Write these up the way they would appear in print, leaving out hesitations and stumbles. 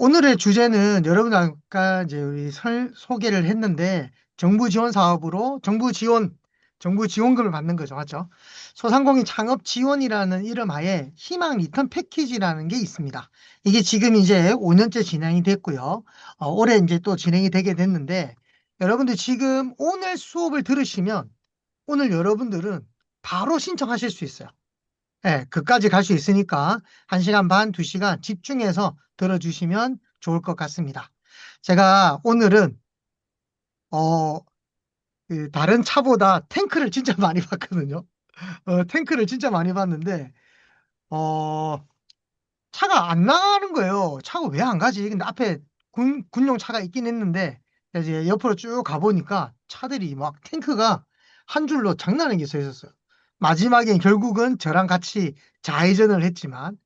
오늘의 주제는 여러분 아까 이제 우리 소개를 했는데 정부 지원 사업으로 정부 지원금을 받는 거죠. 맞죠? 소상공인 창업 지원이라는 이름 하에 희망 리턴 패키지라는 게 있습니다. 이게 지금 이제 5년째 진행이 됐고요. 올해 이제 또 진행이 되게 됐는데 여러분들 지금 오늘 수업을 들으시면 오늘 여러분들은 바로 신청하실 수 있어요. 네, 그까지 갈 수 있으니까 1시간 반, 2시간 집중해서 들어주시면 좋을 것 같습니다. 제가 오늘은, 어, 다른 차보다 탱크를 진짜 많이 봤거든요. 탱크를 진짜 많이 봤는데, 어, 차가 안 나가는 거예요. 차가 왜 안 가지? 근데 앞에 군용 차가 있긴 했는데, 이제 옆으로 쭉 가보니까 차들이 막 탱크가 한 줄로 장난 아니게 서 있었어요. 마지막엔 결국은 저랑 같이 좌회전을 했지만,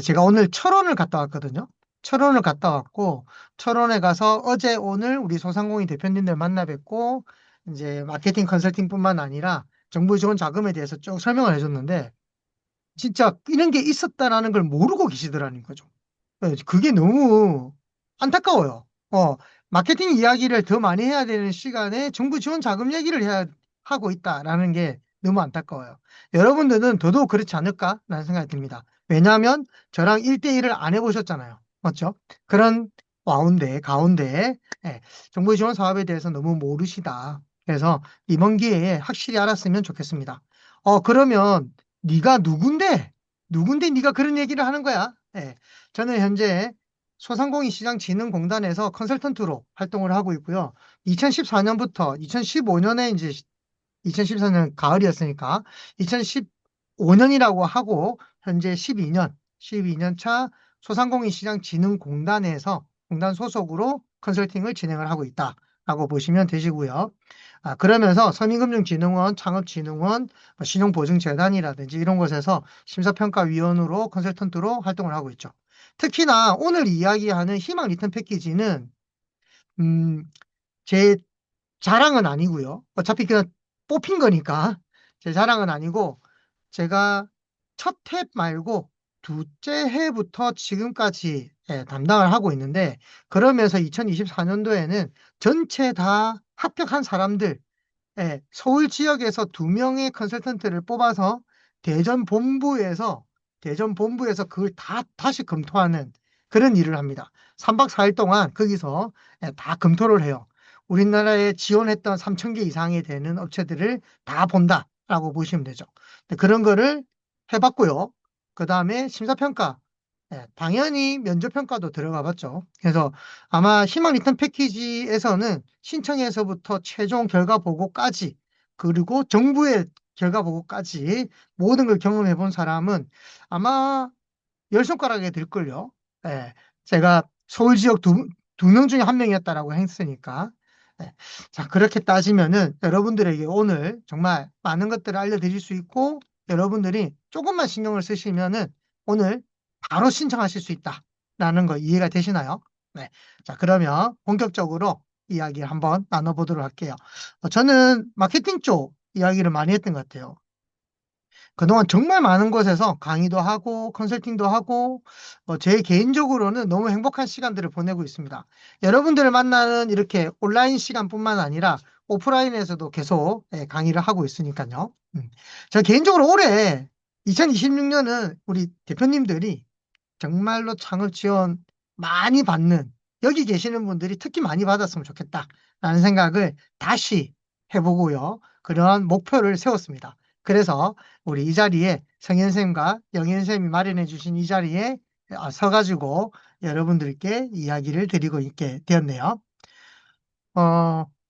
제가 오늘 철원을 갔다 왔거든요. 철원을 갔다 왔고, 철원에 가서 어제 오늘 우리 소상공인 대표님들 만나 뵙고, 이제 마케팅 컨설팅뿐만 아니라 정부 지원 자금에 대해서 쭉 설명을 해줬는데, 진짜 이런 게 있었다라는 걸 모르고 계시더라는 거죠. 그게 너무 안타까워요. 마케팅 이야기를 더 많이 해야 되는 시간에 정부 지원 자금 얘기를 하고 있다라는 게 너무 안타까워요. 여러분들은 더더욱 그렇지 않을까라는 생각이 듭니다. 왜냐하면 저랑 1대1을 안 해보셨잖아요. 맞죠? 그런 가운데, 예, 정부 지원 사업에 대해서 너무 모르시다. 그래서 이번 기회에 확실히 알았으면 좋겠습니다. 그러면 네가 누군데? 누군데 네가 그런 얘기를 하는 거야? 예. 저는 현재 소상공인시장진흥공단에서 컨설턴트로 활동을 하고 있고요. 2014년부터 2015년에 이제 2014년 가을이었으니까 2015년이라고 하고 현재 12년 차 소상공인시장진흥공단에서 공단 소속으로 컨설팅을 진행을 하고 있다라고 보시면 되시고요. 그러면서 서민금융진흥원, 창업진흥원, 신용보증재단이라든지 이런 곳에서 심사평가위원으로 컨설턴트로 활동을 하고 있죠. 특히나 오늘 이야기하는 희망 리턴 패키지는 음, 제 자랑은 아니고요. 어차피 그냥 뽑힌 거니까 제 자랑은 아니고 제가 첫 해 말고 둘째 해부터 지금까지 담당을 하고 있는데 그러면서 2024년도에는 전체 다 합격한 사람들 서울 지역에서 2명의 컨설턴트를 뽑아서 대전 본부에서 그걸 다시 검토하는 그런 일을 합니다. 3박 4일 동안 거기서 다 검토를 해요. 우리나라에 지원했던 3천 개 이상이 되는 업체들을 다 본다라고 보시면 되죠. 그런 거를 해봤고요. 그 다음에 심사평가. 당연히 면접평가도 들어가 봤죠. 그래서 아마 희망 리턴 패키지에서는 신청에서부터 최종 결과 보고까지 그리고 정부의 결과 보고까지 모든 걸 경험해 본 사람은 아마 열 손가락에 들걸요. 예, 제가 서울 지역 두 명 중에 한 명이었다라고 했으니까. 예, 자, 그렇게 따지면은 여러분들에게 오늘 정말 많은 것들을 알려드릴 수 있고 여러분들이 조금만 신경을 쓰시면은 오늘 바로 신청하실 수 있다라는 거 이해가 되시나요? 네. 자, 그러면 본격적으로 이야기 한번 나눠보도록 할게요. 저는 마케팅 쪽 이야기를 많이 했던 것 같아요. 그동안 정말 많은 곳에서 강의도 하고 컨설팅도 하고 제 개인적으로는 너무 행복한 시간들을 보내고 있습니다. 여러분들을 만나는 이렇게 온라인 시간뿐만 아니라 오프라인에서도 계속 강의를 하고 있으니까요. 저 개인적으로 올해 2026년은 우리 대표님들이 정말로 창업 지원 많이 받는 여기 계시는 분들이 특히 많이 받았으면 좋겠다라는 생각을 다시 해보고요. 그런 목표를 세웠습니다. 그래서 우리 이 자리에 성현쌤과 영현쌤이 마련해 주신 이 자리에 서가지고 여러분들께 이야기를 드리고 있게 되었네요.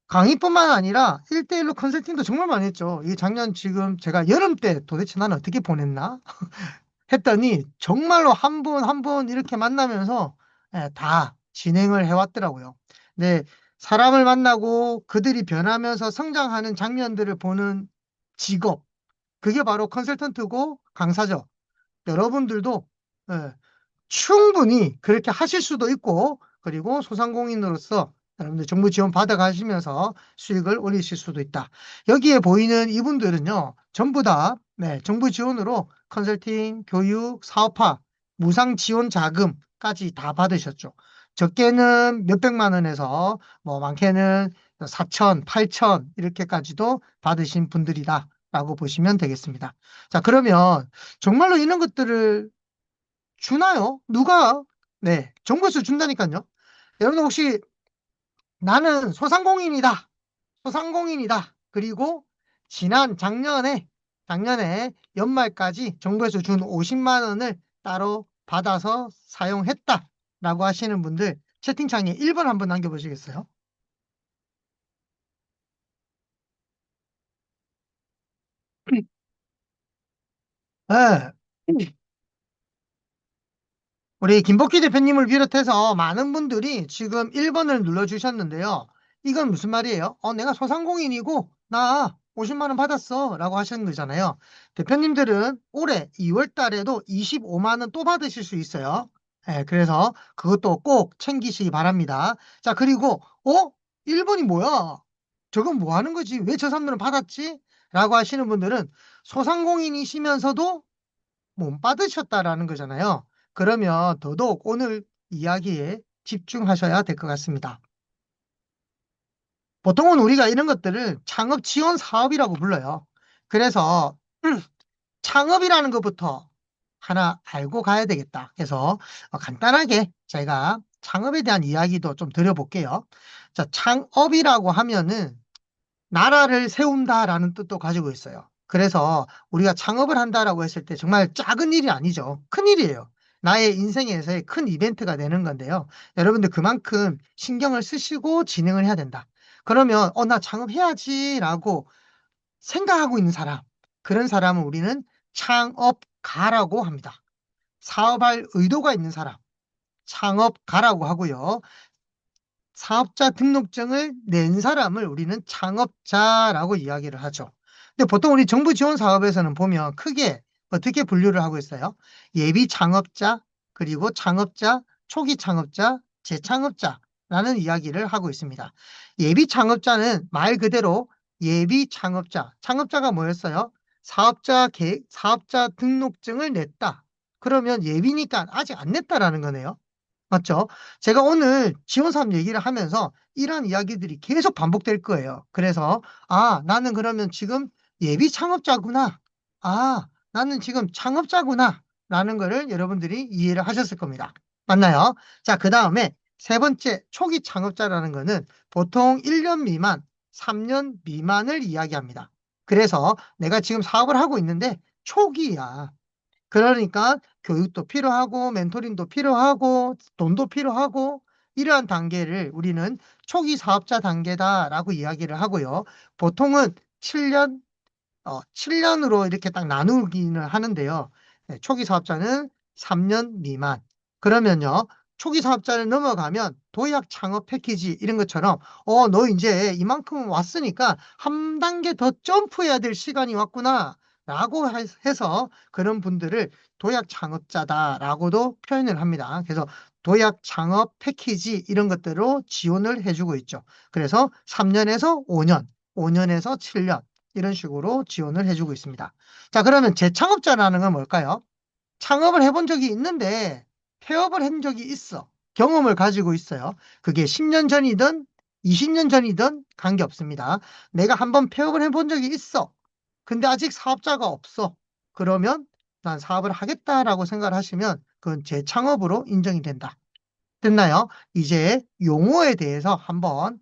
강의뿐만 아니라 1대1로 컨설팅도 정말 많이 했죠. 이 작년 지금 제가 여름 때 도대체 나는 어떻게 보냈나? 했더니 정말로 한 분 한 분 이렇게 만나면서 다 진행을 해왔더라고요. 근데 사람을 만나고 그들이 변하면서 성장하는 장면들을 보는 직업, 그게 바로 컨설턴트고 강사죠. 여러분들도 예, 충분히 그렇게 하실 수도 있고, 그리고 소상공인으로서 여러분들 정부 지원 받아가시면서 수익을 올리실 수도 있다. 여기에 보이는 이분들은요, 전부 다 정부 지원으로 컨설팅, 교육, 사업화, 무상 지원 자금까지 다 받으셨죠. 적게는 몇백만 원에서 뭐 많게는 4천, 8천 이렇게까지도 받으신 분들이다라고 보시면 되겠습니다. 자, 그러면 정말로 이런 것들을 주나요? 누가? 네, 정부에서 준다니까요. 여러분 혹시 나는 소상공인이다. 소상공인이다. 그리고 작년에 연말까지 정부에서 준 50만 원을 따로 받아서 사용했다라고 하시는 분들 채팅창에 1번 한번 남겨보시겠어요? 네. 우리 김복희 대표님을 비롯해서 많은 분들이 지금 1번을 눌러주셨는데요. 이건 무슨 말이에요? 내가 소상공인이고 나 50만 원 받았어 라고 하시는 거잖아요. 대표님들은 올해 2월 달에도 25만 원 또 받으실 수 있어요. 그래서 그것도 꼭 챙기시기 바랍니다. 자, 그리고 1번이 뭐야? 저건 뭐 하는 거지? 왜 저 사람들은 받았지? 라고 하시는 분들은 소상공인이시면서도 못 받으셨다라는 거잖아요. 그러면 더더욱 오늘 이야기에 집중하셔야 될 것 같습니다. 보통은 우리가 이런 것들을 창업 지원 사업이라고 불러요. 그래서 창업이라는 것부터 하나 알고 가야 되겠다. 그래서 간단하게 제가 창업에 대한 이야기도 좀 드려볼게요. 자, 창업이라고 하면은 나라를 세운다라는 뜻도 가지고 있어요. 그래서 우리가 창업을 한다라고 했을 때 정말 작은 일이 아니죠. 큰 일이에요. 나의 인생에서의 큰 이벤트가 되는 건데요. 여러분들 그만큼 신경을 쓰시고 진행을 해야 된다. 그러면 나 창업해야지라고 생각하고 있는 사람, 그런 사람은 우리는 창업가라고 합니다. 사업할 의도가 있는 사람, 창업가라고 하고요. 사업자 등록증을 낸 사람을 우리는 창업자라고 이야기를 하죠. 근데 보통 우리 정부 지원 사업에서는 보면 크게 어떻게 분류를 하고 있어요? 예비 창업자, 그리고 창업자, 초기 창업자, 재창업자라는 이야기를 하고 있습니다. 예비 창업자는 말 그대로 예비 창업자. 창업자가 뭐였어요? 사업자 등록증을 냈다. 그러면 예비니까 아직 안 냈다라는 거네요. 맞죠? 제가 오늘 지원 사업 얘기를 하면서 이런 이야기들이 계속 반복될 거예요. 그래서, 나는 그러면 지금 예비 창업자구나. 나는 지금 창업자구나. 라는 거를 여러분들이 이해를 하셨을 겁니다. 맞나요? 자, 그 다음에 세 번째 초기 창업자라는 거는 보통 1년 미만, 3년 미만을 이야기합니다. 그래서 내가 지금 사업을 하고 있는데 초기야. 그러니까 교육도 필요하고 멘토링도 필요하고 돈도 필요하고 이러한 단계를 우리는 초기 사업자 단계다라고 이야기를 하고요. 보통은 7년으로 이렇게 딱 나누기는 하는데요. 네, 초기 사업자는 3년 미만. 그러면요. 초기 사업자를 넘어가면 도약 창업 패키지 이런 것처럼 너 이제 이만큼 왔으니까 한 단계 더 점프해야 될 시간이 왔구나. 라고 해서 그런 분들을 도약 창업자다라고도 표현을 합니다. 그래서 도약 창업 패키지 이런 것들로 지원을 해주고 있죠. 그래서 3년에서 5년, 5년에서 7년 이런 식으로 지원을 해주고 있습니다. 자, 그러면 재창업자라는 건 뭘까요? 창업을 해본 적이 있는데 폐업을 한 적이 있어. 경험을 가지고 있어요. 그게 10년 전이든 20년 전이든 관계없습니다. 내가 한번 폐업을 해본 적이 있어. 근데 아직 사업자가 없어. 그러면 난 사업을 하겠다라고 생각을 하시면 그건 재창업으로 인정이 된다. 됐나요? 이제 용어에 대해서 한번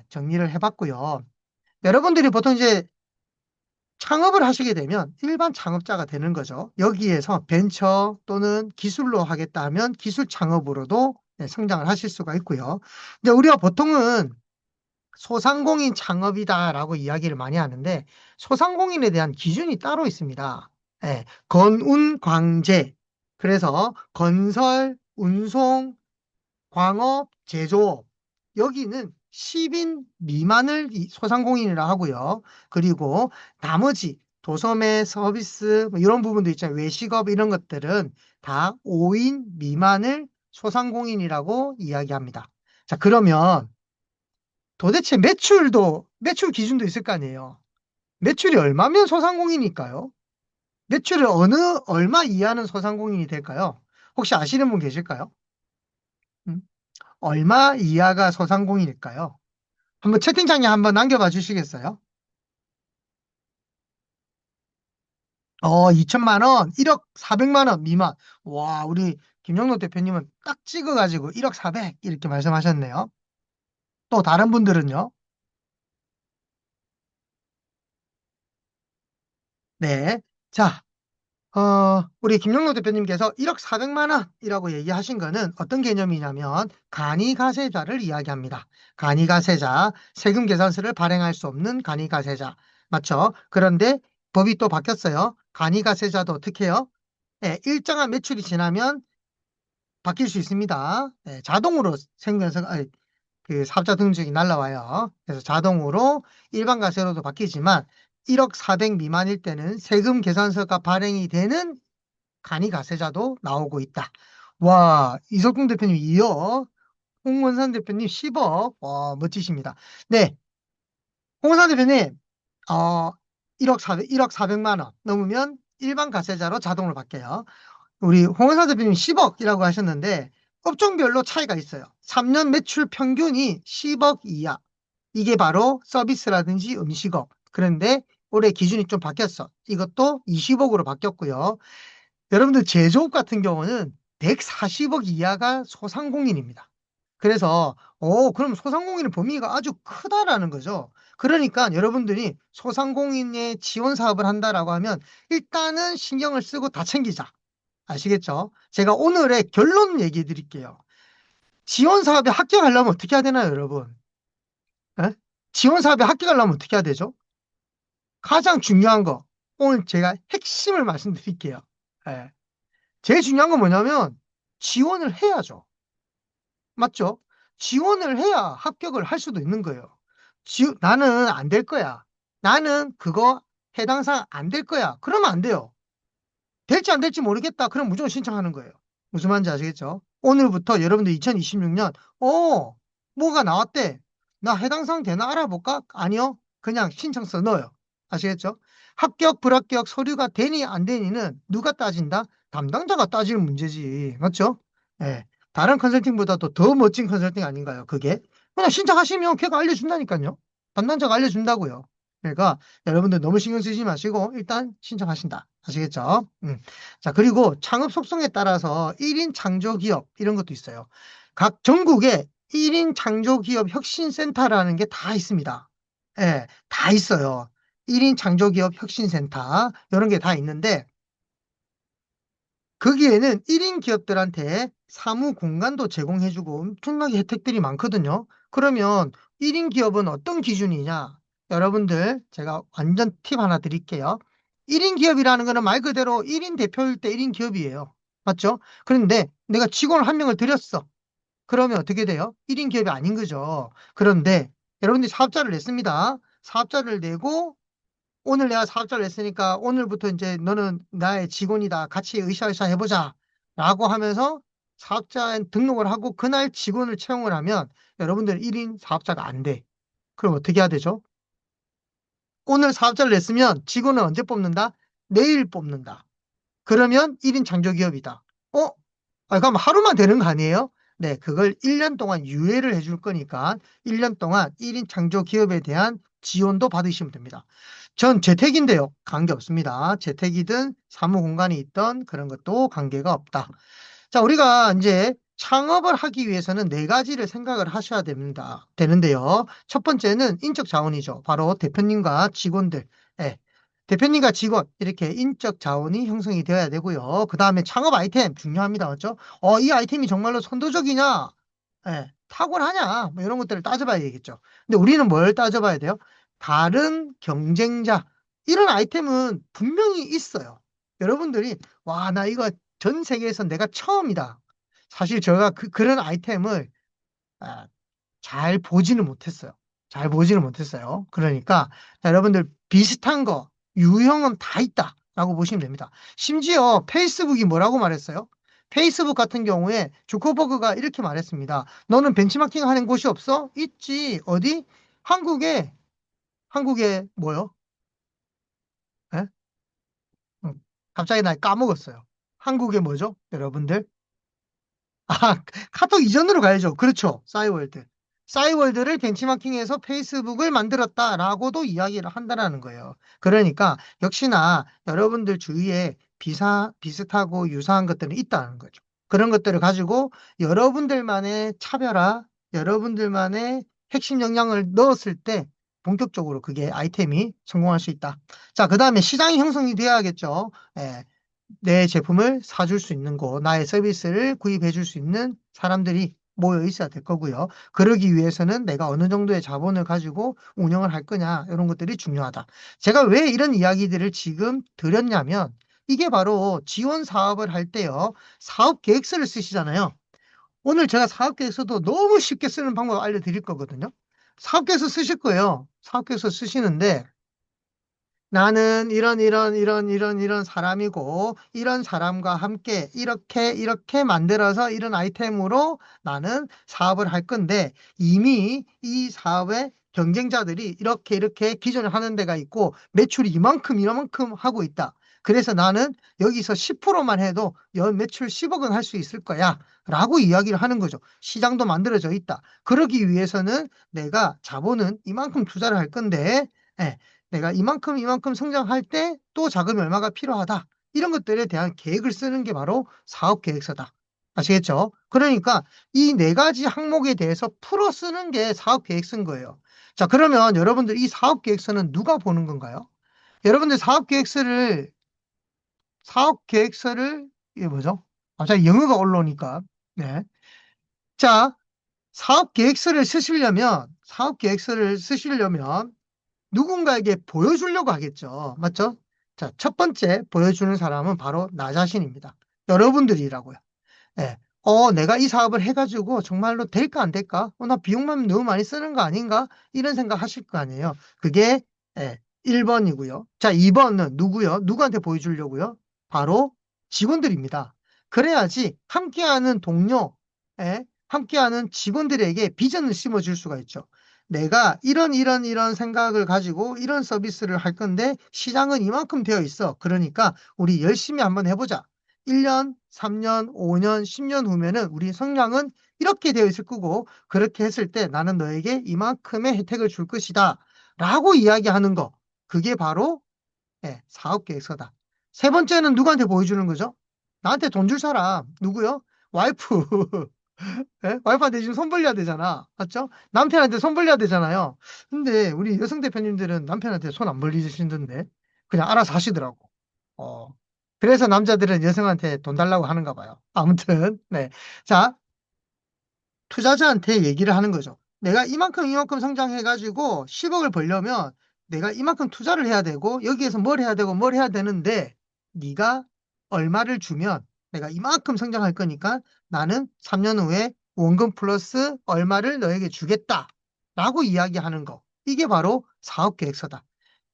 정리를 해봤고요. 여러분들이 보통 이제 창업을 하시게 되면 일반 창업자가 되는 거죠. 여기에서 벤처 또는 기술로 하겠다 하면 기술 창업으로도 성장을 하실 수가 있고요. 근데 우리가 보통은 소상공인 창업이다라고 이야기를 많이 하는데 소상공인에 대한 기준이 따로 있습니다. 건운 광재. 그래서 건설, 운송, 광업, 제조업. 여기는 10인 미만을 소상공인이라 하고요. 그리고 나머지 도소매, 서비스 뭐 이런 부분도 있잖아요. 외식업 이런 것들은 다 5인 미만을 소상공인이라고 이야기합니다. 자, 그러면 도대체 매출 기준도 있을 거 아니에요. 매출이 얼마면 소상공인일까요? 매출을 얼마 이하는 소상공인이 될까요? 혹시 아시는 분 계실까요? 음? 얼마 이하가 소상공인일까요? 한번 채팅창에 한번 남겨봐 주시겠어요? 2천만 원, 1억 4백만 원 미만. 와, 우리 김영로 대표님은 딱 찍어가지고 1억 4백 이렇게 말씀하셨네요. 또 다른 분들은요? 네. 자, 우리 김영로 대표님께서 1억 4백만 원이라고 얘기하신 거는 어떤 개념이냐면 간이가세자를 이야기합니다. 간이가세자, 세금 계산서를 발행할 수 없는 간이가세자. 맞죠? 그런데 법이 또 바뀌었어요. 간이가세자도 어떻게 해요? 예, 일정한 매출이 지나면 바뀔 수 있습니다. 예, 자동으로 그 사업자 등록이 날라와요. 그래서 자동으로 일반 과세로도 바뀌지만 1억 4백 미만일 때는 세금 계산서가 발행이 되는 간이가세자도 나오고 있다. 와, 이석훈 대표님 2억, 홍원산 대표님 10억, 와, 멋지십니다. 네, 홍원산 대표님, 어, 1억 4백만 원 넘으면 일반 가세자로 자동으로 바뀌어요. 우리 홍원사 대표님 10억이라고 하셨는데 업종별로 차이가 있어요. 3년 매출 평균이 10억 이하. 이게 바로 서비스라든지 음식업. 그런데 올해 기준이 좀 바뀌었어. 이것도 20억으로 바뀌었고요. 여러분들 제조업 같은 경우는 140억 이하가 소상공인입니다. 그래서 그럼 소상공인의 범위가 아주 크다라는 거죠. 그러니까 여러분들이 소상공인의 지원 사업을 한다라고 하면 일단은 신경을 쓰고 다 챙기자. 아시겠죠? 제가 오늘의 결론 얘기해 드릴게요. 지원 사업에 합격하려면 어떻게 해야 되나요, 여러분? 에? 지원 사업에 합격하려면 어떻게 해야 되죠? 가장 중요한 거, 오늘 제가 핵심을 말씀드릴게요. 예. 제일 중요한 건 뭐냐면 지원을 해야죠. 맞죠? 지원을 해야 합격을 할 수도 있는 거예요. 나는 안 될 거야. 나는 그거 해당 사항 안 될 거야. 그러면 안 돼요. 될지 안 될지 모르겠다. 그럼 무조건 신청하는 거예요. 무슨 말인지 아시겠죠? 오늘부터 여러분들 2026년, 뭐가 나왔대. 나 해당 사항 되나 알아볼까? 아니요. 그냥 신청서 넣어요. 아시겠죠? 합격, 불합격 서류가 되니 안 되니는 누가 따진다? 담당자가 따지는 문제지. 맞죠? 예. 다른 컨설팅보다도 더 멋진 컨설팅 아닌가요? 그게? 그냥 신청하시면 걔가 알려준다니까요. 담당자가 알려준다고요. 그러니까 여러분들 너무 신경 쓰지 마시고 일단 신청하신다. 아시겠죠? 자, 그리고 창업 속성에 따라서 1인 창조기업 이런 것도 있어요. 각 전국에 1인 창조기업 혁신센터라는 게 다 있습니다. 예, 다 있어요. 1인 창조기업 혁신센터 이런 게 다 있는데 거기에는 1인 기업들한테 사무 공간도 제공해주고 엄청나게 혜택들이 많거든요. 그러면 1인 기업은 어떤 기준이냐? 여러분들, 제가 완전 팁 하나 드릴게요. 1인 기업이라는 거는 말 그대로 1인 대표일 때 1인 기업이에요. 맞죠? 그런데 내가 직원 한 명을 들였어. 그러면 어떻게 돼요? 1인 기업이 아닌 거죠. 그런데 여러분들이 사업자를 냈습니다. 사업자를 내고 오늘 내가 사업자를 냈으니까 오늘부터 이제 너는 나의 직원이다. 같이 으쌰으쌰 해보자. 라고 하면서 사업자 등록을 하고 그날 직원을 채용을 하면 여러분들 1인 사업자가 안 돼. 그럼 어떻게 해야 되죠? 오늘 사업자를 냈으면 직원을 언제 뽑는다? 내일 뽑는다. 그러면 1인 창조기업이다. 어? 그럼 하루만 되는 거 아니에요? 네, 그걸 1년 동안 유예를 해줄 거니까 1년 동안 1인 창조기업에 대한 지원도 받으시면 됩니다. 전 재택인데요. 관계 없습니다. 재택이든 사무공간이 있던 그런 것도 관계가 없다. 자, 우리가 이제 창업을 하기 위해서는 네 가지를 생각을 하셔야 되는데요. 첫 번째는 인적 자원이죠. 바로 대표님과 직원들. 예. 대표님과 직원, 이렇게 인적 자원이 형성이 되어야 되고요. 그 다음에 창업 아이템 중요합니다. 맞죠? 이 아이템이 정말로 선도적이냐? 예. 탁월하냐? 뭐 이런 것들을 따져봐야 되겠죠. 근데 우리는 뭘 따져봐야 돼요? 다른 경쟁자. 이런 아이템은 분명히 있어요. 여러분들이, 와, 나 이거 전 세계에서 내가 처음이다. 사실 제가 그런 아이템을 아, 잘 보지는 못했어요. 잘 보지는 못했어요. 그러니까 자, 여러분들 비슷한 거, 유형은 다 있다라고 보시면 됩니다. 심지어 페이스북이 뭐라고 말했어요? 페이스북 같은 경우에 주커버그가 이렇게 말했습니다. 너는 벤치마킹 하는 곳이 없어? 있지. 어디? 한국에 뭐요? 예? 갑자기 나 까먹었어요. 한국에 뭐죠? 여러분들? 아, 카톡 이전으로 가야죠. 그렇죠. 싸이월드. 싸이월드를 벤치마킹해서 페이스북을 만들었다라고도 이야기를 한다라는 거예요. 그러니까 역시나 여러분들 주위에 비슷하고 유사한 것들은 있다는 거죠. 그런 것들을 가지고 여러분들만의 차별화, 여러분들만의 핵심 역량을 넣었을 때 본격적으로 그게 아이템이 성공할 수 있다. 자, 그 다음에 시장이 형성이 돼야겠죠. 예. 내 제품을 사줄 수 있는 곳, 나의 서비스를 구입해 줄 수 있는 사람들이 모여 있어야 될 거고요. 그러기 위해서는 내가 어느 정도의 자본을 가지고 운영을 할 거냐, 이런 것들이 중요하다. 제가 왜 이런 이야기들을 지금 드렸냐면, 이게 바로 지원 사업을 할 때요, 사업 계획서를 쓰시잖아요. 오늘 제가 사업 계획서도 너무 쉽게 쓰는 방법 알려드릴 거거든요. 사업 계획서 쓰실 거예요. 사업 계획서 쓰시는데, 나는 이런 사람이고, 이런 사람과 함께 이렇게 만들어서 이런 아이템으로 나는 사업을 할 건데, 이미 이 사업의 경쟁자들이 이렇게 기존에 하는 데가 있고, 매출이 이만큼 하고 있다. 그래서 나는 여기서 10%만 해도 연 매출 10억은 할 수 있을 거야. 라고 이야기를 하는 거죠. 시장도 만들어져 있다. 그러기 위해서는 내가 자본은 이만큼 투자를 할 건데, 예, 내가 이만큼 성장할 때 또 자금이 얼마가 필요하다. 이런 것들에 대한 계획을 쓰는 게 바로 사업 계획서다. 아시겠죠? 그러니까 이 네 가지 항목에 대해서 풀어 쓰는 게 사업 계획 쓴 거예요. 자, 그러면 여러분들 이 사업 계획서는 누가 보는 건가요? 여러분들 사업 계획서를, 이게 뭐죠? 갑자기 영어가 올라오니까. 네. 자, 사업 계획서를 쓰시려면 누군가에게 보여주려고 하겠죠. 맞죠? 자, 첫 번째 보여주는 사람은 바로 나 자신입니다. 여러분들이라고요. 예. 내가 이 사업을 해가지고 정말로 될까 안 될까? 나 비용만 너무 많이 쓰는 거 아닌가? 이런 생각 하실 거 아니에요. 그게 1번이고요. 자, 2번은 누구요? 누구한테 보여주려고요? 바로 직원들입니다. 그래야지 함께하는 동료, 함께하는 직원들에게 비전을 심어줄 수가 있죠. 내가 이런 생각을 가지고 이런 서비스를 할 건데 시장은 이만큼 되어 있어. 그러니까 우리 열심히 한번 해보자. 1년, 3년, 5년, 10년 후면은 우리 성장은 이렇게 되어 있을 거고, 그렇게 했을 때 나는 너에게 이만큼의 혜택을 줄 것이다. 라고 이야기하는 거. 그게 바로 사업 계획서다. 세 번째는 누구한테 보여주는 거죠? 나한테 돈 줄 사람. 누구요? 와이프. 와이프한테 지금 손 벌려야 되잖아. 맞죠? 남편한테 손 벌려야 되잖아요. 근데 우리 여성 대표님들은 남편한테 손 안 벌리시던데 그냥 알아서 하시더라고. 어. 그래서 남자들은 여성한테 돈 달라고 하는가 봐요. 아무튼, 네. 자, 투자자한테 얘기를 하는 거죠. 내가 이만큼 성장해가지고 10억을 벌려면 내가 이만큼 투자를 해야 되고 여기에서 뭘 해야 되고 뭘 해야 되는데 네가 얼마를 주면 내가 이만큼 성장할 거니까 나는 3년 후에 원금 플러스 얼마를 너에게 주겠다. 라고 이야기하는 거. 이게 바로 사업계획서다.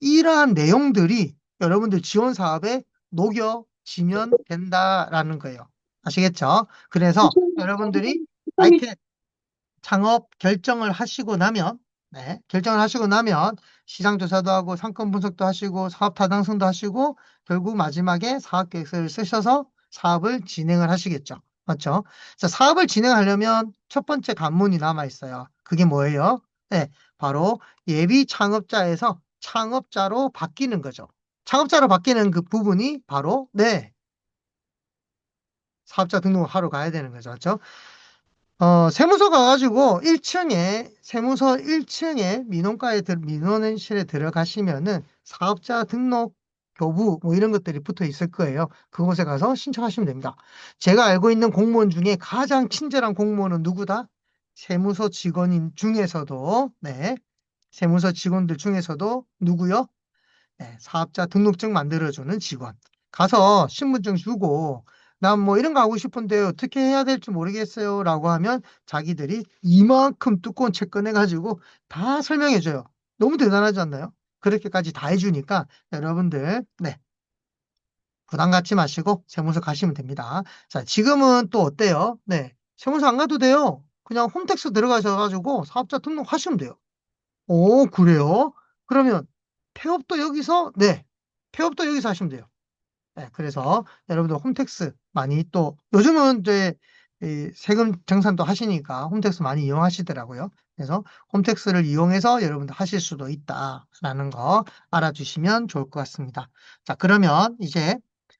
이러한 내용들이 여러분들 지원 사업에 녹여지면 된다라는 거예요. 아시겠죠? 그래서 여러분들이 아이템 창업 결정을 하시고 나면, 결정을 하시고 나면 시장 조사도 하고 상권 분석도 하시고 사업 타당성도 하시고 결국 마지막에 사업 계획서를 쓰셔서 사업을 진행을 하시겠죠. 맞죠? 자, 사업을 진행하려면 첫 번째 관문이 남아 있어요. 그게 뭐예요? 네, 바로 예비 창업자에서 창업자로 바뀌는 거죠. 창업자로 바뀌는 그 부분이 바로 사업자 등록을 하러 가야 되는 거죠. 맞죠? 세무서 가가지고 세무서 1층에 민원실에 들어가시면은 사업자 등록 교부 뭐 이런 것들이 붙어 있을 거예요. 그곳에 가서 신청하시면 됩니다. 제가 알고 있는 공무원 중에 가장 친절한 공무원은 누구다? 세무서 직원인 중에서도, 세무서 직원들 중에서도 누구요? 사업자 등록증 만들어주는 직원. 가서 신분증 주고, 난 뭐 이런 거 하고 싶은데 어떻게 해야 될지 모르겠어요. 라고 하면 자기들이 이만큼 두꺼운 책 꺼내가지고 다 설명해줘요. 너무 대단하지 않나요? 그렇게까지 다 해주니까 여러분들, 부담 갖지 마시고 세무서 가시면 됩니다. 자, 지금은 또 어때요? 세무서 안 가도 돼요. 그냥 홈택스 들어가셔가지고 사업자 등록하시면 돼요. 오, 그래요? 그러면 폐업도 여기서, 폐업도 여기서 하시면 돼요. 그래서 여러분들 홈택스 많이 또, 요즘은 이제 이 세금 정산도 하시니까 홈택스 많이 이용하시더라고요. 그래서 홈택스를 이용해서 여러분들 하실 수도 있다라는 거 알아주시면 좋을 것 같습니다. 자, 그러면 이제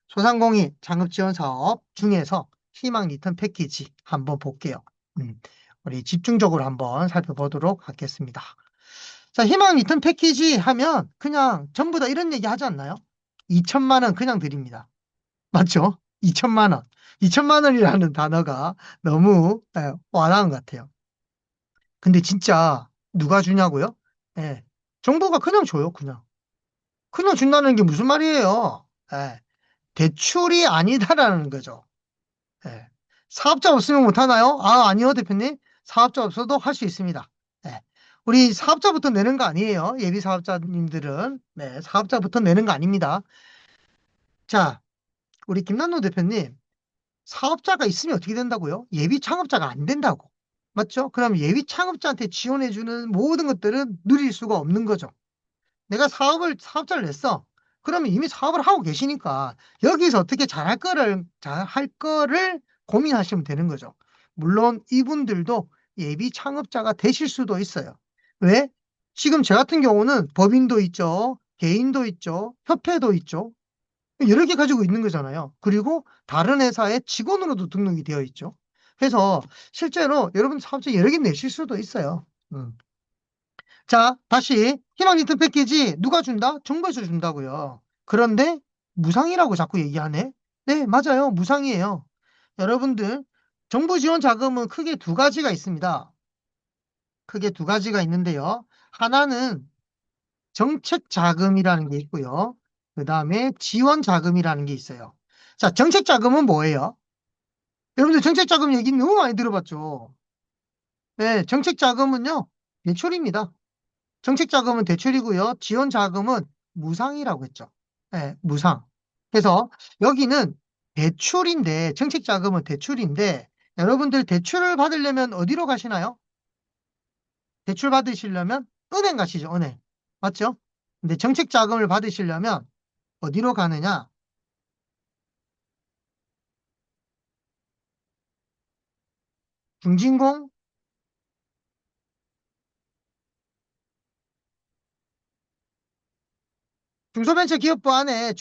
소상공인 창업지원사업 중에서 희망 리턴 패키지 한번 볼게요. 우리 집중적으로 한번 살펴보도록 하겠습니다. 자, 희망 리턴 패키지 하면 그냥 전부 다 이런 얘기 하지 않나요? 2천만 원 그냥 드립니다. 맞죠? 2천만 원. 2천만 원이라는 단어가 너무 와닿은 것 같아요. 근데 진짜 누가 주냐고요? 예. 정부가 그냥 줘요, 그냥. 그냥 준다는 게 무슨 말이에요? 예. 대출이 아니다라는 거죠. 예. 사업자 없으면 못하나요? 아, 아니요, 대표님. 사업자 없어도 할 수 있습니다. 예. 우리 사업자부터 내는 거 아니에요. 예비 사업자님들은. 네, 사업자부터 내는 거 아닙니다. 자, 우리 김남노 대표님. 사업자가 있으면 어떻게 된다고요? 예비 창업자가 안 된다고. 맞죠? 그럼 예비 창업자한테 지원해주는 모든 것들은 누릴 수가 없는 거죠. 내가 사업자를 냈어. 그러면 이미 사업을 하고 계시니까 여기서 어떻게 잘할 거를 고민하시면 되는 거죠. 물론 이분들도 예비 창업자가 되실 수도 있어요. 왜? 지금 저 같은 경우는 법인도 있죠. 개인도 있죠. 협회도 있죠. 여러 개 가지고 있는 거잖아요. 그리고 다른 회사의 직원으로도 등록이 되어 있죠. 그래서 실제로 여러분 사업자 여러 개 내실 수도 있어요. 자, 다시 희망 리턴 패키지 누가 준다? 정부에서 준다고요. 그런데 무상이라고 자꾸 얘기하네? 네, 맞아요. 무상이에요. 여러분들 정부 지원 자금은 크게 두 가지가 있습니다. 크게 두 가지가 있는데요. 하나는 정책 자금이라는 게 있고요. 그 다음에 지원 자금이라는 게 있어요. 자, 정책 자금은 뭐예요? 여러분들 정책 자금 얘기 너무 많이 들어봤죠? 네, 정책 자금은요, 대출입니다. 정책 자금은 대출이고요. 지원 자금은 무상이라고 했죠. 네, 무상. 그래서 여기는 대출인데, 정책 자금은 대출인데, 여러분들 대출을 받으려면 어디로 가시나요? 대출 받으시려면 은행 가시죠, 은행. 맞죠? 근데 정책 자금을 받으시려면 어디로 가느냐? 중진공, 중소벤처기업부 안에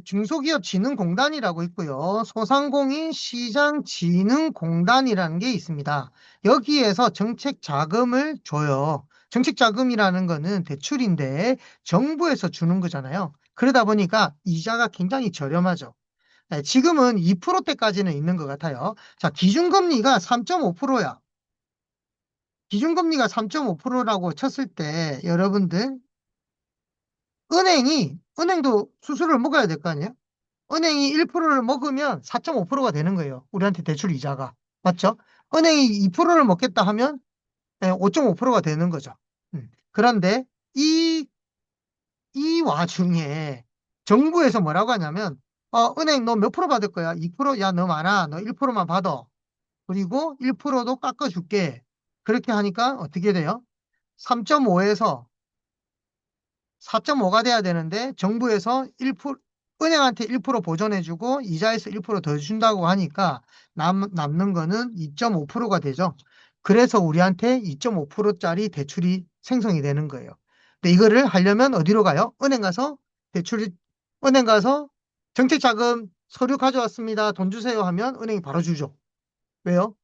중소기업진흥공단이라고 있고요. 소상공인 시장진흥공단이라는 게 있습니다. 여기에서 정책 자금을 줘요. 정책 자금이라는 거는 대출인데 정부에서 주는 거잖아요. 그러다 보니까 이자가 굉장히 저렴하죠. 네, 지금은 2%대까지는 있는 것 같아요. 자, 기준금리가 3.5%야. 기준금리가 3.5%라고 쳤을 때 여러분들 은행도 수수료를 먹어야 될 거 아니에요? 은행이 1%를 먹으면 4.5%가 되는 거예요. 우리한테 대출 이자가. 맞죠? 은행이 2%를 먹겠다 하면 5.5%가 되는 거죠. 그런데 이, 이 와중에 정부에서 뭐라고 하냐면, 은행 너 몇 프로 받을 거야? 2%? 야, 너 많아. 너 1%만 받아. 그리고 1%도 깎아줄게. 그렇게 하니까 어떻게 돼요? 3.5에서 4.5가 돼야 되는데 정부에서 1%, 은행한테 1% 보전해주고 이자에서 1%더 준다고 하니까 남는 거는 2.5%가 되죠. 그래서 우리한테 2.5%짜리 대출이 생성이 되는 거예요. 근데 이거를 하려면 어디로 가요? 은행 가서 정책자금 서류 가져왔습니다. 돈 주세요 하면 은행이 바로 주죠. 왜요?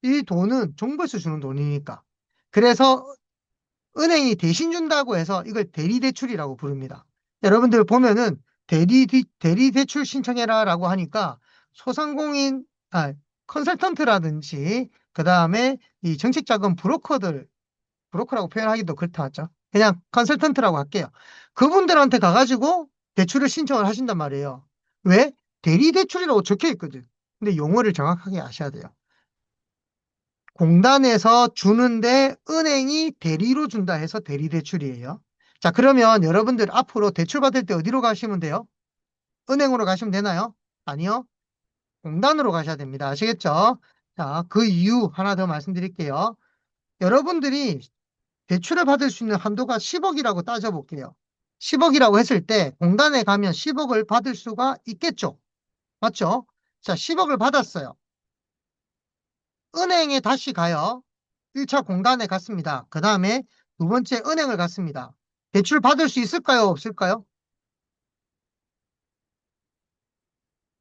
이 돈은 정부에서 주는 돈이니까. 그래서 은행이 대신 준다고 해서 이걸 대리대출이라고 부릅니다. 여러분들 보면은 대리대출 신청해라라고 하니까 소상공인, 컨설턴트라든지 그 다음에 이 정책자금 브로커라고 표현하기도 그렇다 하죠. 그냥 컨설턴트라고 할게요. 그분들한테 가가지고 대출을 신청을 하신단 말이에요. 왜? 대리대출이라고 적혀 있거든. 근데 용어를 정확하게 아셔야 돼요. 공단에서 주는데 은행이 대리로 준다 해서 대리대출이에요. 자, 그러면 여러분들 앞으로 대출 받을 때 어디로 가시면 돼요? 은행으로 가시면 되나요? 아니요. 공단으로 가셔야 됩니다. 아시겠죠? 자, 그 이유 하나 더 말씀드릴게요. 여러분들이 대출을 받을 수 있는 한도가 10억이라고 따져볼게요. 10억이라고 했을 때 공단에 가면 10억을 받을 수가 있겠죠? 맞죠? 자, 10억을 받았어요. 은행에 다시 가요. 1차 공단에 갔습니다. 그 다음에 두 번째 은행을 갔습니다. 대출 받을 수 있을까요? 없을까요?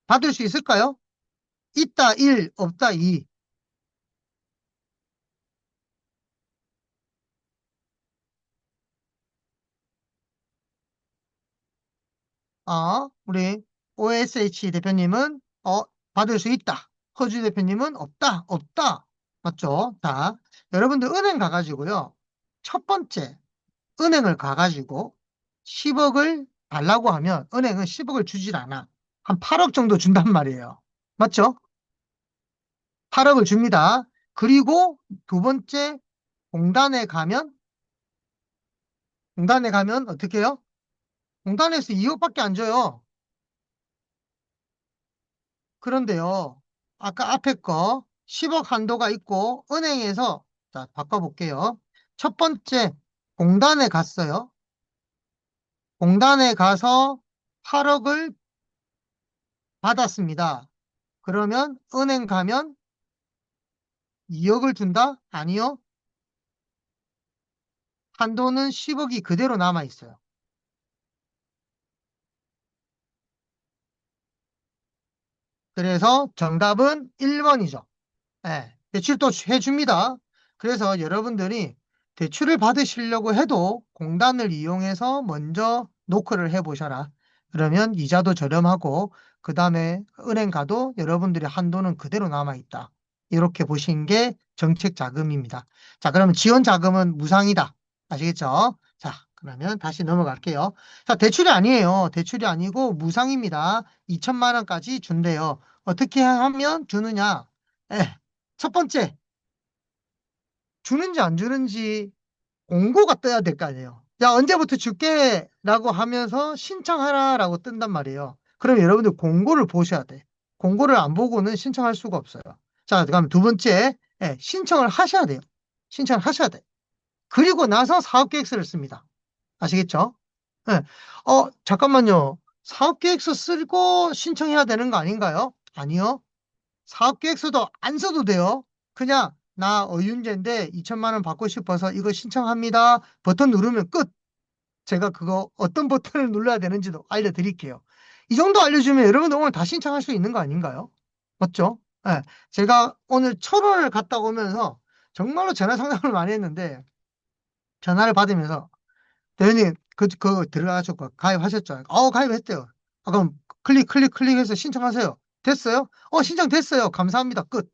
받을 수 있을까요? 있다 1, 없다 2. 우리 OSH 대표님은 받을 수 있다. 허주 대표님은 없다. 없다. 맞죠? 자, 여러분들 은행 가가지고요. 첫 번째 은행을 가가지고 10억을 달라고 하면 은행은 10억을 주질 않아. 한 8억 정도 준단 말이에요. 맞죠? 8억을 줍니다. 그리고 두 번째 공단에 가면 공단에 가면 어떻게 해요? 공단에서 2억밖에 안 줘요. 그런데요. 아까 앞에 거 10억 한도가 있고 은행에서 자, 바꿔볼게요. 첫 번째 공단에 갔어요. 공단에 가서 8억을 받았습니다. 그러면 은행 가면 2억을 준다? 아니요. 한도는 10억이 그대로 남아 있어요. 그래서 정답은 1번이죠. 예, 대출도 해줍니다. 그래서 여러분들이 대출을 받으시려고 해도 공단을 이용해서 먼저 노크를 해보셔라. 그러면 이자도 저렴하고, 그 다음에 은행 가도 여러분들의 한도는 그대로 남아있다. 이렇게 보신 게 정책 자금입니다. 자, 그러면 지원 자금은 무상이다. 아시겠죠? 자, 그러면 다시 넘어갈게요. 자, 대출이 아니에요. 대출이 아니고 무상입니다. 2천만 원까지 준대요. 어떻게 하면 주느냐? 예, 첫 번째, 주는지 안 주는지 공고가 떠야 될 거 아니에요. 야, 언제부터 줄게 라고 하면서 신청하라 라고 뜬단 말이에요. 그럼 여러분들 공고를 보셔야 돼. 공고를 안 보고는 신청할 수가 없어요. 자, 그럼 두 번째, 신청을 하셔야 돼요. 신청을 하셔야 돼. 그리고 나서 사업계획서를 씁니다. 아시겠죠? 예. 잠깐만요. 사업계획서 쓰고 신청해야 되는 거 아닌가요? 아니요. 사업계획서도 안 써도 돼요. 그냥 나 어윤재인데 2천만 원 받고 싶어서 이거 신청합니다. 버튼 누르면 끝. 제가 그거 어떤 버튼을 눌러야 되는지도 알려드릴게요. 이 정도 알려주면 여러분들 오늘 다 신청할 수 있는 거 아닌가요? 맞죠? 네. 제가 오늘 철원을 갔다 오면서 정말로 전화 상담을 많이 했는데 전화를 받으면서 대현님 그 들어가셨고 가입하셨죠? 가입했대요. 그럼 클릭해서 신청하세요. 됐어요? 신청 됐어요. 감사합니다. 끝.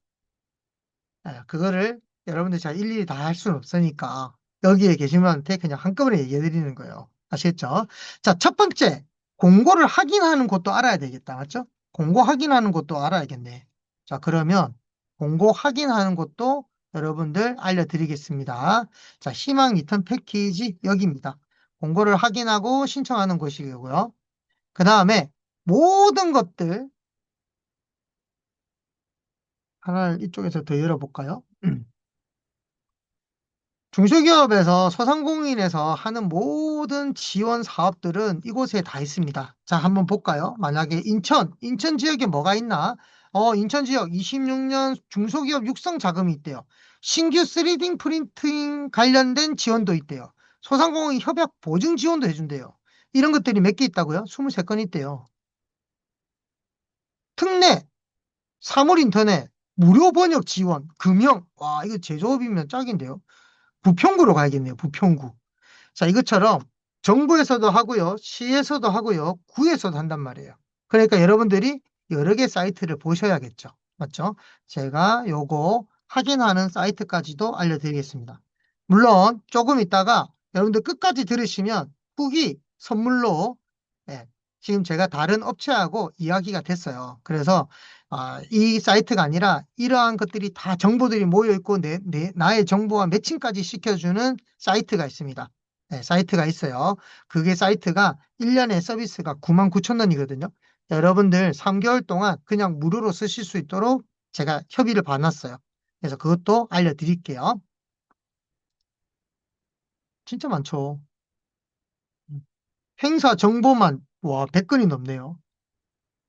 그거를 여러분들 잘 일일이 다 할 수는 없으니까 여기에 계신 분한테 그냥 한꺼번에 얘기해 드리는 거예요. 아시겠죠? 자, 첫 번째, 공고를 확인하는 것도 알아야 되겠다. 맞죠? 공고 확인하는 것도 알아야겠네. 자, 그러면 공고 확인하는 것도 여러분들 알려드리겠습니다. 자, 희망 리턴 패키지 여기입니다. 공고를 확인하고 신청하는 것이고요. 그 다음에 모든 것들 하나를 이쪽에서 더 열어볼까요? 중소기업에서 소상공인에서 하는 모든 지원 사업들은 이곳에 다 있습니다. 자, 한번 볼까요? 만약에 인천 지역에 뭐가 있나? 인천 지역 26년 중소기업 육성 자금이 있대요. 신규 3D 프린팅 관련된 지원도 있대요. 소상공인 협약 보증 지원도 해준대요. 이런 것들이 몇 개 있다고요? 23건 있대요. 특례, 사물 인터넷, 무료 번역 지원, 금형. 와, 이거 제조업이면 짝인데요. 부평구로 가야겠네요. 부평구. 자, 이것처럼 정부에서도 하고요, 시에서도 하고요, 구에서도 한단 말이에요. 그러니까 여러분들이 여러 개 사이트를 보셔야겠죠. 맞죠? 제가 요거 확인하는 사이트까지도 알려드리겠습니다. 물론 조금 있다가 여러분들 끝까지 들으시면 후기 선물로 예, 지금 제가 다른 업체하고 이야기가 됐어요. 그래서 이 사이트가 아니라 이러한 것들이 다 정보들이 모여 있고 나의 정보와 매칭까지 시켜주는 사이트가 있습니다. 네, 사이트가 있어요. 그게 사이트가 1년에 서비스가 99,000원이거든요. 여러분들 3개월 동안 그냥 무료로 쓰실 수 있도록 제가 협의를 봐놨어요. 그래서 그것도 알려드릴게요. 진짜 많죠. 행사 정보만, 와, 100건이 넘네요.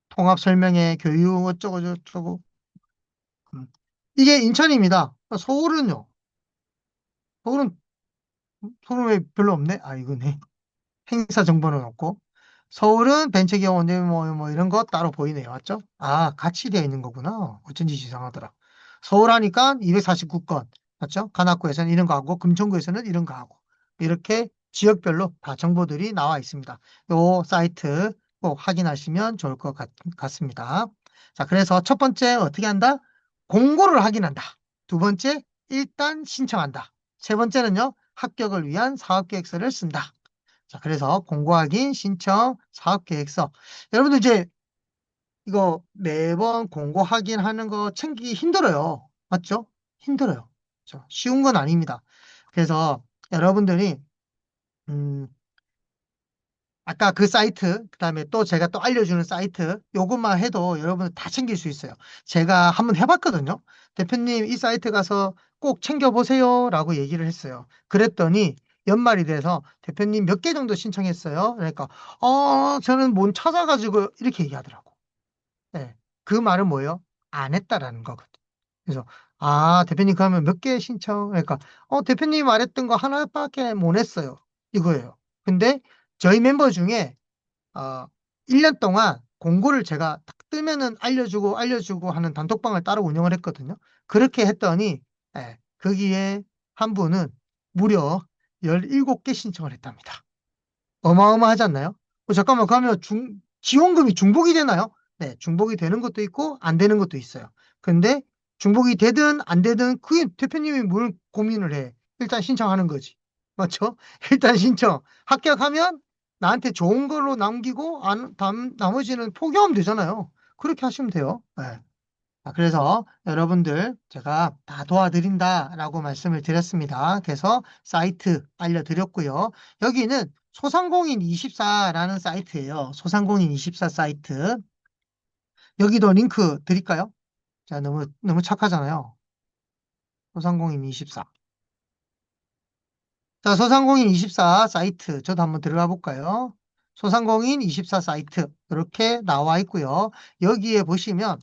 통합 설명회, 교육, 어쩌고저쩌고. 음. 이게 인천입니다. 서울은요? 서울은, 서울은 왜 별로 없네? 아, 이거네. 행사 정보는 없고. 서울은 벤처기업 원대 뭐 이런 거 따로 보이네요. 맞죠? 아, 같이 되어 있는 거구나. 어쩐지 이상하더라. 서울 하니까 249건. 맞죠? 관악구에서는 이런 거 하고, 금천구에서는 이런 거 하고. 이렇게 지역별로 다 정보들이 나와 있습니다. 요 사이트 꼭 확인하시면 좋을 것 같습니다. 자, 그래서 첫 번째 어떻게 한다? 공고를 확인한다. 두 번째, 일단 신청한다. 세 번째는요, 합격을 위한 사업계획서를 쓴다. 자, 그래서 공고 확인, 신청, 사업계획서. 여러분들 이제 이거 매번 공고 확인하는 거 챙기기 힘들어요. 맞죠? 힘들어요. 그렇죠? 쉬운 건 아닙니다. 그래서 여러분들이 음, 아까 그 사이트, 그다음에 또 제가 또 알려주는 사이트, 요것만 해도 여러분들 다 챙길 수 있어요. 제가 한번 해봤거든요. 대표님, 이 사이트 가서 꼭 챙겨보세요. 라고 얘기를 했어요. 그랬더니 연말이 돼서 대표님 몇 개 정도 신청했어요. 그러니까, 저는 뭔 찾아가지고 이렇게 얘기하더라고. 네. 그 말은 뭐예요? 안 했다라는 거거든. 그래서, 아, 대표님 그러면 몇 개 신청? 그러니까, 대표님이 말했던 거 하나밖에 못 했어요. 이거예요. 근데 저희 멤버 중에 어, 1년 동안 공고를 제가 딱 뜨면은 알려주고 하는 단톡방을 따로 운영을 했거든요. 그렇게 했더니, 거기에 한 분은 무려 17개 신청을 했답니다. 어마어마하지 않나요? 잠깐만, 그러면 지원금이 중복이 되나요? 네, 중복이 되는 것도 있고, 안 되는 것도 있어요. 근데 중복이 되든 안 되든, 그게 대표님이 뭘 고민을 해. 일단 신청하는 거지. 맞죠? 일단 신청. 합격하면 나한테 좋은 걸로 남기고, 나머지는 포기하면 되잖아요. 그렇게 하시면 돼요. 네. 자, 그래서 여러분들 제가 다 도와드린다라고 말씀을 드렸습니다. 그래서 사이트 알려드렸고요. 여기는 소상공인24라는 사이트예요. 소상공인24 사이트. 여기도 링크 드릴까요? 자, 너무 착하잖아요. 소상공인24. 자, 소상공인24 사이트 저도 한번 들어가 볼까요? 소상공인24 사이트 이렇게 나와 있고요. 여기에 보시면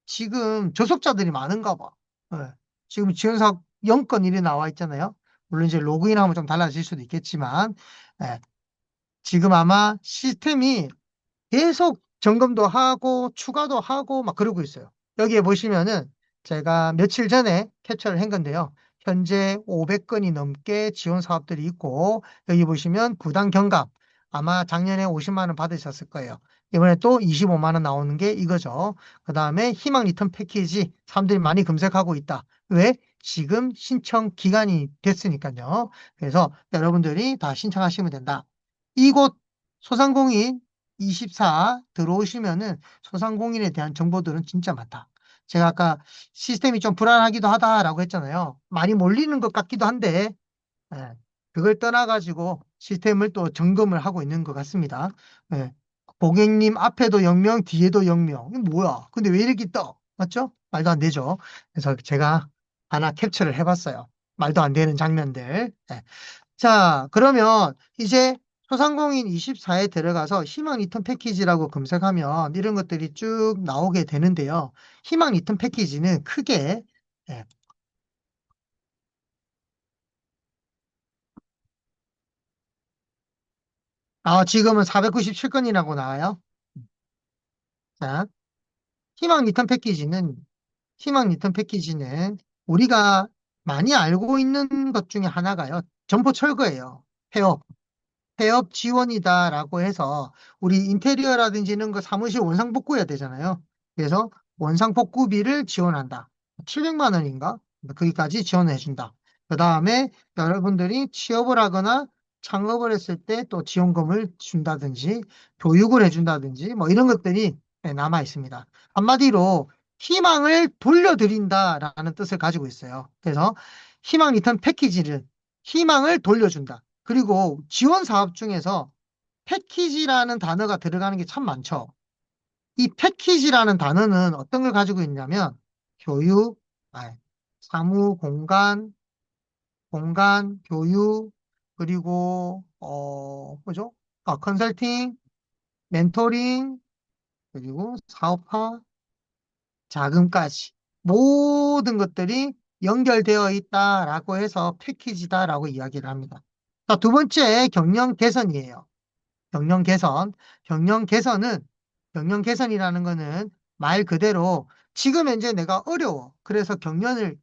지금 접속자들이 많은가 봐. 예. 지금 지원사업 0건 일이 나와 있잖아요. 물론 이제 로그인하면 좀 달라질 수도 있겠지만, 예. 지금 아마 시스템이 계속 점검도 하고 추가도 하고 막 그러고 있어요. 여기에 보시면은 제가 며칠 전에 캡처를 한 건데요. 현재 500건이 넘게 지원 사업들이 있고 여기 보시면 구단 경감 아마 작년에 50만 원 받으셨을 거예요. 이번에 또 25만 원 나오는 게 이거죠. 그 다음에 희망 리턴 패키지 사람들이 많이 검색하고 있다. 왜? 지금 신청 기간이 됐으니까요. 그래서 여러분들이 다 신청하시면 된다. 이곳 소상공인 24 들어오시면은 소상공인에 대한 정보들은 진짜 많다. 제가 아까 시스템이 좀 불안하기도 하다라고 했잖아요. 많이 몰리는 것 같기도 한데, 예, 그걸 떠나가지고 시스템을 또 점검을 하고 있는 것 같습니다. 예, 고객님 앞에도 0명, 뒤에도 0명. 이게 뭐야? 근데 왜 이렇게 떠? 맞죠? 말도 안 되죠. 그래서 제가 하나 캡처를 해봤어요. 말도 안 되는 장면들. 예. 자, 그러면 이제 소상공인 24에 들어가서 희망 리턴 패키지라고 검색하면 이런 것들이 쭉 나오게 되는데요. 희망 리턴 패키지는 크게 예, 지금은 497건이라고 나와요. 자, 희망 리턴 패키지는 희망 리턴 패키지는 우리가 많이 알고 있는 것 중에 하나가요. 점포 철거예요. 폐업. 폐업 지원이다라고 해서 우리 인테리어라든지 이런 거 사무실 원상복구해야 되잖아요. 그래서 원상복구비를 지원한다. 700만 원인가? 거기까지 지원해 준다. 그 다음에 여러분들이 취업을 하거나 창업을 했을 때 또 지원금을 준다든지 교육을 해준다든지 뭐 이런 것들이 남아 있습니다. 한마디로 희망을 돌려드린다라는 뜻을 가지고 있어요. 그래서 희망 리턴 패키지를 희망을 돌려준다. 그리고 지원 사업 중에서 패키지라는 단어가 들어가는 게 참 많죠. 이 패키지라는 단어는 어떤 걸 가지고 있냐면 교육, 사무 공간, 교육, 그리고 뭐죠? 컨설팅, 멘토링, 그리고 사업화, 자금까지. 모든 것들이 연결되어 있다라고 해서 패키지다라고 이야기를 합니다. 자, 두 번째 경영 개선이에요. 경영 개선. 경영 개선은, 경영 개선이라는 거는 말 그대로 지금 현재 내가 어려워. 그래서 경영을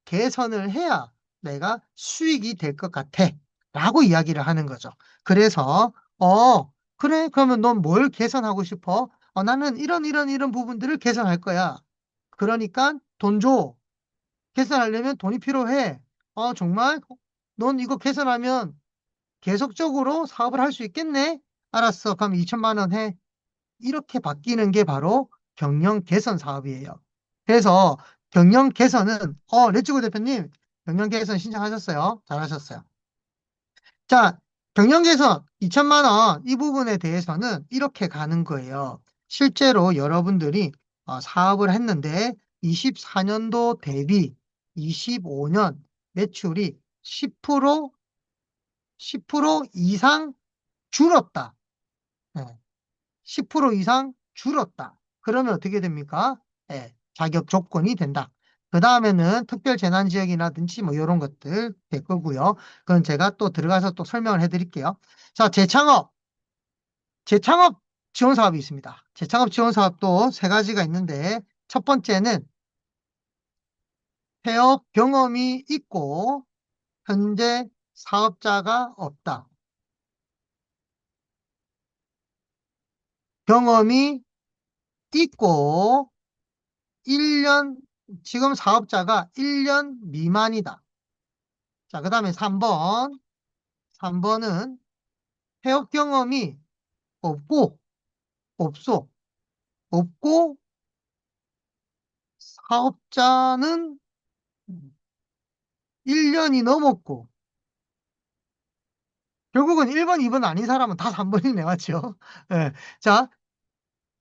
개선을 해야 내가 수익이 될 것 같아. 라고 이야기를 하는 거죠. 그래서, 그래? 그러면 넌 뭘 개선하고 싶어? 나는 이런 부분들을 개선할 거야. 그러니까 돈 줘. 개선하려면 돈이 필요해. 정말? 넌 이거 개선하면 계속적으로 사업을 할 수 있겠네? 알았어. 그럼 2천만 원 해. 이렇게 바뀌는 게 바로 경영 개선 사업이에요. 그래서 경영 개선은, 레츠고 대표님, 경영 개선 신청하셨어요. 잘하셨어요. 자, 경영 개선 2천만 원, 이 부분에 대해서는 이렇게 가는 거예요. 실제로 여러분들이 사업을 했는데 24년도 대비 25년 매출이 10% 이상 줄었다. 예, 10% 이상 줄었다. 그러면 어떻게 됩니까? 자격 조건이 된다. 그 다음에는 특별재난지역이라든지 뭐 이런 것들 될 거고요. 그건 제가 또 들어가서 또 설명을 해드릴게요. 자, 재창업 지원 사업이 있습니다. 재창업 지원 사업도 세 가지가 있는데 첫 번째는 폐업 경험이 있고 현재 사업자가 없다. 경험이 있고 1년, 지금 사업자가 1년 미만이다. 자, 그 다음에 3번. 3번은 폐업 경험이 없고, 없어. 없고, 사업자는 1년이 넘었고, 결국은 1번, 2번 아닌 사람은 다 3번이네, 맞죠? 예. 자,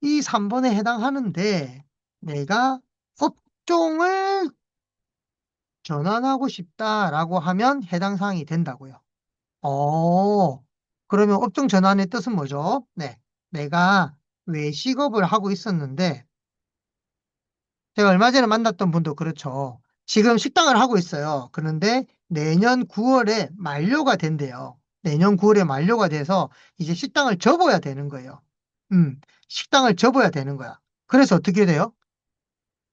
이 3번에 해당하는데, 내가 업종을 전환하고 싶다라고 하면 해당 사항이 된다고요. 어, 그러면 업종 전환의 뜻은 뭐죠? 네. 내가 외식업을 하고 있었는데, 제가 얼마 전에 만났던 분도 그렇죠. 지금 식당을 하고 있어요. 그런데 내년 9월에 만료가 된대요. 내년 9월에 만료가 돼서 이제 식당을 접어야 되는 거예요. 식당을 접어야 되는 거야. 그래서 어떻게 돼요?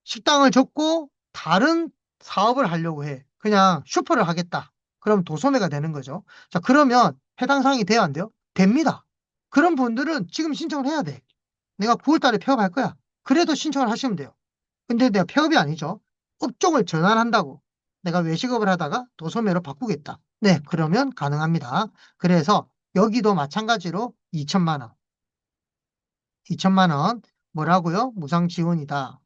식당을 접고 다른 사업을 하려고 해. 그냥 슈퍼를 하겠다. 그럼 도소매가 되는 거죠. 자, 그러면 해당 사항이 돼야 안 돼요? 됩니다. 그런 분들은 지금 신청을 해야 돼. 내가 9월 달에 폐업할 거야. 그래도 신청을 하시면 돼요. 근데 내가 폐업이 아니죠. 업종을 전환한다고. 내가 외식업을 하다가 도소매로 바꾸겠다. 네, 그러면 가능합니다. 그래서 여기도 마찬가지로 2천만 원. 2천만 원. 뭐라고요? 무상 지원이다.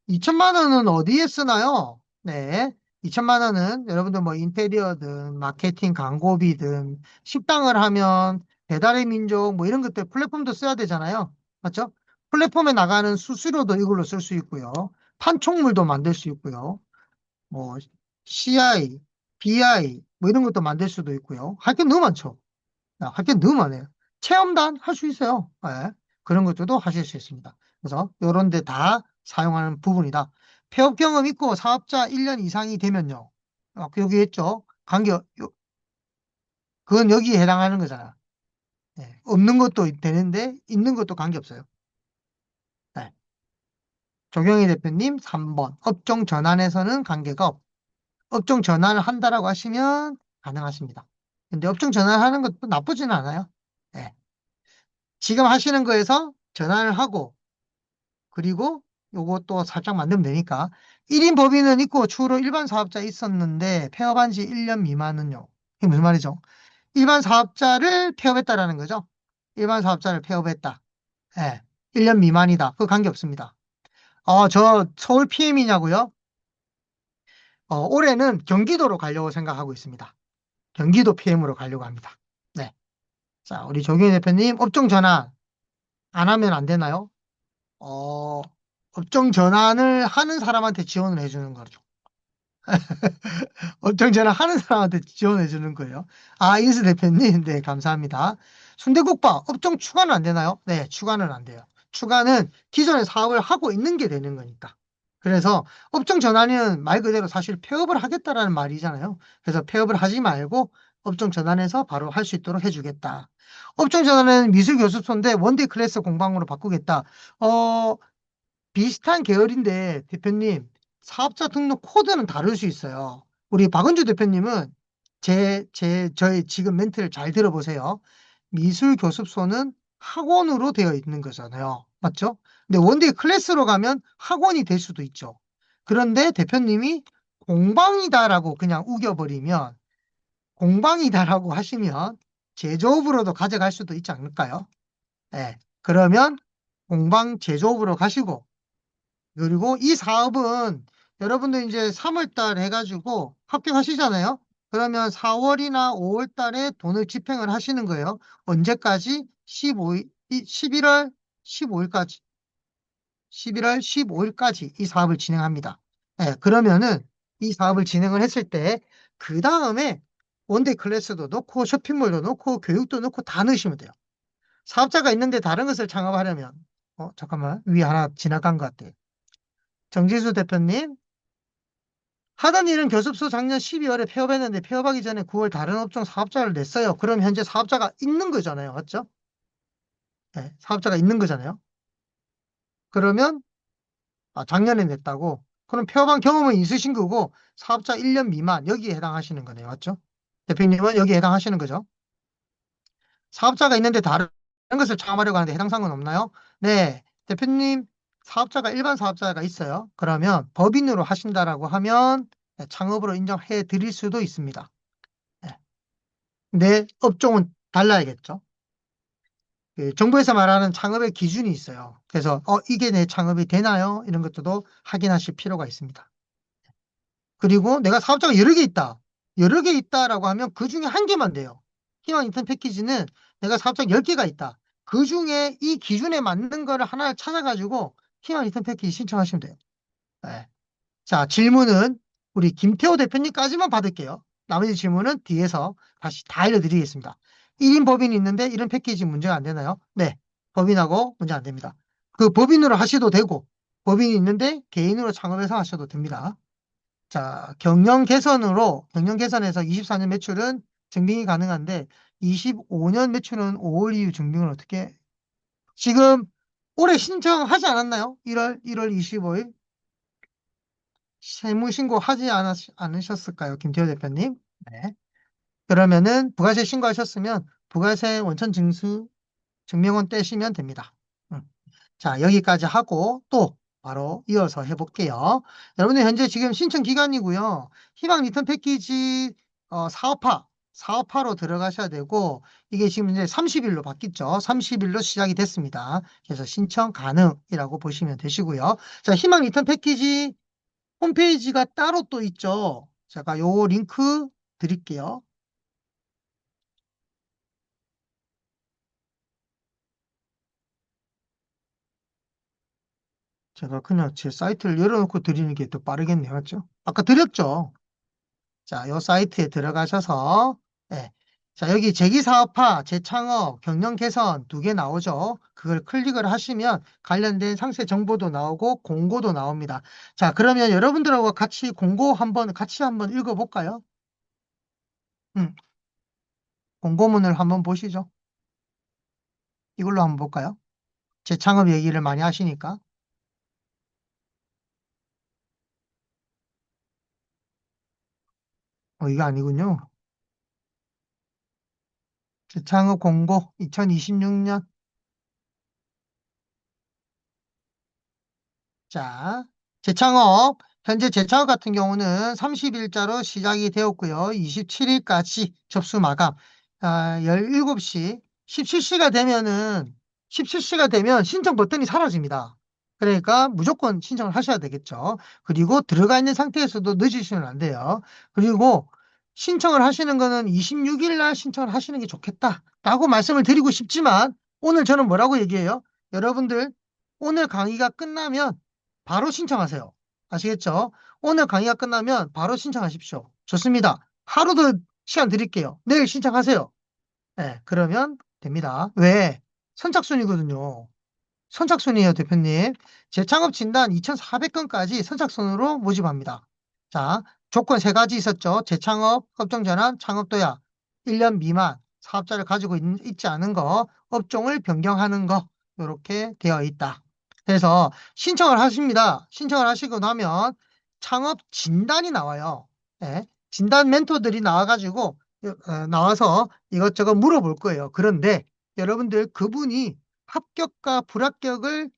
2천만 원은 어디에 쓰나요? 네. 2천만 원은 여러분들 뭐 인테리어든 마케팅 광고비든 식당을 하면 배달의 민족 뭐 이런 것들 플랫폼도 써야 되잖아요. 맞죠? 플랫폼에 나가는 수수료도 이걸로 쓸 수 있고요. 판촉물도 만들 수 있고요. 뭐 CI, BI 뭐 이런 것도 만들 수도 있고요. 할 게 너무 많죠. 할 게 너무 많아요. 체험단 할 수 있어요. 예. 그런 것들도 하실 수 있습니다. 그래서 이런 데 다 사용하는 부분이다. 폐업 경험 있고 사업자 1년 이상이 되면요. 여기 했죠. 그건 여기에 해당하는 거잖아. 예. 없는 것도 되는데 있는 것도 관계없어요. 네. 조경희 대표님 3번. 업종 전환에서는 관계가 없. 업종 전환을 한다라고 하시면 가능하십니다. 근데 업종 전환하는 것도 나쁘지는 않아요. 예. 지금 하시는 거에서 전환을 하고 그리고 요것도 살짝 만들면 되니까 1인 법인은 있고 추후로 일반 사업자 있었는데 폐업한 지 1년 미만은요. 이게 무슨 말이죠? 일반 사업자를 폐업했다라는 거죠. 일반 사업자를 폐업했다. 예. 1년 미만이다. 그 관계없습니다. 저 서울 PM이냐고요? 올해는 경기도로 가려고 생각하고 있습니다. 경기도 PM으로 가려고 합니다. 네. 자, 우리 조경희 대표님 업종 전환 안 하면 안 되나요? 어, 업종 전환을 하는 사람한테 지원을 해주는 거죠. 업종 전환하는 사람한테 지원해 주는 거예요. 인수 대표님, 네, 감사합니다. 순대국밥, 업종 추가는 안 되나요? 네, 추가는 안 돼요. 추가는 기존에 사업을 하고 있는 게 되는 거니까. 그래서 업종 전환은 말 그대로 사실 폐업을 하겠다라는 말이잖아요. 그래서 폐업을 하지 말고 업종 전환해서 바로 할 수 있도록 해주겠다. 업종 전환은 미술 교습소인데 원데이 클래스 공방으로 바꾸겠다. 어, 비슷한 계열인데 대표님 사업자 등록 코드는 다를 수 있어요. 우리 박은주 대표님은 저희 지금 멘트를 잘 들어보세요. 미술 교습소는 학원으로 되어 있는 거잖아요. 맞죠? 근데 원데이 클래스로 가면 학원이 될 수도 있죠. 그런데 대표님이 공방이다라고 그냥 우겨버리면 공방이다라고 하시면 제조업으로도 가져갈 수도 있지 않을까요? 예. 그러면 공방 제조업으로 가시고 그리고 이 사업은 여러분들 이제 3월 달 해가지고 합격하시잖아요. 그러면 4월이나 5월 달에 돈을 집행을 하시는 거예요. 언제까지? 11월 15일까지. 11월 15일까지 이 사업을 진행합니다. 예, 그러면은 이 사업을 진행을 했을 때, 그 다음에 원데이 클래스도 넣고 쇼핑몰도 넣고 교육도 넣고 다 넣으시면 돼요. 사업자가 있는데 다른 것을 창업하려면, 잠깐만, 위에 하나 지나간 것 같아요. 정지수 대표님, 하던 일은 교습소 작년 12월에 폐업했는데 폐업하기 전에 9월 다른 업종 사업자를 냈어요. 그럼 현재 사업자가 있는 거잖아요. 맞죠? 네, 사업자가 있는 거잖아요. 그러면 작년에 냈다고. 그럼 폐업한 경험은 있으신 거고 사업자 1년 미만 여기에 해당하시는 거네요. 맞죠? 대표님은 여기에 해당하시는 거죠. 사업자가 있는데 다른 것을 창업하려고 하는데 해당 사항은 없나요? 네. 대표님 사업자가 일반 사업자가 있어요. 그러면 법인으로 하신다라고 하면 창업으로 인정해 드릴 수도 있습니다. 네. 내 업종은 달라야겠죠. 그 정부에서 말하는 창업의 기준이 있어요. 그래서 이게 내 창업이 되나요? 이런 것들도 확인하실 필요가 있습니다. 그리고 내가 사업자가 여러 개 있다. 여러 개 있다라고 하면 그 중에 한 개만 돼요. 희망 인턴 패키지는 내가 사업자가 10개가 있다. 그 중에 이 기준에 맞는 거를 하나를 찾아가지고 희망 인턴 패키지 신청하시면 돼요. 네. 자, 질문은 우리 김태호 대표님까지만 받을게요. 나머지 질문은 뒤에서 다시 다 알려드리겠습니다. 1인 법인이 있는데 이런 패키지 문제가 안 되나요? 네, 법인하고 문제 안 됩니다. 그 법인으로 하셔도 되고, 법인이 있는데 개인으로 창업해서 하셔도 됩니다. 자, 경영 개선에서 24년 매출은 증빙이 가능한데, 25년 매출은 5월 이후 증빙을 어떻게, 지금 올해 신청하지 않았나요? 1월 25일? 세무신고 하지 않으셨을까요? 김태호 대표님? 네. 그러면은 부가세 신고하셨으면 부가세 원천 징수 증명원 떼시면 됩니다. 음. 자, 여기까지 하고 또 바로 이어서 해볼게요. 여러분들 현재 지금 신청 기간이고요. 희망 리턴 패키지 사업화로 들어가셔야 되고 이게 지금 이제 30일로 바뀌었죠. 30일로 시작이 됐습니다. 그래서 신청 가능이라고 보시면 되시고요. 자, 희망 리턴 패키지 홈페이지가 따로 또 있죠. 제가 요 링크 드릴게요. 제가 그냥 제 사이트를 열어놓고 드리는 게 더 빠르겠네요. 맞죠? 아까 드렸죠? 자, 요 사이트에 들어가셔서, 예. 자, 여기 재기사업화, 재창업, 경영 개선 두 개 나오죠? 그걸 클릭을 하시면 관련된 상세 정보도 나오고 공고도 나옵니다. 자, 그러면 여러분들하고 같이 한번 읽어볼까요? 음, 공고문을 한번 보시죠. 이걸로 한번 볼까요? 재창업 얘기를 많이 하시니까. 이거 아니군요. 재창업 공고 2026년. 자, 재창업. 현재 재창업 같은 경우는 30일자로 시작이 되었고요. 27일까지 접수 마감. 17시, 17시가 되면 신청 버튼이 사라집니다. 그러니까 무조건 신청을 하셔야 되겠죠. 그리고 들어가 있는 상태에서도 늦으시면 안 돼요. 그리고 신청을 하시는 거는 26일 날 신청을 하시는 게 좋겠다라고 말씀을 드리고 싶지만 오늘 저는 뭐라고 얘기해요? 여러분들 오늘 강의가 끝나면 바로 신청하세요. 아시겠죠? 오늘 강의가 끝나면 바로 신청하십시오. 좋습니다. 하루 더 시간 드릴게요. 내일 신청하세요. 네, 그러면 됩니다. 왜? 선착순이거든요. 선착순이에요, 대표님. 재창업 진단 2,400건까지 선착순으로 모집합니다. 자, 조건 세 가지 있었죠. 재창업, 업종전환, 창업도야. 1년 미만, 사업자를 가지고 있지 않은 거, 업종을 변경하는 거, 이렇게 되어 있다. 그래서 신청을 하십니다. 신청을 하시고 나면 창업 진단이 나와요. 예, 진단 멘토들이 나와가지고, 나와서 이것저것 물어볼 거예요. 그런데 여러분들 그분이 합격과 불합격을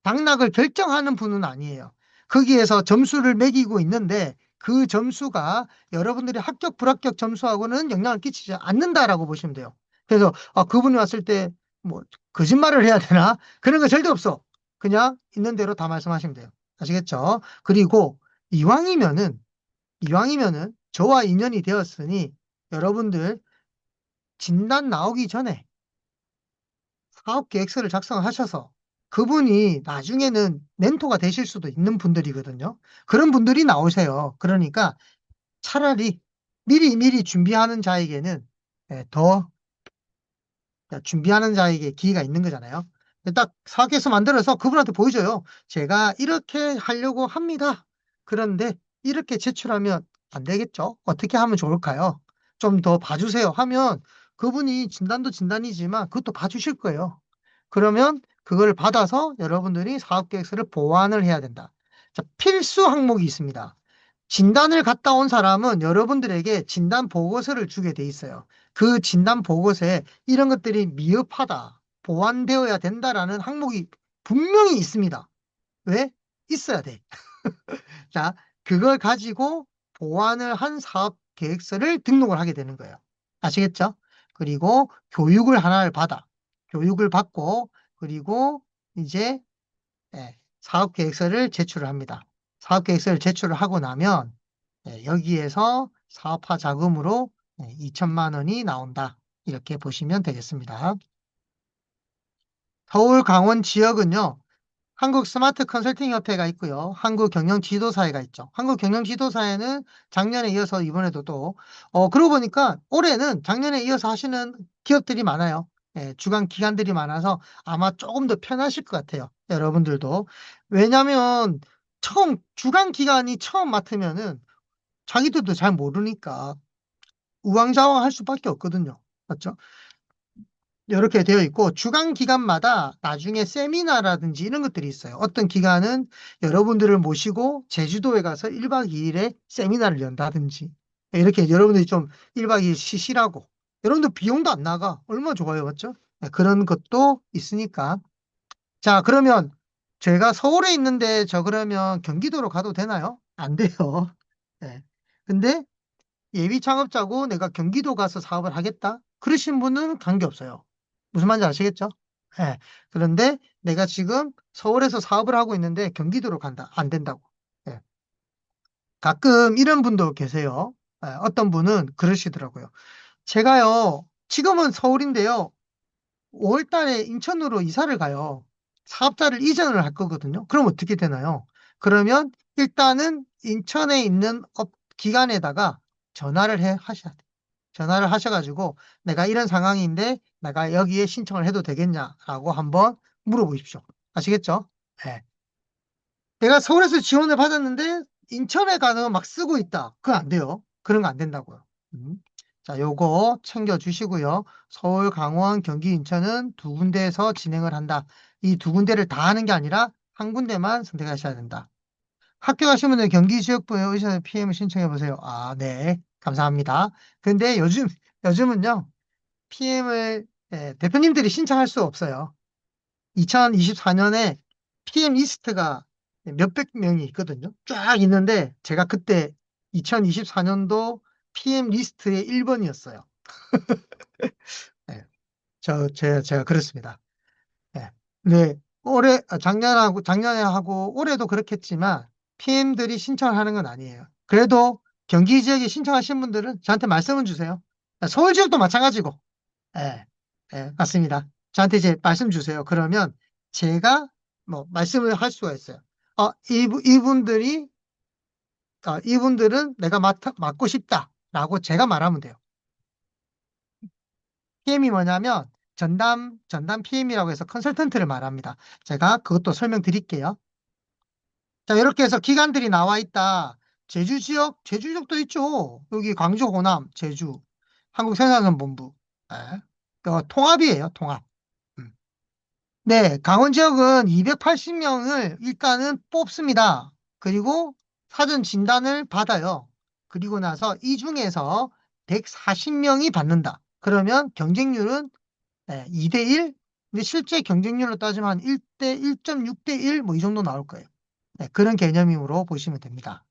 당락을 결정하는 분은 아니에요. 거기에서 점수를 매기고 있는데 그 점수가 여러분들이 합격, 불합격 점수하고는 영향을 끼치지 않는다라고 보시면 돼요. 그래서 그분이 왔을 때 뭐 거짓말을 해야 되나? 그런 거 절대 없어. 그냥 있는 대로 다 말씀하시면 돼요. 아시겠죠? 그리고 이왕이면은 이왕이면은 저와 인연이 되었으니 여러분들 진단 나오기 전에 사업 계획서를 작성하셔서 그분이 나중에는 멘토가 되실 수도 있는 분들이거든요. 그런 분들이 나오세요. 그러니까 차라리 미리 준비하는 자에게는 더 준비하는 자에게 기회가 있는 거잖아요. 딱 사업 계획서 만들어서 그분한테 보여줘요. 제가 이렇게 하려고 합니다. 그런데 이렇게 제출하면 안 되겠죠? 어떻게 하면 좋을까요? 좀 더 봐주세요 하면 그분이 진단도 진단이지만 그것도 봐주실 거예요. 그러면 그걸 받아서 여러분들이 사업계획서를 보완을 해야 된다. 자, 필수 항목이 있습니다. 진단을 갔다 온 사람은 여러분들에게 진단 보고서를 주게 돼 있어요. 그 진단 보고서에 이런 것들이 미흡하다, 보완되어야 된다라는 항목이 분명히 있습니다. 왜? 있어야 돼. 자, 그걸 가지고 보완을 한 사업 계획서를 등록을 하게 되는 거예요. 아시겠죠? 그리고 교육을 하나를 받아. 교육을 받고, 그리고 이제 사업 계획서를 제출을 합니다. 사업 계획서를 제출을 하고 나면 여기에서 사업화 자금으로 2천만 원이 나온다. 이렇게 보시면 되겠습니다. 서울 강원 지역은요. 한국 스마트 컨설팅 협회가 있고요. 한국 경영 지도사회가 있죠. 한국 경영 지도사회는 작년에 이어서 이번에도 또 그러고 보니까 올해는 작년에 이어서 하시는 기업들이 많아요. 주간 기관들이 많아서 아마 조금 더 편하실 것 같아요. 여러분들도. 왜냐하면 처음 주간 기관이 처음 맡으면은 자기들도 잘 모르니까 우왕좌왕 할 수밖에 없거든요. 맞죠? 이렇게 되어 있고 주간 기간마다 나중에 세미나라든지 이런 것들이 있어요. 어떤 기간은 여러분들을 모시고 제주도에 가서 1박 2일에 세미나를 연다든지 이렇게 여러분들이 좀 1박 2일 쉬시라고 여러분들 비용도 안 나가 얼마나 좋아요. 맞죠? 네, 그런 것도 있으니까 자 그러면 제가 서울에 있는데 저 그러면 경기도로 가도 되나요? 안 돼요. 네. 근데 예비 창업자고 내가 경기도 가서 사업을 하겠다? 그러신 분은 관계없어요. 무슨 말인지 아시겠죠? 예. 그런데 내가 지금 서울에서 사업을 하고 있는데 경기도로 간다. 안 된다고. 예. 가끔 이런 분도 계세요. 어떤 분은 그러시더라고요. 제가요, 지금은 서울인데요. 5월 달에 인천으로 이사를 가요. 사업자를 이전을 할 거거든요. 그럼 어떻게 되나요? 그러면 일단은 인천에 있는 기관에다가 하셔야 돼요. 전화를 하셔가지고 내가 이런 상황인데 내가 여기에 신청을 해도 되겠냐라고 한번 물어보십시오. 아시겠죠? 네. 내가 서울에서 지원을 받았는데 인천에 가서 막 쓰고 있다. 그건 안 돼요. 그런 거 안 된다고요. 자, 요거 챙겨주시고요. 서울, 강원, 경기, 인천은 두 군데에서 진행을 한다. 이 두 군데를 다 하는 게 아니라 한 군데만 선택하셔야 된다. 합격하시면 경기 지역부에 의사 PM을 신청해 보세요. 아, 네. 감사합니다. 근데 요즘은요, PM을 대표님들이 신청할 수 없어요. 2024년에 PM 리스트가 몇백 명이 있거든요. 쫙 있는데 제가 그때 2024년도 PM 리스트의 1번이었어요. 제가 그렇습니다. 네. 네. 작년에 하고 올해도 그렇겠지만 PM들이 신청하는 건 아니에요. 그래도 경기 지역에 신청하신 분들은 저한테 말씀을 주세요. 서울 지역도 마찬가지고. 예, 맞습니다. 저한테 이제 말씀 주세요. 그러면 제가 뭐 말씀을 할 수가 있어요. 이분들은 내가 맡고 싶다라고 제가 말하면 돼요. PM이 뭐냐면 전담 PM이라고 해서 컨설턴트를 말합니다. 제가 그것도 설명드릴게요. 자, 이렇게 해서 기관들이 나와 있다. 제주 지역도 있죠. 여기 광주, 호남, 제주, 한국생산본부. 네. 통합이에요, 통합. 음. 네, 강원 지역은 280명을 일단은 뽑습니다. 그리고 사전 진단을 받아요. 그리고 나서 이 중에서 140명이 받는다. 그러면 경쟁률은 2대 1? 근데 실제 경쟁률로 따지면 한 1대 1.6대 1 뭐 이 정도 나올 거예요. 네, 그런 개념으로 보시면 됩니다.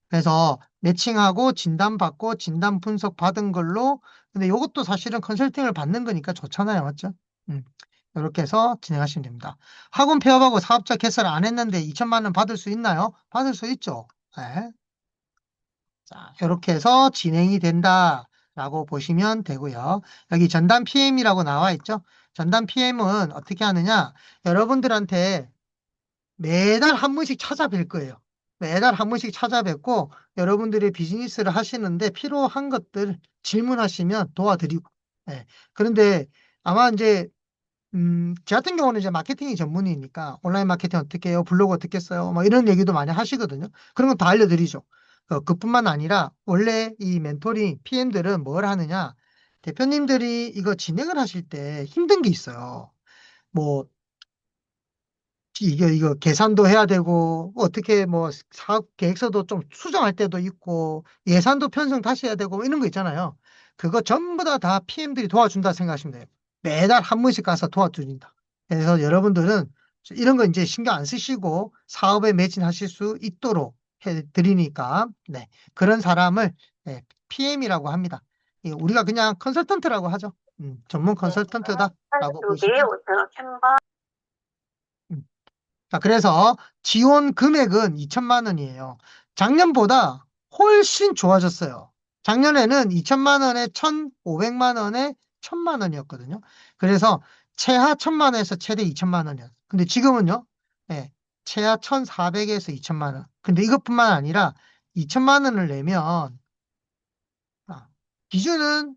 그래서 매칭하고 진단받고 진단 분석 받은 걸로 근데 이것도 사실은 컨설팅을 받는 거니까 좋잖아요. 맞죠? 이렇게 해서 진행하시면 됩니다. 학원 폐업하고 사업자 개설 안 했는데 2천만 원 받을 수 있나요? 받을 수 있죠. 네. 자, 이렇게 해서 진행이 된다라고 보시면 되고요. 여기 전담 PM이라고 나와 있죠. 전담 PM은 어떻게 하느냐? 여러분들한테 매달 한 번씩 찾아뵐 거예요. 매달 한 번씩 찾아뵙고 여러분들의 비즈니스를 하시는데 필요한 것들 질문하시면 도와드리고. 예. 그런데 아마 이제 제 같은 경우는 이제 마케팅이 전문이니까 온라인 마케팅 어떻게 해요? 블로그 어떻게 써요? 뭐 이런 얘기도 많이 하시거든요. 그런 건 다 알려드리죠. 그뿐만 아니라 원래 이 멘토링 PM들은 뭘 하느냐? 대표님들이 이거 진행을 하실 때 힘든 게 있어요. 뭐 이거 계산도 해야 되고 어떻게 뭐 사업 계획서도 좀 수정할 때도 있고 예산도 편성 다시 해야 되고 뭐 이런 거 있잖아요. 그거 전부 다 PM들이 도와준다 생각하시면 돼요. 매달 한 번씩 가서 도와준다. 그래서 여러분들은 이런 거 이제 신경 안 쓰시고 사업에 매진하실 수 있도록 해 드리니까 네. 그런 사람을 네, PM이라고 합니다. 우리가 그냥 컨설턴트라고 하죠. 전문 컨설턴트다라고 보시면 자, 그래서 지원 금액은 2천만 원이에요. 작년보다 훨씬 좋아졌어요. 작년에는 2천만 원에 1,500만 원에 1,000만 원이었거든요. 그래서 최하 1,000만 원에서 최대 2천만 원이었어요. 근데 지금은요, 최하 1,400에서 2천만 원. 근데 이것뿐만 아니라 2천만 원을 내면, 기준은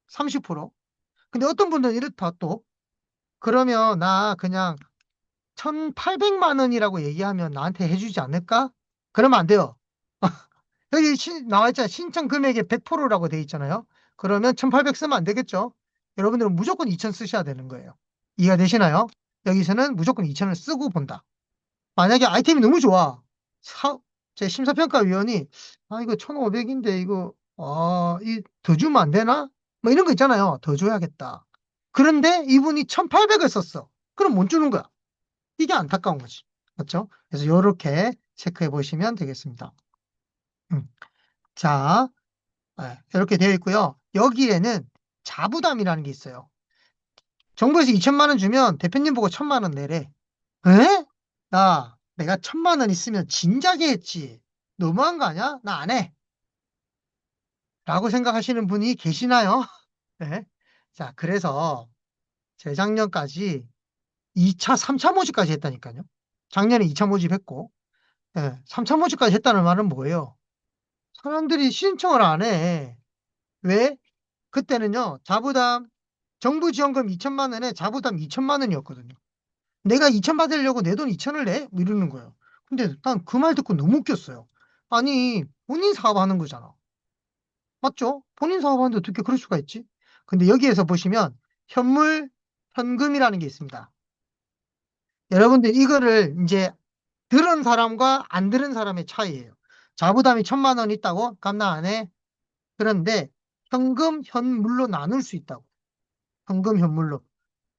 30%. 근데 어떤 분들은 이렇다 또, 그러면 나 그냥 1,800만 원이라고 얘기하면 나한테 해주지 않을까? 그러면 안 돼요. 여기 나와 있잖아요. 신청 금액의 100%라고 돼 있잖아요. 그러면 1,800 쓰면 안 되겠죠? 여러분들은 무조건 2,000 쓰셔야 되는 거예요. 이해가 되시나요? 여기서는 무조건 2,000을 쓰고 본다. 만약에 아이템이 너무 좋아. 제 심사평가위원이, 이거 1,500인데 이거, 더 주면 안 되나? 뭐 이런 거 있잖아요. 더 줘야겠다. 그런데 이분이 1,800을 썼어. 그럼 못 주는 거야. 이게 안타까운 거지. 맞죠? 그래서 이렇게 체크해 보시면 되겠습니다. 음. 자, 이렇게 되어 있고요. 여기에는 자부담이라는 게 있어요. 정부에서 2천만 원 주면 대표님 보고 1,000만 원 내래. 에? 내가 1,000만 원 있으면 진작에 했지. 너무한 거 아니야? 나 안 해. 라고 생각하시는 분이 계시나요? 네. 자, 그래서 재작년까지 2차, 3차 모집까지 했다니까요. 작년에 2차 모집했고, 3차 모집까지 했다는 말은 뭐예요? 사람들이 신청을 안 해. 왜? 그때는요, 정부 지원금 2천만 원에 자부담 2천만 원이었거든요. 내가 2천 받으려고 내 돈 2천을 내? 뭐 이러는 거예요. 근데 난 그 말 듣고 너무 웃겼어요. 아니, 본인 사업하는 거잖아. 맞죠? 본인 사업하는데 어떻게 그럴 수가 있지? 근데 여기에서 보시면 현금이라는 게 있습니다. 여러분들 이거를 이제 들은 사람과 안 들은 사람의 차이예요. 자부담이 1,000만 원 있다고? 그럼 나 안 해? 그런데 현물로 나눌 수 있다고. 현물로.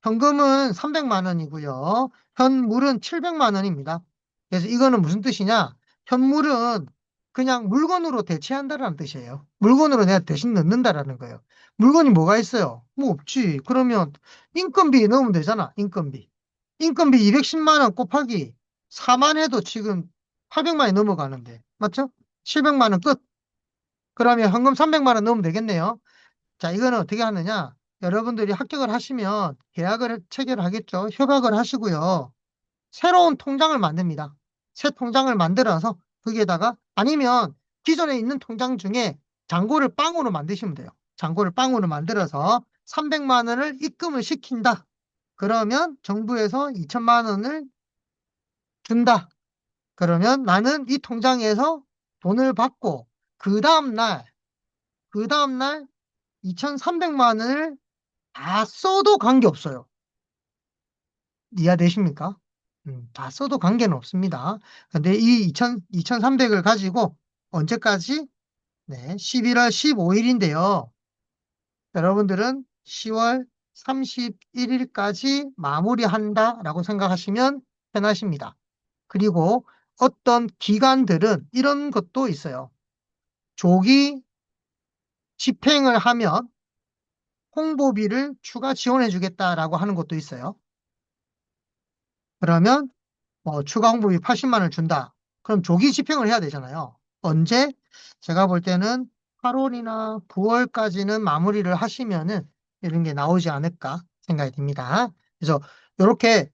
현금은 300만 원이고요. 현물은 700만 원입니다. 그래서 이거는 무슨 뜻이냐? 현물은 그냥 물건으로 대체한다라는 뜻이에요. 물건으로 내가 대신 넣는다라는 거예요. 물건이 뭐가 있어요? 뭐 없지. 그러면 인건비 넣으면 되잖아. 인건비 210만 원 곱하기 4만 해도 지금 800만 원이 넘어가는데. 맞죠? 700만 원 끝. 그러면 현금 300만 원 넣으면 되겠네요. 자, 이거는 어떻게 하느냐? 여러분들이 합격을 하시면 계약을 체결하겠죠. 협약을 하시고요. 새로운 통장을 만듭니다. 새 통장을 만들어서 거기에다가 아니면 기존에 있는 통장 중에 잔고를 빵으로 만드시면 돼요. 잔고를 빵으로 만들어서 300만 원을 입금을 시킨다. 그러면 정부에서 2천만 원을 준다. 그러면 나는 이 통장에서 돈을 받고 그 다음날, 그 다음날 2,300만 원을 다 써도 관계없어요. 이해되십니까? 다 써도 관계는 없습니다. 근데 이 2,300을 가지고 언제까지? 네, 11월 15일인데요. 여러분들은 10월 31일까지 마무리한다라고 생각하시면 편하십니다. 그리고 어떤 기관들은 이런 것도 있어요. 조기 집행을 하면 홍보비를 추가 지원해 주겠다라고 하는 것도 있어요. 그러면 추가 홍보비 80만 원을 준다. 그럼 조기 집행을 해야 되잖아요. 언제? 제가 볼 때는 8월이나 9월까지는 마무리를 하시면은 이런 게 나오지 않을까 생각이 듭니다. 그래서 이렇게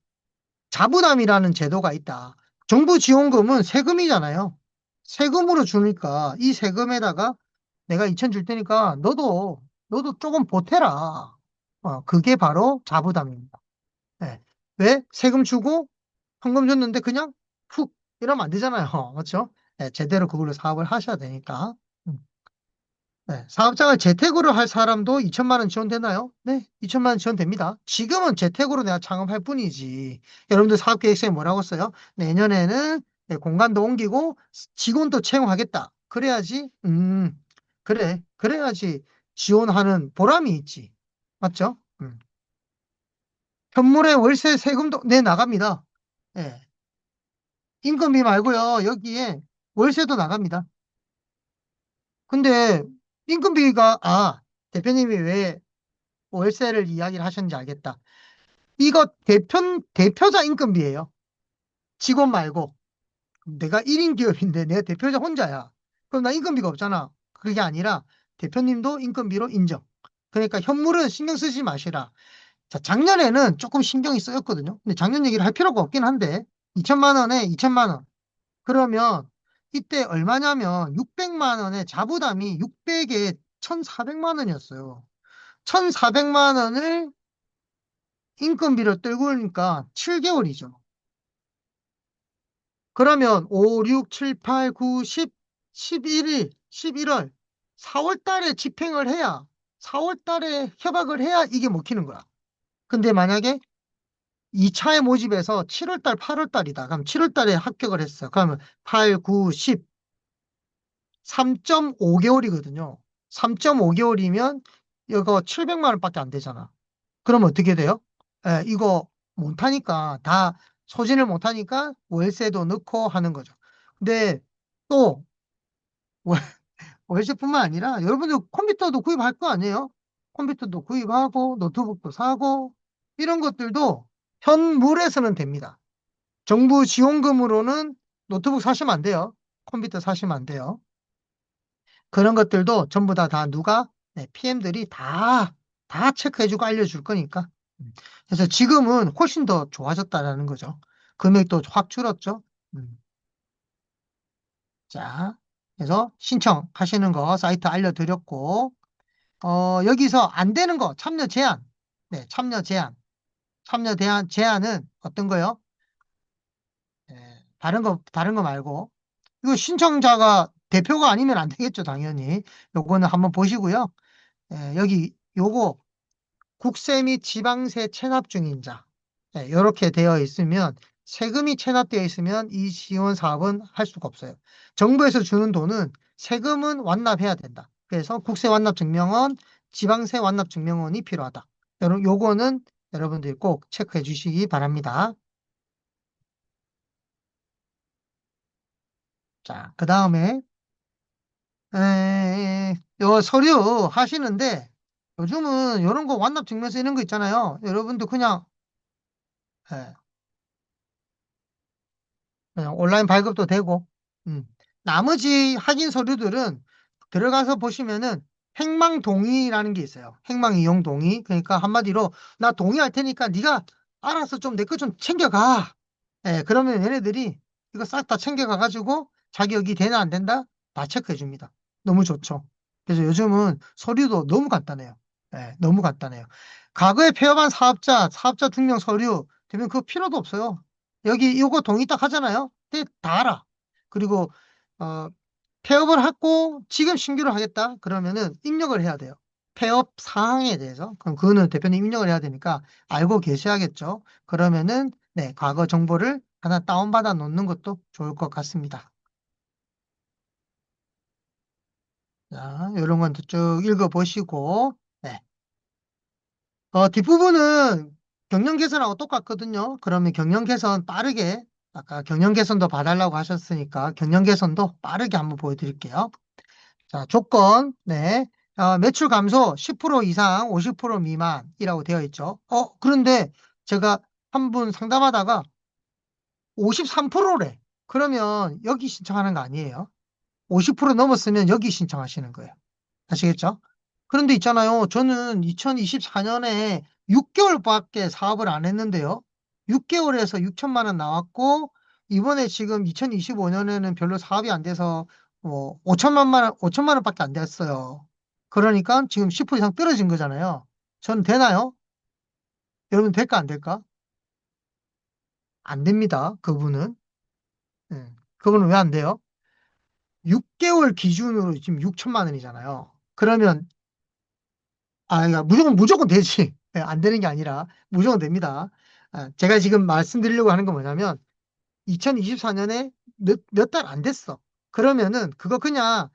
자부담이라는 제도가 있다. 정부 지원금은 세금이잖아요. 세금으로 주니까 이 세금에다가 내가 2천 줄 테니까 너도 조금 보태라. 그게 바로 자부담입니다. 예. 왜? 세금 주고 현금 줬는데 그냥 훅 이러면 안 되잖아요. 맞죠? 예, 제대로 그걸로 사업을 하셔야 되니까. 음. 네, 사업장을 재테크로 할 사람도 2천만 원 지원되나요? 네, 2천만 원 지원됩니다. 지금은 재테크로 내가 창업할 뿐이지. 여러분들 사업계획서에 뭐라고 써요? 내년에는 네, 공간도 옮기고 직원도 채용하겠다. 그래야지, 그래. 그래야지 지원하는 보람이 있지. 맞죠? 현물에 월세 세금도 내 나갑니다. 예. 인건비 말고요. 여기에 월세도 나갑니다. 근데 대표님이 왜 월세를 이야기를 하셨는지 알겠다. 이거 대표자 인건비예요. 직원 말고. 내가 1인 기업인데 내가 대표자 혼자야. 그럼 나 인건비가 없잖아. 그게 아니라 대표님도 인건비로 인정. 그러니까 현물은 신경 쓰지 마시라. 자, 작년에는 조금 신경이 쓰였거든요. 근데 작년 얘기를 할 필요가 없긴 한데 2천만 원에 2천만 원. 그러면 이때 얼마냐면 600만 원의 자부담이 600에 1,400만 원이었어요. 1,400만 원을 인건비를 떨고 오니까 7개월이죠. 그러면 5, 6, 7, 8, 9, 10, 11일, 11월, 4월 달에 집행을 해야, 4월 달에 협약을 해야 이게 먹히는 거야. 근데 만약에 2차에 모집해서 7월 달, 8월 달이다. 그럼 7월 달에 합격을 했어. 그러면 8, 9, 10, 3.5개월이거든요. 3.5개월이면 이거 700만 원밖에 안 되잖아. 그럼 어떻게 돼요? 이거 못하니까 소진을 못하니까 월세도 넣고 하는 거죠. 근데 또 월- 월세뿐만 아니라 여러분들 컴퓨터도 구입할 거 아니에요? 컴퓨터도 구입하고 노트북도 사고 이런 것들도 현물에서는 됩니다. 정부 지원금으로는 노트북 사시면 안 돼요. 컴퓨터 사시면 안 돼요. 그런 것들도 전부 다 누가? 네, PM들이 다 체크해주고 알려줄 거니까. 음. 그래서 지금은 훨씬 더 좋아졌다라는 거죠. 금액도 확 줄었죠. 음. 자, 그래서 신청하시는 거 사이트 알려드렸고, 여기서 안 되는 거, 참여 제한. 네, 참여 제한. 제한은 어떤 거요? 다른 거 말고. 이거 신청자가 대표가 아니면 안 되겠죠, 당연히. 요거는 한번 보시고요. 여기 요거 국세 및 지방세 체납 중인 자. 이렇게 되어 있으면 세금이 체납되어 있으면 이 지원 사업은 할 수가 없어요. 정부에서 주는 돈은 세금은 완납해야 된다. 그래서 국세 완납 증명원, 지방세 완납 증명원이 필요하다. 요거는 여러분들이 꼭 체크해 주시기 바랍니다. 자, 그 다음에 요 서류 하시는데 요즘은 이런 거 완납 증명서 이런 거 있잖아요. 여러분도 예, 그냥 온라인 발급도 되고, 음. 나머지 확인 서류들은 들어가서 보시면은 행망 동의라는 게 있어요. 행망 이용 동의. 그러니까 한마디로 나 동의할 테니까 네가 알아서 좀 내 거 좀 챙겨가. 그러면 얘네들이 이거 싹 다 챙겨가 가지고 자격이 되나 안 된다? 다 체크해 줍니다. 너무 좋죠. 그래서 요즘은 서류도 너무 간단해요. 예, 너무 간단해요. 과거에 폐업한 사업자 증명 서류 되면 그거 필요도 없어요. 여기 이거 동의 딱 하잖아요. 근데 다 알아. 그리고 어, 폐업을 하고 지금 신규를 하겠다 그러면은 입력을 해야 돼요. 폐업 사항에 대해서. 그럼 그거는 대표님 입력을 해야 되니까 알고 계셔야겠죠. 그러면은 네, 과거 정보를 하나 다운받아 놓는 것도 좋을 것 같습니다. 자, 이런 것도 쭉 읽어보시고 네. 뒷부분은 경영 개선하고 똑같거든요. 그러면 경영 개선 빠르게 아까 경영 개선도 봐달라고 하셨으니까 경영 개선도 빠르게 한번 보여드릴게요. 자, 조건, 네. 매출 감소 10% 이상 50% 미만이라고 되어 있죠. 그런데 제가 한 분 상담하다가 53%래. 그러면 여기 신청하는 거 아니에요? 50% 넘었으면 여기 신청하시는 거예요. 아시겠죠? 그런데 있잖아요. 저는 2024년에 6개월밖에 사업을 안 했는데요. 6개월에서 6천만 원 나왔고, 이번에 지금 2025년에는 별로 사업이 안 돼서, 5천만 원밖에 안 됐어요. 그러니까 지금 10% 이상 떨어진 거잖아요. 전 되나요? 여러분 될까, 안 될까? 안 됩니다. 그분은. 그분은 왜 안 돼요? 6개월 기준으로 지금 6천만 원이잖아요. 그러면 그러니까 무조건 되지. 예, 안 되는 게 아니라 무조건 됩니다. 제가 지금 말씀드리려고 하는 건 뭐냐면 2024년에 몇 달 안 됐어. 그러면은 그거 그냥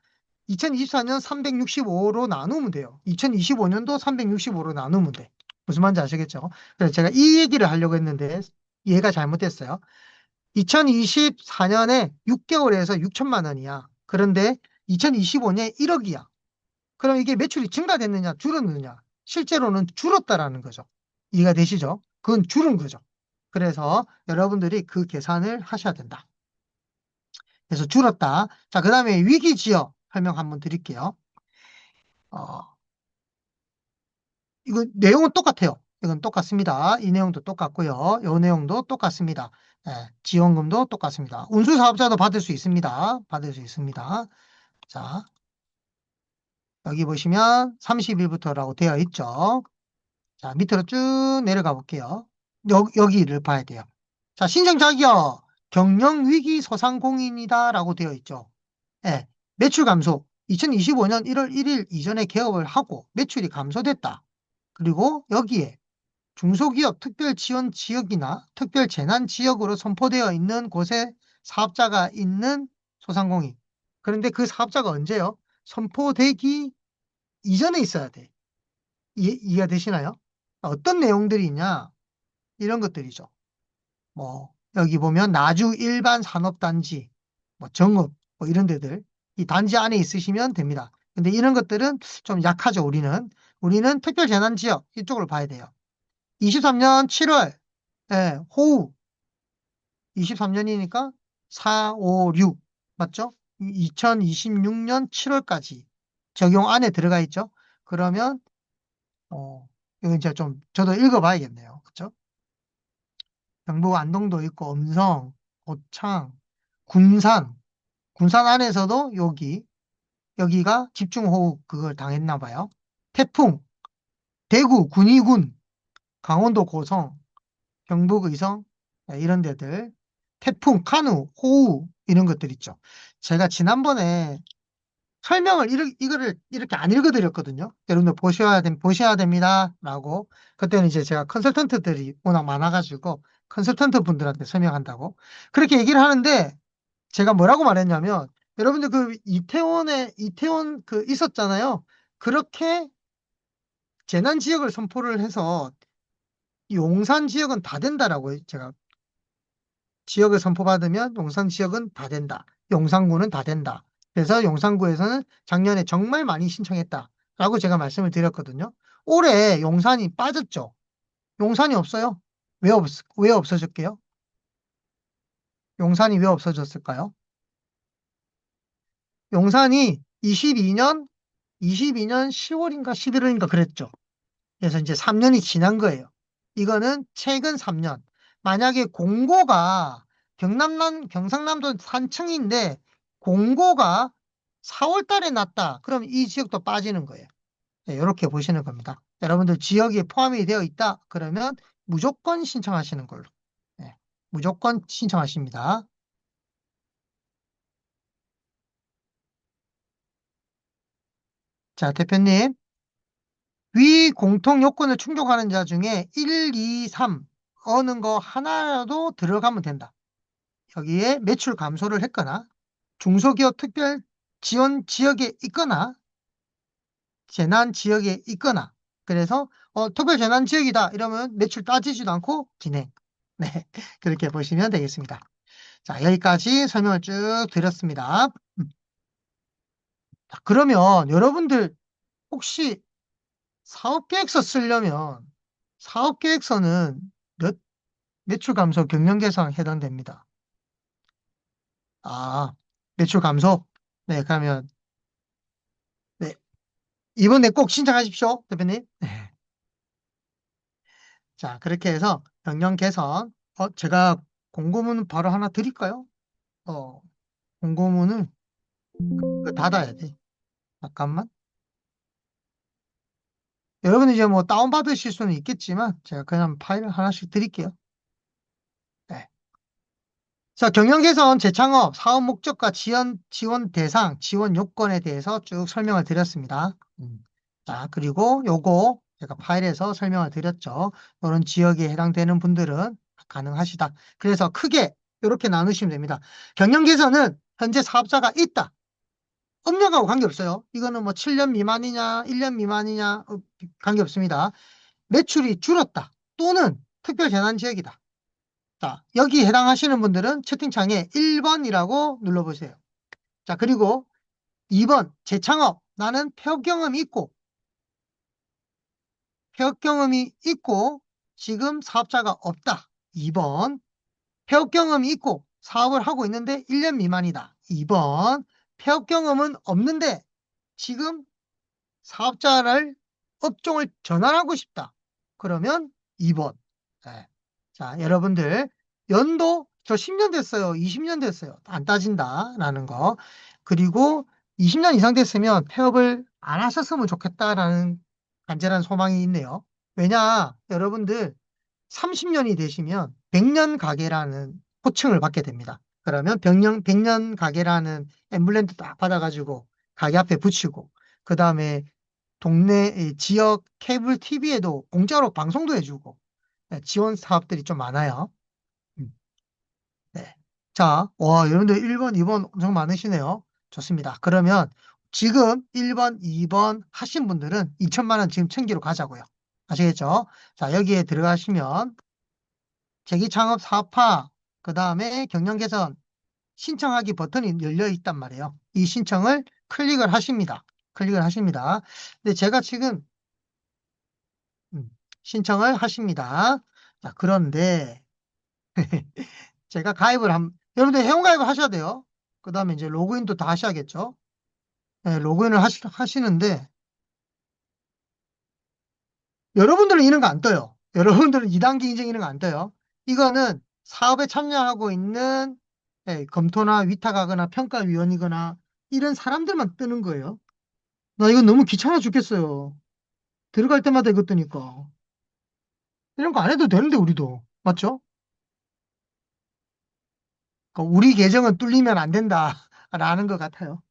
2024년 365로 나누면 돼요. 2025년도 365로 나누면 돼. 무슨 말인지 아시겠죠? 그래서 제가 이 얘기를 하려고 했는데 이해가 잘못됐어요. 2024년에 6개월에서 6천만 원이야. 그런데 2025년에 1억이야. 그럼 이게 매출이 증가됐느냐, 줄었느냐? 실제로는 줄었다라는 거죠. 이해가 되시죠? 그건 줄은 거죠. 그래서 여러분들이 그 계산을 하셔야 된다. 그래서 줄었다. 자, 그 다음에 위기 지역 설명 한번 드릴게요. 어, 이거 내용은 똑같아요. 이건 똑같습니다. 이 내용도 똑같고요. 이 내용도 똑같습니다. 지원금도 똑같습니다. 운수사업자도 받을 수 있습니다. 받을 수 있습니다. 자, 여기 보시면 30일부터라고 되어 있죠. 자, 밑으로 쭉 내려가 볼게요. 여기를 봐야 돼요. 자, 신청 자격, 경영위기 소상공인이다라고 되어 있죠. 예, 매출 감소. 2025년 1월 1일 이전에 개업을 하고 매출이 감소됐다. 그리고 여기에 중소기업 특별 지원 지역이나 특별 재난 지역으로 선포되어 있는 곳에 사업자가 있는 소상공인. 그런데 그 사업자가 언제요? 선포되기 이전에 있어야 돼. 이해가 되시나요? 어떤 내용들이 있냐? 이런 것들이죠. 여기 보면 나주 일반 산업단지, 정읍, 이런 데들, 이 단지 안에 있으시면 됩니다. 근데 이런 것들은 좀 약하죠, 우리는. 우리는 특별재난지역, 이쪽을 봐야 돼요. 23년 7월, 호우, 23년이니까 4, 5, 6, 맞죠? 2026년 7월까지 적용 안에 들어가 있죠? 그러면, 이거 이제 좀, 저도 읽어봐야겠네요. 그쵸? 경북 안동도 있고 음성, 고창, 군산, 군산 안에서도 여기가 집중호우 그걸 당했나 봐요. 태풍, 대구, 군위군, 강원도 고성, 경북 의성 이런 데들, 태풍, 카누, 호우 이런 것들 있죠. 제가 지난번에 설명을 이거를 이렇게 안 읽어드렸거든요. 여러분들 보셔야 됩니다라고. 그때는 이제 제가 컨설턴트들이 워낙 많아가지고 컨설턴트 분들한테 설명한다고 그렇게 얘기를 하는데 제가 뭐라고 말했냐면 여러분들 그 이태원 그 있었잖아요. 그렇게 재난 지역을 선포를 해서 용산 지역은 다 된다라고 제가 지역을 선포받으면 용산 지역은 다 된다. 용산구는 다 된다. 그래서 용산구에서는 작년에 정말 많이 신청했다라고 제가 말씀을 드렸거든요. 올해 용산이 빠졌죠. 용산이 없어요. 왜 없어졌게요? 용산이 왜 없어졌을까요? 용산이 22년 10월인가 11월인가 그랬죠. 그래서 이제 3년이 지난 거예요. 이거는 최근 3년. 만약에 공고가 경상남도 산청인데 공고가 4월 달에 났다. 그럼 이 지역도 빠지는 거예요. 네, 이렇게 보시는 겁니다. 여러분들 지역이 포함이 되어 있다. 그러면 무조건 신청하시는 걸로. 네, 무조건 신청하십니다. 자, 대표님. 위 공통 요건을 충족하는 자 중에 1, 2, 3 어느 거 하나라도 들어가면 된다. 여기에 매출 감소를 했거나 중소기업 특별 지원 지역에 있거나 재난 지역에 있거나 그래서 특별 재난 지역이다 이러면 매출 따지지도 않고 진행. 네, 그렇게 보시면 되겠습니다. 자, 여기까지 설명을 쭉 드렸습니다. 자, 그러면 여러분들 혹시 사업계획서 쓰려면 사업계획서는 몇 매출 감소 경영 개선 해당됩니다. 아, 매출 감소? 네, 그러면 네, 이번에 꼭 신청하십시오, 대표님. 네. 자, 그렇게 해서 경영 개선. 제가 공고문 바로 하나 드릴까요? 어, 공고문을 닫아야 돼. 잠깐만. 여러분 이제 뭐 다운받으실 수는 있겠지만 제가 그냥 파일을 하나씩 드릴게요. 네. 자, 경영 개선 재창업 사업 목적과 지원 대상, 지원 요건에 대해서 쭉 설명을 드렸습니다. 자, 그리고 요거 제가 파일에서 설명을 드렸죠. 이런 지역에 해당되는 분들은 가능하시다. 그래서 크게 이렇게 나누시면 됩니다. 경영 개선은 현재 사업자가 있다. 업력하고 관계없어요. 이거는 뭐 7년 미만이냐, 1년 미만이냐 관계없습니다. 매출이 줄었다. 또는 특별재난지역이다. 자, 여기 해당하시는 분들은 채팅창에 1번이라고 눌러보세요. 자, 그리고 2번 재창업. 나는 폐업 경험이 있고 폐업 경험이 있고 지금 사업자가 없다. 2번 폐업 경험이 있고 사업을 하고 있는데 1년 미만이다. 2번 폐업 경험은 없는데 지금 사업자를 업종을 전환하고 싶다. 그러면 2번. 네. 자, 여러분들 연도 저 10년 됐어요. 20년 됐어요. 안 따진다라는 거. 그리고 20년 이상 됐으면 폐업을 안 하셨으면 좋겠다라는 간절한 소망이 있네요. 왜냐, 여러분들 30년이 되시면 100년 가게라는 호칭을 받게 됩니다. 그러면 100년 가게라는 엠블렘도 딱 받아가지고 가게 앞에 붙이고 그 다음에 동네 이 지역 케이블 TV에도 공짜로 방송도 해주고 네, 지원 사업들이 좀 많아요. 음, 네. 자, 와, 여러분들 1번, 2번 엄청 많으시네요. 좋습니다. 그러면 지금 1번, 2번 하신 분들은 2천만 원 지금 챙기러 가자고요. 아시겠죠? 자, 여기에 들어가시면 재기창업 사업화, 그 다음에 경영 개선 신청하기 버튼이 열려 있단 말이에요. 이 신청을 클릭을 하십니다. 클릭을 하십니다. 근데 제가 지금 음, 신청을 하십니다. 자, 그런데 제가 여러분들 회원가입을 하셔야 돼요. 그 다음에 이제 로그인도 다 하셔야겠죠. 네, 로그인을 하시는데 여러분들은 이런 거 안 떠요. 여러분들은 2단계 인증 이런 거 안 떠요. 이거는 사업에 참여하고 있는 검토나 위탁하거나 평가위원이거나 이런 사람들만 뜨는 거예요. 나 이거 너무 귀찮아 죽겠어요. 들어갈 때마다 이거 뜨니까. 이런 거 안 해도 되는데 우리도. 맞죠? 그러니까 우리 계정은 뚫리면 안 된다라는 것 같아요.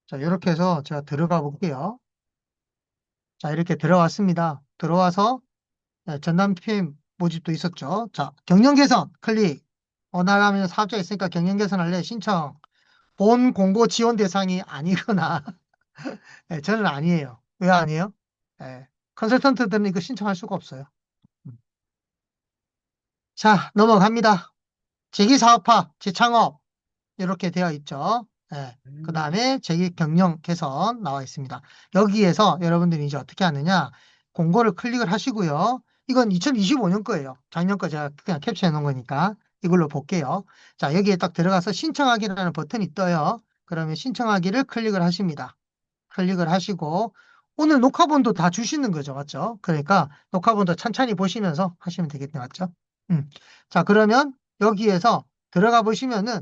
자, 이렇게 해서 제가 들어가 볼게요. 자, 이렇게 들어왔습니다. 들어와서 전담 PM 모집도 있었죠. 자, 경영 개선 클릭. 나가면 사업자 있으니까 경영 개선 할래 신청. 본 공고 지원 대상이 아니거나 저는 아니에요. 왜 아니에요? 컨설턴트들은 이거 신청할 수가 없어요. 음. 자, 넘어갑니다. 재기사업화, 재창업 이렇게 되어 있죠. 그 다음에 재기 경영 개선 나와 있습니다. 여기에서 여러분들이 이제 어떻게 하느냐 공고를 클릭을 하시고요. 이건 2025년 거예요. 작년 거 제가 그냥 캡처해 놓은 거니까 이걸로 볼게요. 자, 여기에 딱 들어가서 신청하기라는 버튼이 떠요. 그러면 신청하기를 클릭을 하십니다. 클릭을 하시고 오늘 녹화본도 다 주시는 거죠. 맞죠? 그러니까 녹화본도 천천히 보시면서 하시면 되겠네. 맞죠? 자, 그러면 여기에서 들어가 보시면은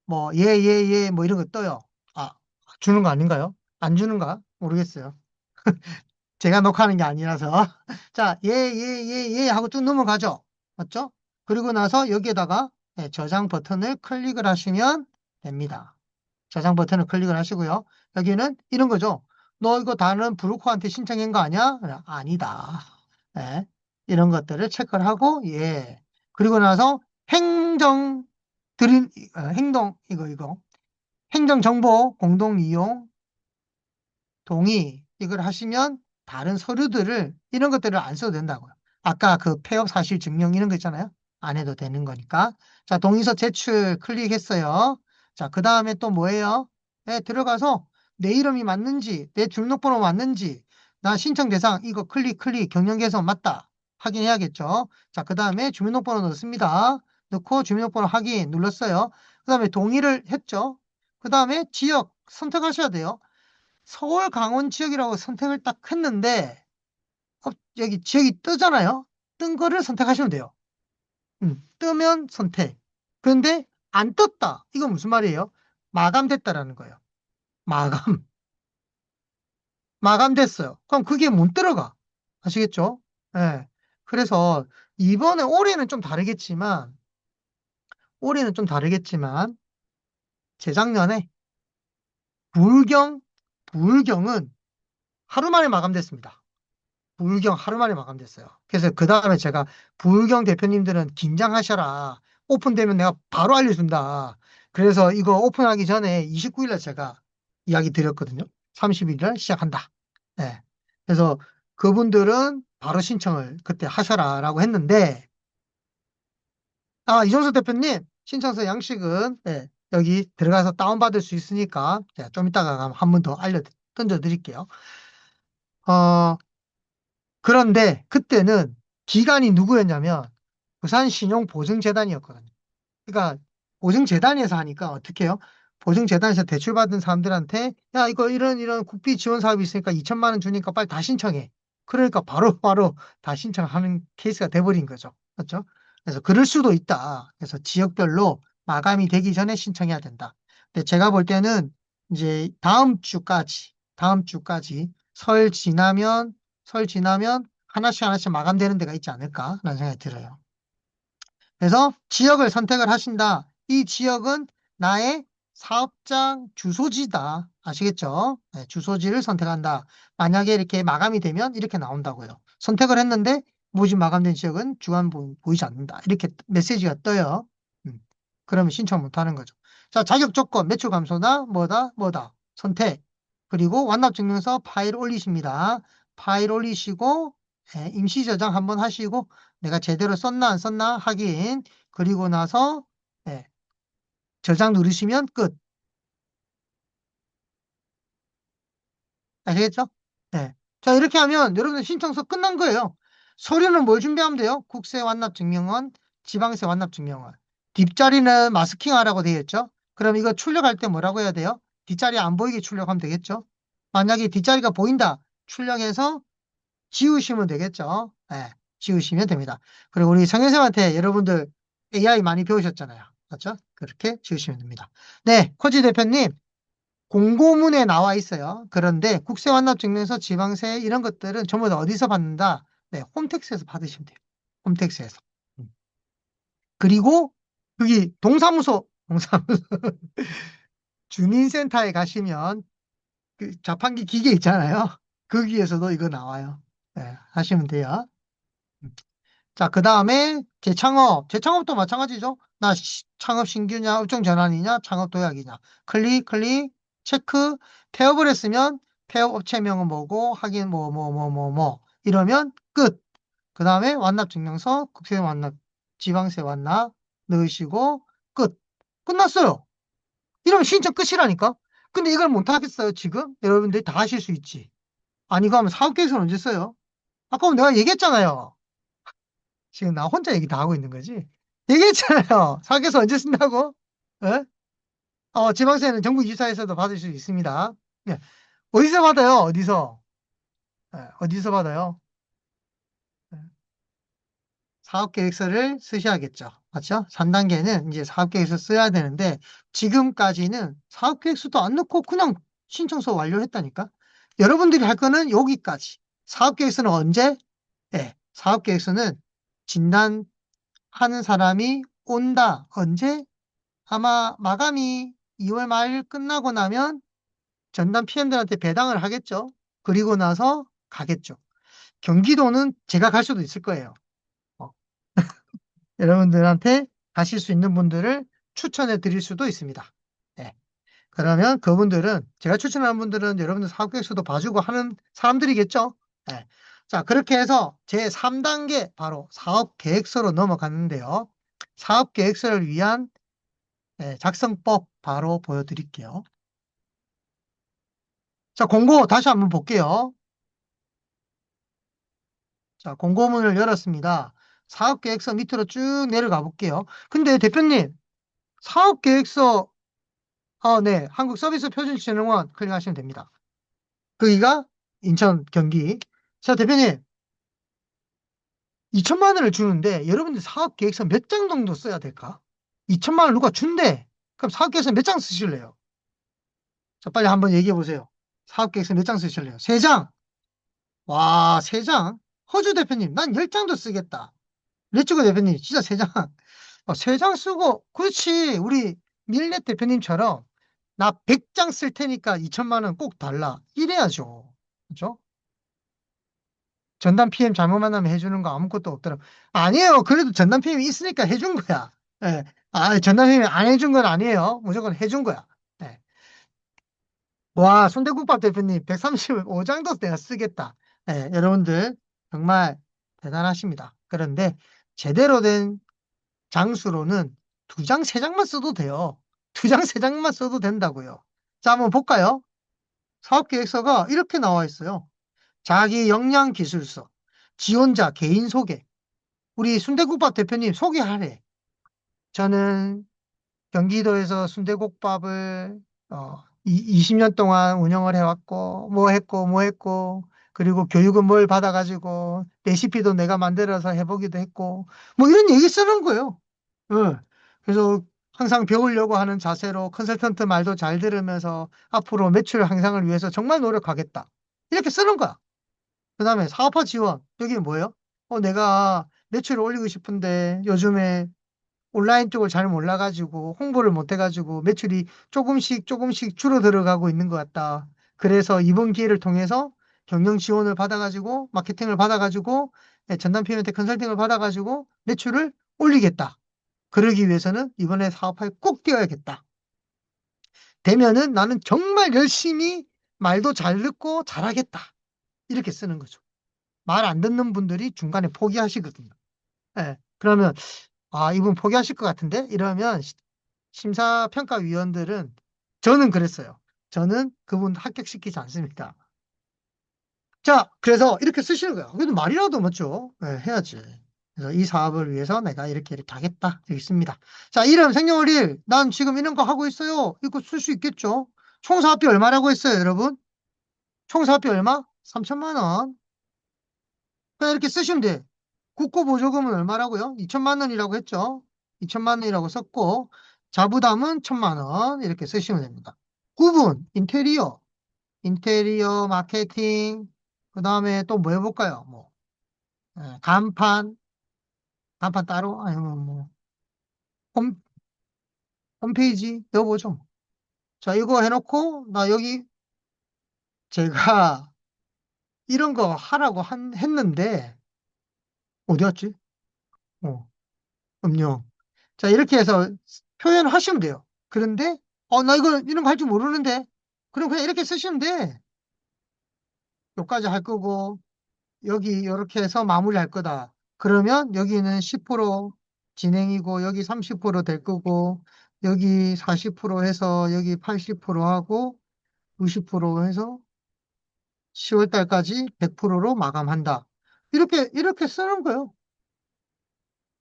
뭐 예, 예, 예, 뭐 이런 거 떠요. 아, 주는 거 아닌가요? 안 주는가? 모르겠어요. 제가 녹화하는 게 아니라서. 자, 예 하고 쭉 넘어가죠. 맞죠? 그리고 나서 여기에다가 네, 저장 버튼을 클릭을 하시면 됩니다. 저장 버튼을 클릭을 하시고요. 여기는 이런 거죠. 너 이거 다른 브로커한테 신청한 거 아니야? 아니다. 네, 이런 것들을 체크를 하고, 예. 그리고 나서 행정, 행동, 이거. 행정정보 공동 이용 동의 이걸 하시면 다른 서류들을 이런 것들을 안 써도 된다고요. 아까 그 폐업 사실 증명 이런 거 있잖아요. 안 해도 되는 거니까. 자, 동의서 제출 클릭했어요. 자, 그 다음에 또 뭐예요? 네, 들어가서 내 이름이 맞는지, 내 등록번호 맞는지, 나 신청 대상 이거 클릭 경영 개선 맞다. 확인해야겠죠. 자, 그 다음에 주민등록번호 넣습니다. 넣고 주민등록번호 확인 눌렀어요. 그 다음에 동의를 했죠. 그 다음에 지역 선택하셔야 돼요. 서울, 강원 지역이라고 선택을 딱 했는데, 여기 지역이 뜨잖아요. 뜬 거를 선택하시면 돼요. 뜨면 선택. 그런데 안 떴다. 이건 무슨 말이에요? 마감됐다라는 거예요. 마감. 마감됐어요. 그럼 그게 못 들어가. 아시겠죠? 예. 그래서 이번에 올해는 좀 다르겠지만, 재작년에 불경, 불경은 하루 만에 마감됐습니다. 불경 하루 만에 마감됐어요. 그래서 그 다음에 제가 불경 대표님들은 긴장하셔라. 오픈되면 내가 바로 알려준다. 그래서 이거 오픈하기 전에 29일날 제가 이야기 드렸거든요. 30일날 시작한다. 네. 그래서 그분들은 바로 신청을 그때 하셔라라고 했는데, 이종수 대표님 신청서 양식은 네, 여기 들어가서 다운받을 수 있으니까 제가 좀 이따가 한 번 더 던져 드릴게요. 어, 그런데 그때는 기관이 누구였냐면 부산신용보증재단이었거든요. 그러니까 보증재단에서 하니까 어떻게 해요? 보증재단에서 대출받은 사람들한테 야 이거 이런 국비 지원 사업이 있으니까 2천만 원 주니까 빨리 다 신청해. 그러니까 바로 다 신청하는 케이스가 돼버린 거죠. 그렇죠? 그래서 그럴 수도 있다. 그래서 지역별로 마감이 되기 전에 신청해야 된다. 근데 제가 볼 때는 이제 다음 주까지 설 지나면 하나씩 마감되는 데가 있지 않을까라는 생각이 들어요. 그래서 지역을 선택을 하신다. 이 지역은 나의 사업장 주소지다. 아시겠죠? 네, 주소지를 선택한다. 만약에 이렇게 마감이 되면 이렇게 나온다고요. 선택을 했는데 모집 마감된 지역은 주간 보이지 않는다. 이렇게 메시지가 떠요. 음, 그러면 신청 못 하는 거죠. 자, 자격 조건, 매출 감소다, 뭐다. 선택. 그리고 완납증명서 파일 올리십니다. 파일 올리시고, 임시 저장 한번 하시고, 내가 제대로 썼나 안 썼나 확인. 그리고 나서 예, 저장 누르시면 끝. 아시겠죠? 네. 자, 이렇게 하면 여러분들 신청서 끝난 거예요. 서류는 뭘 준비하면 돼요? 국세 완납 증명원, 지방세 완납 증명원. 뒷자리는 마스킹하라고 되어 있죠? 그럼 이거 출력할 때 뭐라고 해야 돼요? 뒷자리 안 보이게 출력하면 되겠죠? 만약에 뒷자리가 보인다. 출력해서 지우시면 되겠죠? 네, 지우시면 됩니다. 그리고 우리 성현쌤한테 여러분들 AI 많이 배우셨잖아요. 맞죠? 그렇게 지우시면 됩니다. 네, 코지 대표님, 공고문에 나와 있어요. 그런데 국세완납증명서, 지방세 이런 것들은 전부 다 어디서 받는다? 네, 홈택스에서 받으시면 돼요. 홈택스에서. 음. 그리고 여기 동사무소 주민센터에 가시면 그 자판기 기계 있잖아요. 거기에서도 이거 나와요. 네, 하시면 돼요. 음. 자, 그 다음에 재창업도 마찬가지죠. 나 창업 신규냐, 업종 전환이냐, 창업 도약이냐. 클릭, 체크, 폐업을 했으면 폐업 업체명은 뭐고, 확인 이러면 끝. 그 다음에 완납증명서, 국세 완납, 지방세 완납 넣으시고 끝. 끝났어요. 이러면 신청 끝이라니까. 근데 이걸 못 하겠어요, 지금? 여러분들이 다 하실 수 있지. 아니, 그러면 사업계획서는 언제 써요? 아까 내가 얘기했잖아요. 지금 나 혼자 얘기 다 하고 있는 거지? 얘기했잖아요. 사학에서 언제 쓴다고? 예? 지방세는 정부 이사에서도 받을 수 있습니다. 예. 어디서 받아요? 어디서? 어디서 받아요? 예. 사업계획서를 쓰셔야겠죠. 맞죠? 3단계는 이제 사업계획서 써야 되는데 지금까지는 사업계획서도 안 넣고 그냥 신청서 완료했다니까. 여러분들이 할 거는 여기까지. 사업계획서는 언제? 네, 사업계획서는 진단하는 사람이 온다. 언제? 아마 마감이 2월 말 끝나고 나면 전담 PM들한테 배당을 하겠죠. 그리고 나서 가겠죠. 경기도는 제가 갈 수도 있을 거예요. 어, 여러분들한테 가실 수 있는 분들을 추천해 드릴 수도 있습니다. 네. 그러면 그분들은, 제가 추천하는 분들은 여러분들 사업계획서도 봐주고 하는 사람들이겠죠? 네. 자, 그렇게 해서 제 3단계 바로 사업계획서로 넘어갔는데요. 사업계획서를 위한 작성법 바로 보여드릴게요. 자, 공고 다시 한번 볼게요. 자, 공고문을 열었습니다. 사업계획서 밑으로 쭉 내려가 볼게요. 근데 대표님, 사업계획서, 네, 한국서비스표준진흥원 클릭하시면 됩니다. 거기가 인천, 경기. 자, 대표님, 2천만 원을 주는데 여러분들 사업계획서 몇 장 정도 써야 될까? 2천만 원 누가 준대. 그럼 사업계획서 몇 장 쓰실래요? 자, 빨리 한번 얘기해 보세요. 사업계획서 몇 장 쓰실래요? 3장. 와, 3장. 허주 대표님, 난 10장도 쓰겠다. 레츠고 대표님, 진짜 3장. 3장 쓰고, 그렇지. 우리 밀렛 대표님처럼 나 100장 쓸 테니까 2천만 원 꼭 달라. 이래야죠. 그죠? 전담 PM 잘못 만나면 해주는 거 아무것도 없더라고. 아니에요. 그래도 전담 PM이 있으니까 해준 거야. 예. 전담 PM이 안 해준 건 아니에요. 무조건 해준 거야. 예. 와, 순대국밥 대표님 135장도 내가 쓰겠다. 예, 여러분들 정말 대단하십니다. 그런데 제대로 된 장수로는 2장, 3장만 써도 돼요. 2장, 3장만 써도 된다고요. 자, 한번 볼까요? 사업계획서가 이렇게 나와 있어요. 자기 역량 기술서, 지원자 개인 소개. 우리 순대국밥 대표님 소개하래. 저는 경기도에서 순대국밥을 20년 동안 운영을 해왔고, 뭐 했고, 그리고 교육은 뭘 받아가지고, 레시피도 내가 만들어서 해보기도 했고, 뭐 이런 얘기 쓰는 거예요. 예. 그래서 항상 배우려고 하는 자세로 컨설턴트 말도 잘 들으면서 앞으로 매출 향상을 위해서 정말 노력하겠다. 이렇게 쓰는 거야. 그 다음에 사업화 지원. 여기 뭐예요? 내가 매출을 올리고 싶은데 요즘에 온라인 쪽을 잘 몰라가지고 홍보를 못해가지고 매출이 조금씩 조금씩 줄어들어가고 있는 것 같다. 그래서 이번 기회를 통해서 경영 지원을 받아가지고 마케팅을 받아가지고 전담 PM한테 컨설팅을 받아가지고 매출을 올리겠다. 그러기 위해서는 이번에 사업화에 꼭 뛰어야겠다. 되면은 나는 정말 열심히 말도 잘 듣고 잘하겠다. 이렇게 쓰는 거죠. 말 안 듣는 분들이 중간에 포기하시거든요. 예. 그러면 이분 포기하실 것 같은데? 이러면 심사평가위원들은 저는 그랬어요. 저는 그분 합격시키지 않습니다. 자, 그래서 이렇게 쓰시는 거예요. 그래도 말이라도 맞죠? 네, 해야지. 그래서 이 사업을 위해서 내가 이렇게 하겠다. 여기 있습니다. 자, 이름, 생년월일. 난 지금 이런 거 하고 있어요. 이거 쓸 수 있겠죠? 총 사업비 얼마라고 했어요, 여러분? 총 사업비 얼마? 3천만 원. 그냥 이렇게 쓰시면 돼. 국고보조금은 얼마라고요? 2천만 원이라고 했죠? 2천만 원이라고 썼고, 자부담은 1천만 원. 이렇게 쓰시면 됩니다. 구분, 인테리어 마케팅, 그 다음에 또 뭐 해볼까요? 뭐, 간판 따로? 아니면 뭐, 홈, 홈페이지 넣어보죠. 자, 이거 해놓고, 나 여기 제가 이런 거 하라고 했는데, 어디 갔지? 어, 음영. 자, 이렇게 해서 표현하시면 돼요. 그런데, 나 이런 거 할 줄 모르는데, 그럼 그냥 이렇게 쓰시면 돼. 여기까지 할 거고, 여기 이렇게 해서 마무리할 거다. 그러면 여기는 10% 진행이고 여기 30%될 거고 여기 40% 해서 여기 80% 하고 90% 해서 10월 달까지 100%로 마감한다. 이렇게 쓰는 거예요.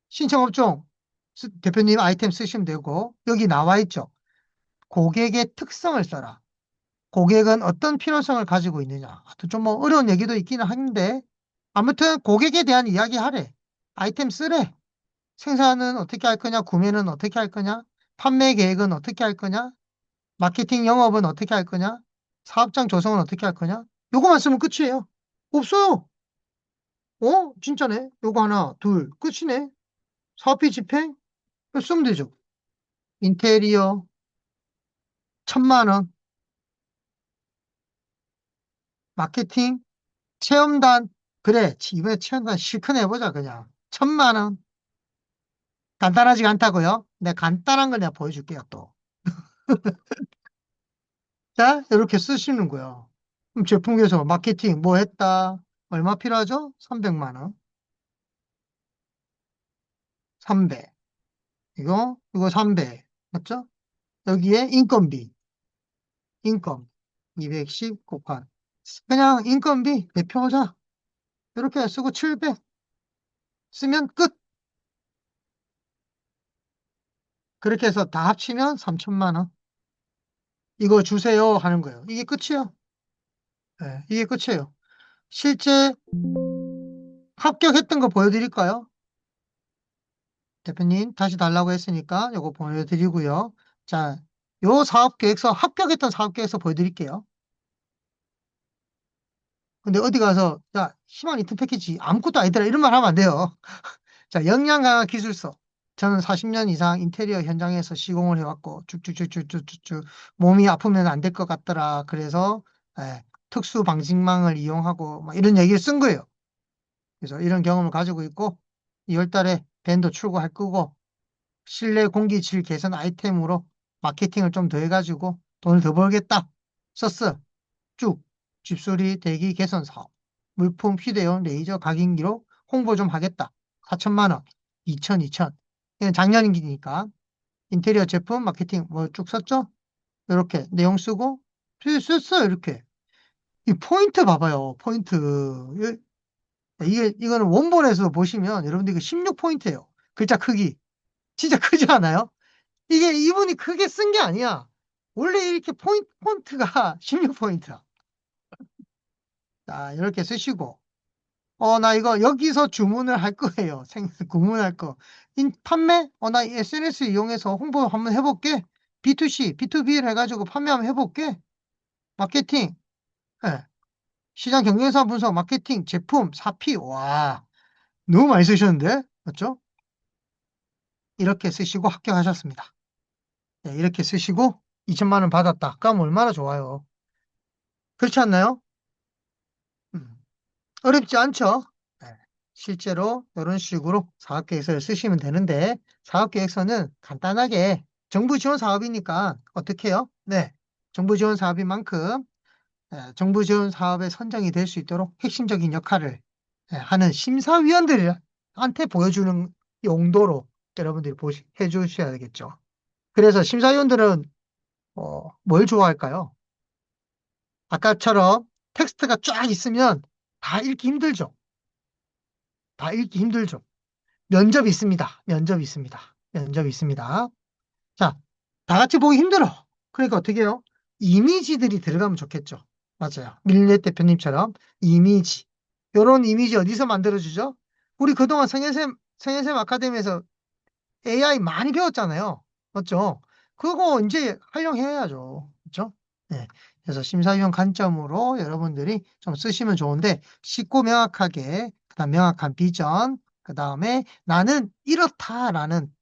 신청 업종 대표님 아이템 쓰시면 되고 여기 나와 있죠. 고객의 특성을 써라. 고객은 어떤 필요성을 가지고 있느냐. 좀 뭐 어려운 얘기도 있기는 한데 아무튼 고객에 대한 이야기 하래. 아이템 쓰래. 생산은 어떻게 할 거냐, 구매는 어떻게 할 거냐, 판매 계획은 어떻게 할 거냐, 마케팅 영업은 어떻게 할 거냐. 사업장 조성은 어떻게 할 거냐? 요거만 쓰면 끝이에요. 없어요. 진짜네. 요거 하나, 둘, 끝이네. 사업비 집행? 이거 쓰면 되죠. 인테리어, 1,000만 원. 마케팅, 체험단. 그래, 이번에 체험단 실컷 해보자, 그냥. 1,000만 원. 간단하지가 않다고요? 내가 간단한 걸 내가 보여줄게요, 또. 자, 이렇게 쓰시는 거예요. 그럼 제품 개선, 마케팅 뭐 했다? 얼마 필요하죠? 300만 원. 300. 이거 300. 맞죠? 여기에 인건비, 인건. 210 곱한. 그냥 인건비 대표하자. 이렇게 쓰고 700 쓰면 끝. 그렇게 해서 다 합치면 3천만 원. 이거 주세요 하는 거예요. 이게 끝이에요. 네, 이게 끝이에요. 실제 합격했던 거 보여드릴까요? 대표님 다시 달라고 했으니까 이거 보여드리고요. 자, 요 사업계획서 합격했던 사업계획서 보여드릴게요. 근데 어디 가서 야 희망 리턴 패키지 아무것도 아니더라 이런 말 하면 안 돼요. 자, 역량 강화 기술서. 저는 40년 이상 인테리어 현장에서 시공을 해왔고 쭉쭉쭉쭉쭉쭉 몸이 아프면 안 될 것 같더라. 그래서 특수 방직망을 이용하고 막 이런 얘기를 쓴 거예요. 그래서 이런 경험을 가지고 있고 2월 달에 밴도 출고할 거고 실내 공기질 개선 아이템으로 마케팅을 좀 더 해가지고 돈을 더 벌겠다. 썼어. 쭉. 집수리 대기 개선 사업. 물품 휴대용 레이저 각인기로 홍보 좀 하겠다. 4천만 원. 2천, 2천. 이건 작년이니까. 인테리어 제품 마케팅 뭐 쭉 썼죠? 이렇게 내용 쓰고 썼어 이렇게. 이 포인트 봐봐요. 포인트. 이거는 원본에서 보시면 여러분들 이거 16포인트예요. 글자 크기. 진짜 크지 않아요? 이게 이분이 크게 쓴 게 아니야. 원래 이렇게 폰트가 16포인트야. 자, 이렇게 쓰시고. 나 이거 여기서 주문을 할 거예요. 구문할 거. 판매? 나 SNS 이용해서 홍보 한번 해볼게. B2C, B2B를 해가지고 판매 한번 해볼게. 마케팅. 예. 시장 경쟁사 분석, 마케팅, 제품, 사피. 와, 너무 많이 쓰셨는데? 맞죠? 이렇게 쓰시고 합격하셨습니다. 네, 이렇게 쓰시고 2천만 원 받았다. 그럼 얼마나 좋아요. 그렇지 않나요? 음, 어렵지 않죠? 네, 실제로 이런 식으로 사업계획서를 쓰시면 되는데 사업계획서는 간단하게 정부 지원 사업이니까 어떻게 해요? 네, 정부 지원 사업인 만큼 정부 지원 사업에 선정이 될 수 있도록 핵심적인 역할을 하는 심사위원들한테 보여주는 용도로 여러분들이 해주셔야 되겠죠. 그래서 심사위원들은 뭘 좋아할까요? 아까처럼 텍스트가 쫙 있으면 다 읽기 힘들죠. 다 읽기 힘들죠. 면접이 있습니다. 면접이 있습니다. 면접이 있습니다. 자, 다 같이 보기 힘들어. 그러니까 어떻게 해요? 이미지들이 들어가면 좋겠죠. 맞아요. 밀렛 대표님처럼 이미지. 요런 이미지 어디서 만들어주죠? 우리 그동안 성현쌤 아카데미에서 AI 많이 배웠잖아요. 맞죠? 그거 이제 활용해야죠. 그렇죠? 네. 그래서 심사위원 관점으로 여러분들이 좀 쓰시면 좋은데 쉽고 명확하게 그다음 명확한 비전 그다음에 나는 이렇다라는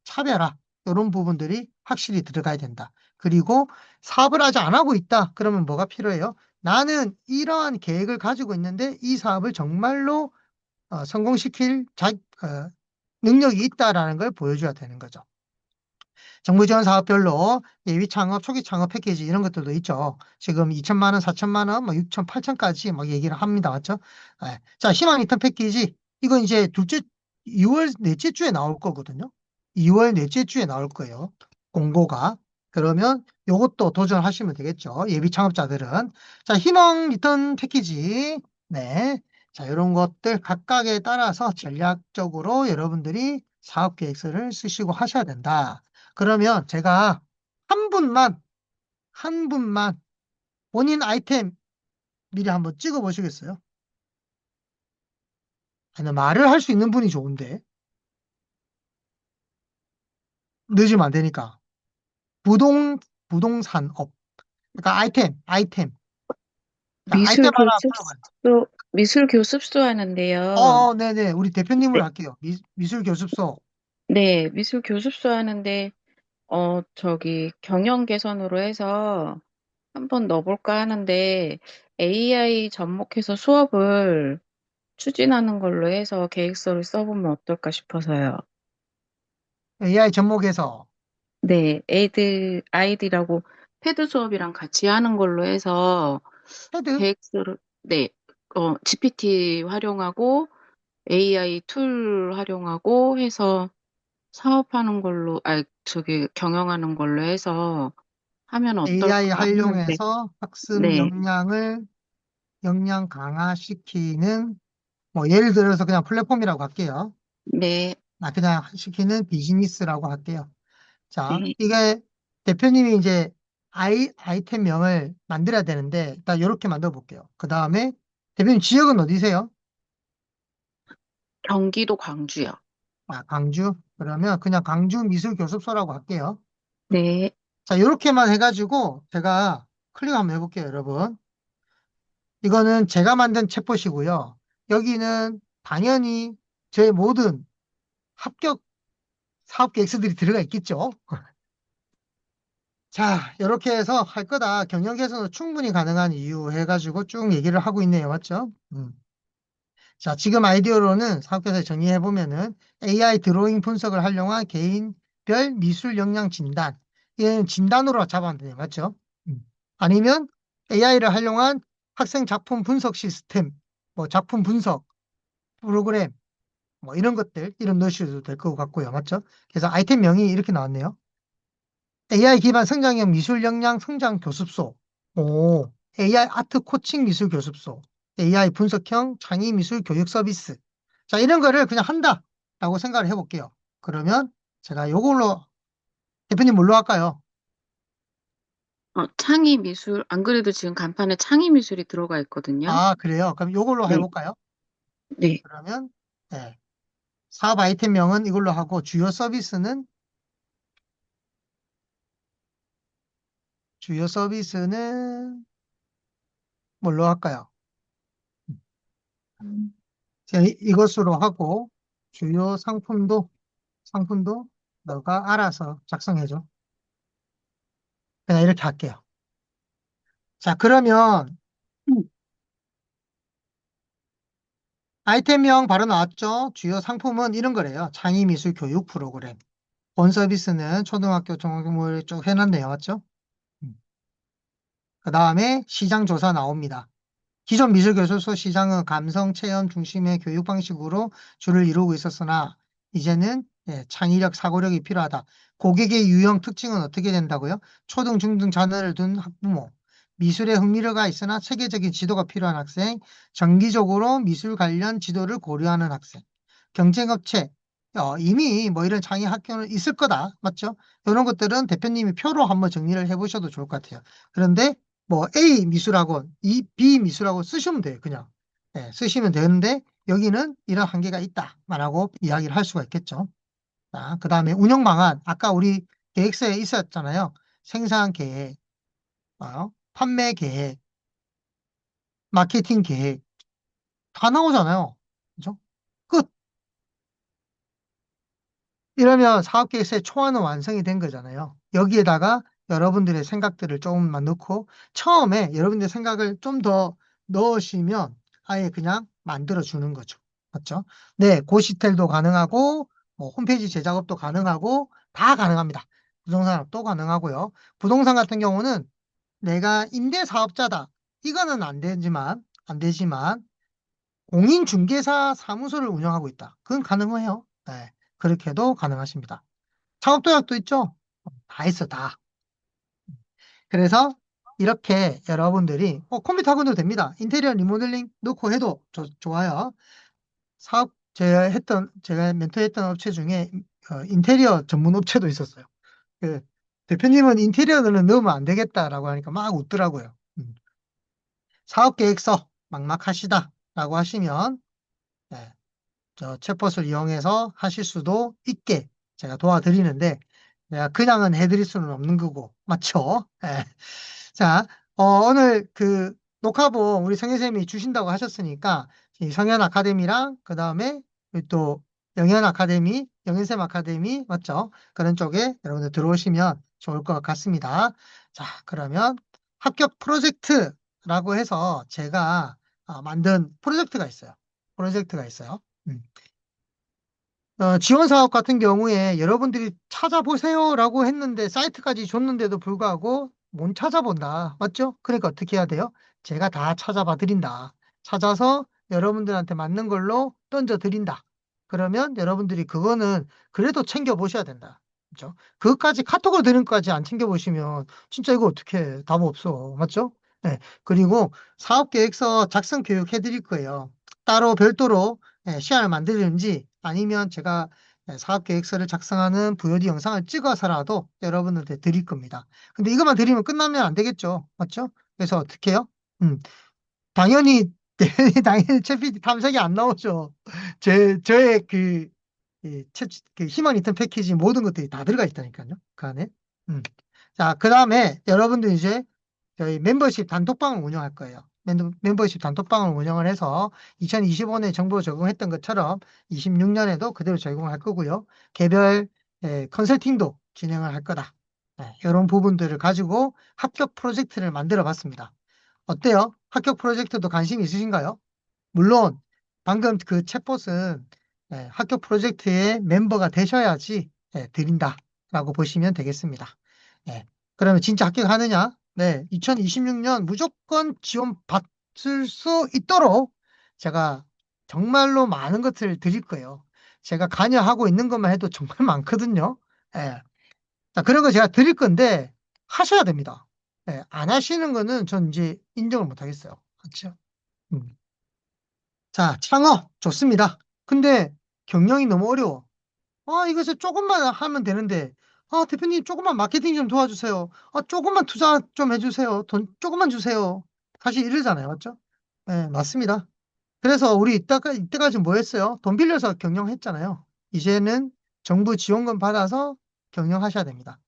차별화 이런 부분들이 확실히 들어가야 된다. 그리고 사업을 아직 안 하고 있다. 그러면 뭐가 필요해요? 나는 이러한 계획을 가지고 있는데 이 사업을 정말로 성공시킬 능력이 있다라는 걸 보여줘야 되는 거죠. 정부 지원 사업별로 예비 창업, 초기 창업 패키지 이런 것들도 있죠. 지금 2천만 원, 4천만 원, 뭐 6천, 8천까지 막 얘기를 합니다. 맞죠? 네. 자, 희망 리턴 패키지. 이건 이제 2월 넷째 주에 나올 거거든요. 2월 넷째 주에 나올 거예요. 공고가. 그러면 요것도 도전하시면 되겠죠. 예비 창업자들은. 자, 희망 리턴 패키지. 네. 자, 이런 것들 각각에 따라서 전략적으로 여러분들이 사업 계획서를 쓰시고 하셔야 된다. 그러면 제가 한 분만, 한 분만 본인 아이템 미리 한번 찍어 보시겠어요? 아니, 말을 할 수 있는 분이 좋은데. 늦으면 안 되니까. 부동산업. 그러니까 아이템. 자, 아이템 미술 하나 불러봐요. 교습소, 미술 교습소 하는데요. 네네. 우리 대표님으로 네, 할게요. 미술 교습소. 네, 미술 교습소 하는데, 저기 경영 개선으로 해서 한번 넣어볼까 하는데 AI 접목해서 수업을 추진하는 걸로 해서 계획서를 써보면 어떨까 싶어서요. AI 접목해서 네, 아이들하고 패드 수업이랑 같이 하는 걸로 해서 헤드, 계획서를, 네, GPT 활용하고 AI 툴 활용하고 해서 사업하는 걸로, 저기 경영하는 걸로 해서 하면 AI 어떨까 하는데, 활용해서 학습 네, 역량 강화시키는, 뭐, 예를 들어서 그냥 플랫폼이라고 할게요. 네, 그냥 시키는 비즈니스라고 할게요. 자, 네. 이게 대표님이 이제 아이템명을 만들어야 되는데, 일단 이렇게 만들어 볼게요. 그 다음에 대표님 지역은 어디세요? 경기도 광주요. 광주? 그러면 그냥 광주 미술교습소라고 할게요. 네. 자, 이렇게만 해가지고 제가 클릭 한번 해볼게요, 여러분. 이거는 제가 만든 챗봇이고요. 여기는 당연히 제 모든 합격 사업 계획서들이 들어가 있겠죠. 자, 이렇게 해서 할 거다. 경영 개선은 충분히 가능한 이유 해가지고 쭉 얘기를 하고 있네요. 맞죠? 자, 지금 아이디어로는 사업계획서 정리해보면은 AI 드로잉 분석을 활용한 개인별 미술 역량 진단. 얘는 진단으로 잡아야 돼요. 맞죠? 음. 아니면 AI를 활용한 학생 작품 분석 시스템, 뭐 작품 분석 프로그램, 뭐 이런 것들, 이름 넣으셔도 될 것 같고요. 맞죠? 그래서 아이템명이 이렇게 나왔네요. AI 기반 성장형 미술 역량 성장 교습소. 오, AI 아트 코칭 미술 교습소. AI 분석형 창의 미술 교육 서비스. 자, 이런 거를 그냥 한다라고 생각을 해볼게요. 그러면 제가 요걸로, 대표님 뭘로 할까요? 창의 미술, 안 그래도 지금 간판에 창의 미술이 들어가 있거든요. 그래요. 그럼 요걸로 네, 해볼까요? 네. 그러면, 네. 사업 아이템명은 이걸로 하고 주요 서비스는 뭘로 할까요? 음, 제가 이것으로 하고 주요 상품도 너가 알아서 작성해줘. 그냥 이렇게 할게요. 자, 그러면 아이템명 바로 나왔죠? 주요 상품은 이런 거래요. 창의미술 교육 프로그램. 본 서비스는 초등학교, 중학교 쭉 해놨네요. 맞죠? 그 다음에 시장 조사 나옵니다. 기존 미술교습소 시장은 감성 체험 중심의 교육 방식으로 주를 이루고 있었으나 이제는 창의력, 사고력이 필요하다. 고객의 유형 특징은 어떻게 된다고요? 초등, 중등 자녀를 둔 학부모, 미술에 흥미가 있으나 체계적인 지도가 필요한 학생, 정기적으로 미술 관련 지도를 고려하는 학생, 경쟁업체, 이미 뭐 이런 창의 학교는 있을 거다. 맞죠? 이런 것들은 대표님이 표로 한번 정리를 해보셔도 좋을 것 같아요. 그런데 뭐 A 미술학원, B 미술학원 쓰시면 돼요. 그냥. 쓰시면 되는데 여기는 이런 한계가 있다라고 이야기를 할 수가 있겠죠. 자, 그다음에 운영 방안. 아까 우리 계획서에 있었잖아요. 생산 계획, 판매 계획, 마케팅 계획 다 나오잖아요. 그죠? 끝. 이러면 사업계획서의 초안은 완성이 된 거잖아요. 여기에다가 여러분들의 생각들을 조금만 넣고 처음에 여러분들의 생각을 좀 더 넣으시면 아예 그냥 만들어 주는 거죠. 맞죠? 네, 고시텔도 가능하고 뭐 홈페이지 제작업도 가능하고 다 가능합니다. 부동산업도 가능하고요. 부동산 같은 경우는 내가 임대 사업자다. 이거는 안 되지만 공인중개사 사무소를 운영하고 있다. 그건 가능해요. 네, 그렇게도 가능하십니다. 창업도약도 있죠? 다 있어, 다. 그래서 이렇게 여러분들이 컴퓨터 학원도 됩니다. 인테리어 리모델링 넣고 해도 좋아요. 제가 멘토했던 업체 중에 인테리어 전문 업체도 있었어요. 그 대표님은 인테리어는 넣으면 안 되겠다라고 하니까 막 웃더라고요. 사업계획서 막막하시다라고 하시면 네, 저 챗봇을 이용해서 하실 수도 있게 제가 도와드리는데 내가 그냥은 해드릴 수는 없는 거고 맞죠? 예. 자, 오늘 그 녹화본 우리 성현쌤이 주신다고 하셨으니까 이 성현 아카데미랑 그 다음에 또 영현 아카데미, 영현쌤 아카데미 맞죠? 그런 쪽에 여러분들 들어오시면 좋을 것 같습니다. 자, 그러면 합격 프로젝트라고 해서 제가 만든 프로젝트가 있어요. 프로젝트가 있어요. 지원 사업 같은 경우에 여러분들이 찾아보세요라고 했는데 사이트까지 줬는데도 불구하고 못 찾아본다. 맞죠? 그러니까 어떻게 해야 돼요? 제가 다 찾아봐 드린다. 찾아서 여러분들한테 맞는 걸로 던져 드린다. 그러면 여러분들이 그거는 그래도 챙겨 보셔야 된다. 그죠? 그것까지 카톡으로 드는 것까지 안 챙겨 보시면 진짜 이거 어떻게 해? 답 없어. 맞죠? 네. 그리고 사업 계획서 작성 교육 해드릴 거예요. 따로 별도로 시간을 만들든지 아니면 제가 사업 계획서를 작성하는 VOD 영상을 찍어서라도 여러분한테 드릴 겁니다. 근데 이것만 드리면 끝나면 안 되겠죠. 맞죠? 그래서 어떻게 해요? 음, 당연히, 당연히 챗GPT 탐색이 안 나오죠. 저의 그 희망 리턴 패키지 모든 것들이 다 들어가 있다니까요. 그 안에. 음. 자, 그 다음에 여러분들 이제 저희 멤버십 단톡방을 운영할 거예요. 멤버십 단톡방을 운영을 해서 2025년에 정보 적용했던 것처럼 26년에도 그대로 적용할 거고요. 개별 컨설팅도 진행을 할 거다. 네, 이런 부분들을 가지고 합격 프로젝트를 만들어 봤습니다. 어때요? 합격 프로젝트도 관심 있으신가요? 물론 방금 그 챗봇은 학교 프로젝트의 멤버가 되셔야지 드린다라고 보시면 되겠습니다. 예, 그러면 진짜 합격하느냐? 네, 2026년 무조건 지원 받을 수 있도록 제가 정말로 많은 것을 드릴 거예요. 제가 관여하고 있는 것만 해도 정말 많거든요. 예. 자, 그런 거 제가 드릴 건데 하셔야 됩니다. 예, 안 하시는 거는 전 이제 인정을 못 하겠어요. 그렇죠? 음. 자, 창업 좋습니다. 근데 경영이 너무 어려워. 이것을 조금만 하면 되는데, 대표님 조금만 마케팅 좀 도와주세요. 조금만 투자 좀 해주세요. 돈 조금만 주세요. 사실 이러잖아요. 맞죠? 네, 맞습니다. 그래서 우리 이때까지 뭐 했어요? 돈 빌려서 경영했잖아요. 이제는 정부 지원금 받아서 경영하셔야 됩니다.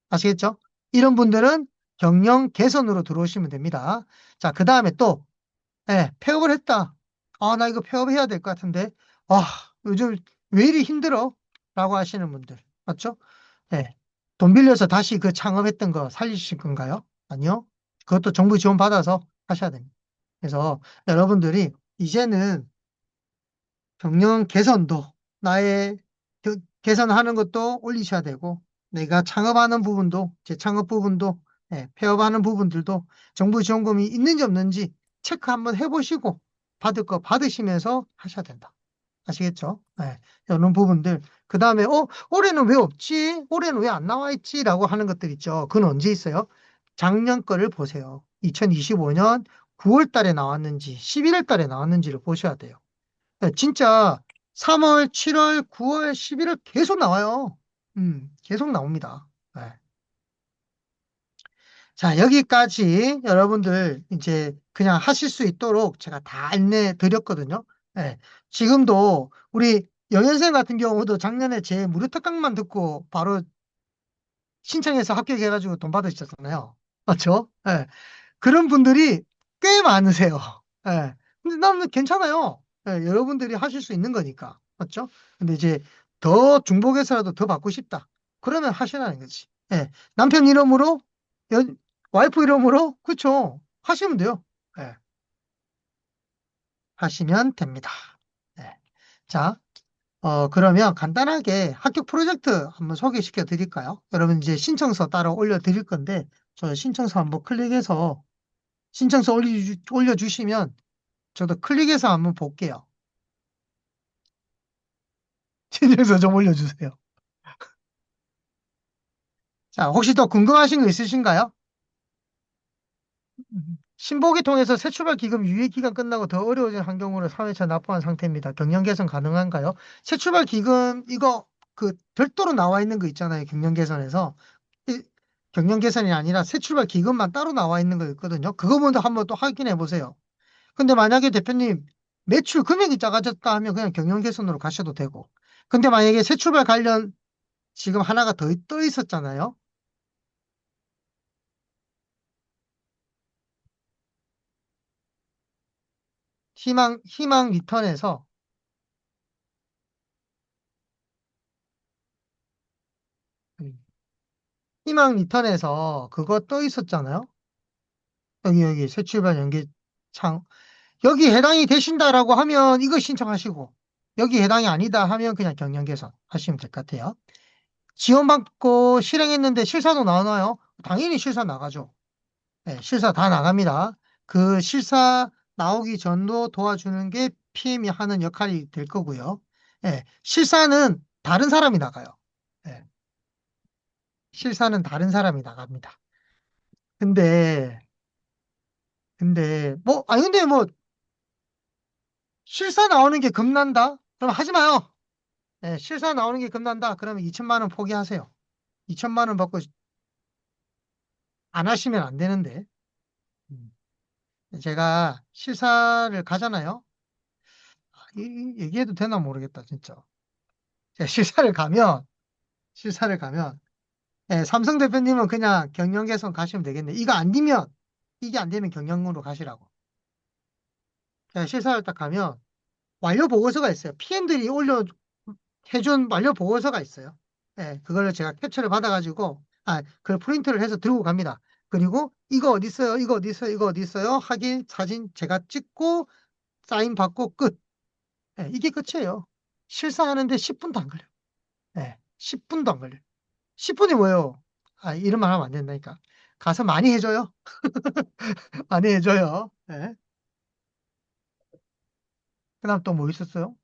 아시겠죠? 이런 분들은 경영 개선으로 들어오시면 됩니다. 자, 그 다음에 또 폐업을 했다. 나 이거 폐업해야 될 것 같은데. 아, 요즘 왜 이리 힘들어? 라고 하시는 분들. 맞죠? 네. 돈 빌려서 다시 그 창업했던 거 살리실 건가요? 아니요. 그것도 정부 지원 받아서 하셔야 됩니다. 그래서 여러분들이 이제는 경영 개선도 나의 개선하는 것도 올리셔야 되고 내가 창업하는 부분도 재창업 부분도 폐업하는 부분들도 정부 지원금이 있는지 없는지 체크 한번 해보시고 받을 거 받으시면서 하셔야 된다. 아시겠죠? 이런 부분들. 그 다음에 올해는 왜 없지? 올해는 왜 안 나와 있지? 라고 하는 것들 있죠. 그건 언제 있어요? 작년 거를 보세요. 2025년 9월 달에 나왔는지 11월 달에 나왔는지를 보셔야 돼요. 진짜 3월, 7월, 9월, 11월 계속 나와요. 계속 나옵니다. 네. 자, 여기까지 여러분들 이제 그냥 하실 수 있도록 제가 다 안내 드렸거든요. 네. 지금도 우리 영현생 같은 경우도 작년에 제 무료 특강만 듣고 바로 신청해서 합격해가지고 돈 받으셨잖아요. 맞죠? 네. 그런 분들이 꽤 많으세요. 예. 근데 나는 괜찮아요. 여러분들이 하실 수 있는 거니까. 맞죠? 근데 이제 더 중복해서라도 더 받고 싶다. 그러면 하시라는 거지. 남편 이름으로, 와이프 이름으로, 그쵸? 하시면 돼요. 예. 하시면 됩니다. 예. 자, 그러면 간단하게 합격 프로젝트 한번 소개시켜 드릴까요? 여러분 이제 신청서 따로 올려 드릴 건데, 저 신청서 한번 클릭해서 신청서 올려주시면 저도 클릭해서 한번 볼게요. 신청서 좀 올려주세요. 자, 혹시 더 궁금하신 거 있으신가요? 신보기 통해서 새출발 기금 유예 기간 끝나고 더 어려워진 환경으로 3회차 납부한 상태입니다. 경영 개선 가능한가요? 새출발 기금 이거 그 별도로 나와 있는 거 있잖아요. 경영 개선에서 경영 개선이 아니라 새출발 기금만 따로 나와 있는 거 있거든요. 그거 먼저 한번 또 확인해 보세요. 근데 만약에 대표님 매출 금액이 작아졌다 하면 그냥 경영 개선으로 가셔도 되고. 근데 만약에 새출발 관련 지금 하나가 더 떠 있었잖아요. 희망 리턴에서, 희망 리턴에서 그거 떠 있었잖아요. 여기 새 출발 연계 창. 여기 해당이 되신다라고 하면 이거 신청하시고, 여기 해당이 아니다 하면 그냥 경영 개선 하시면 될 것 같아요. 지원받고 실행했는데 실사도 나오나요? 당연히 실사 나가죠. 네, 실사 다 나갑니다. 그 실사 나오기 전도 도와주는 게 PM이 하는 역할이 될 거고요. 네, 실사는 다른 사람이 나가요. 네, 실사는 다른 사람이 나갑니다. 근데, 근데 뭐, 실사 나오는 게 겁난다? 그럼 하지 마요. 네, 실사 나오는 게 겁난다? 그러면 2천만 원 포기하세요. 2천만 원 받고 안 하시면 안 되는데. 음. 제가 실사를 가잖아요. 얘기해도 되나 모르겠다, 진짜. 제가 실사를 가면, 예, 삼성 대표님은 그냥 경영 개선 가시면 되겠네. 이게 안 되면 경영으로 가시라고. 제가 실사를 딱 가면 완료 보고서가 있어요. PM들이 해준 완료 보고서가 있어요. 예, 그걸 제가 캡처를 받아가지고, 그걸 프린트를 해서 들고 갑니다. 그리고 이거 어디 있어요? 이거 어디 있어요? 이거 어디 있어요? 확인, 사진 제가 찍고, 사인 받고 끝. 예, 이게 끝이에요. 실사하는데 10분도 안 걸려요. 예, 10분도 안 걸려요. 10분이 뭐예요? 이런 말 하면 안 된다니까. 가서 많이 해줘요. 많이 해줘요. 예. 그 다음 또 뭐 있었어요?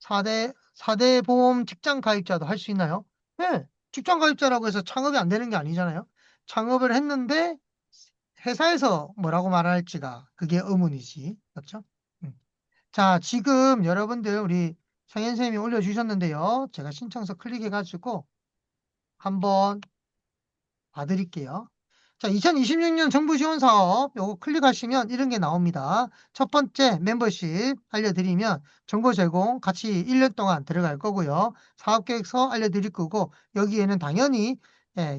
4대 보험 직장 가입자도 할 수 있나요? 네. 직장 가입자라고 해서 창업이 안 되는 게 아니잖아요. 창업을 했는데 회사에서 뭐라고 말할지가 그게 의문이지. 그렇죠? 음. 자, 지금 여러분들 우리 성현 쌤이 올려주셨는데요. 제가 신청서 클릭해가지고 한번 봐드릴게요. 자, 2026년 정부 지원 사업 요거 클릭하시면 이런 게 나옵니다. 첫 번째 멤버십 알려드리면 정보 제공 같이 1년 동안 들어갈 거고요. 사업 계획서 알려드릴 거고 여기에는 당연히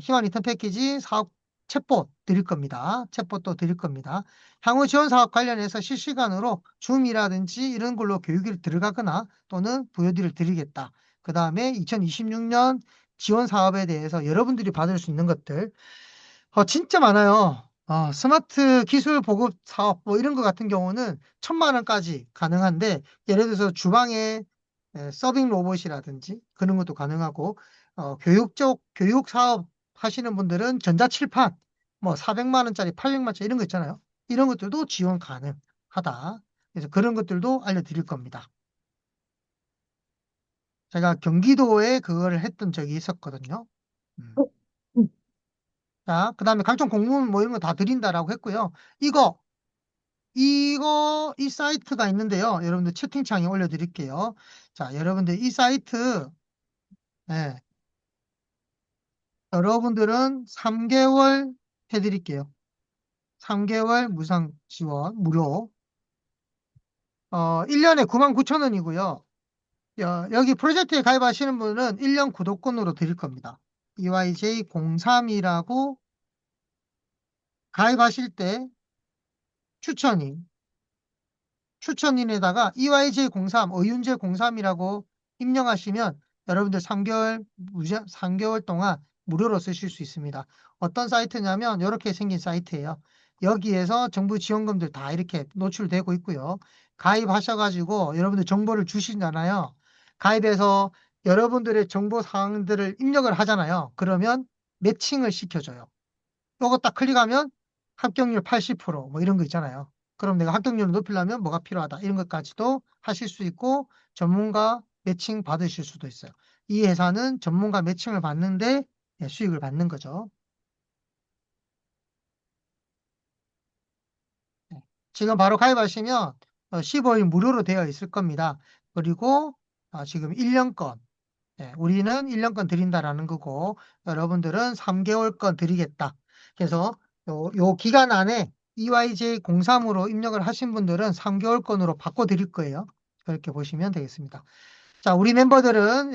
희망 리턴 패키지 사업 챗봇 드릴 겁니다. 챗봇도 드릴 겁니다. 향후 지원 사업 관련해서 실시간으로 줌이라든지 이런 걸로 교육이 들어가거나 또는 VOD를 드리겠다. 그 다음에 2026년 지원 사업에 대해서 여러분들이 받을 수 있는 것들 진짜 많아요. 스마트 기술 보급 사업 뭐 이런 거 같은 경우는 1,000만 원까지 가능한데 예를 들어서 주방에 서빙 로봇이라든지 그런 것도 가능하고 교육 사업 하시는 분들은 전자칠판 뭐 400만 원짜리 800만 원짜리 이런 거 있잖아요. 이런 것들도 지원 가능하다. 그래서 그런 것들도 알려드릴 겁니다. 제가 경기도에 그거를 했던 적이 있었거든요. 음. 자, 그 다음에 각종 공문 뭐 이런 거 다 드린다라고 했고요. 이거, 이 사이트가 있는데요. 여러분들 채팅창에 올려드릴게요. 자, 여러분들 이 사이트, 예, 여러분들은 3개월 해드릴게요. 3개월 무상 지원, 무료. 1년에 99,000원이고요. 여기 프로젝트에 가입하시는 분은 1년 구독권으로 드릴 겁니다. EYJ03이라고 가입하실 때 추천이 추천인에다가 EYJ03, 어윤재03이라고 입력하시면 여러분들 3개월 동안 무료로 쓰실 수 있습니다. 어떤 사이트냐면 이렇게 생긴 사이트예요. 여기에서 정부 지원금들 다 이렇게 노출되고 있고요. 가입하셔가지고 여러분들 정보를 주시잖아요. 가입해서 여러분들의 정보 사항들을 입력을 하잖아요. 그러면 매칭을 시켜줘요. 요거 딱 클릭하면 합격률 80%뭐 이런 거 있잖아요. 그럼 내가 합격률을 높이려면 뭐가 필요하다. 이런 것까지도 하실 수 있고 전문가 매칭 받으실 수도 있어요. 이 회사는 전문가 매칭을 받는데 수익을 받는 거죠. 네. 지금 바로 가입하시면 15일 무료로 되어 있을 겁니다. 그리고 지금 1년권 우리는 1년권 드린다라는 거고 여러분들은 3개월권 드리겠다. 그래서 요 기간 안에 EYJ03으로 입력을 하신 분들은 3개월권으로 바꿔드릴 거예요. 그렇게 보시면 되겠습니다. 자, 우리 멤버들은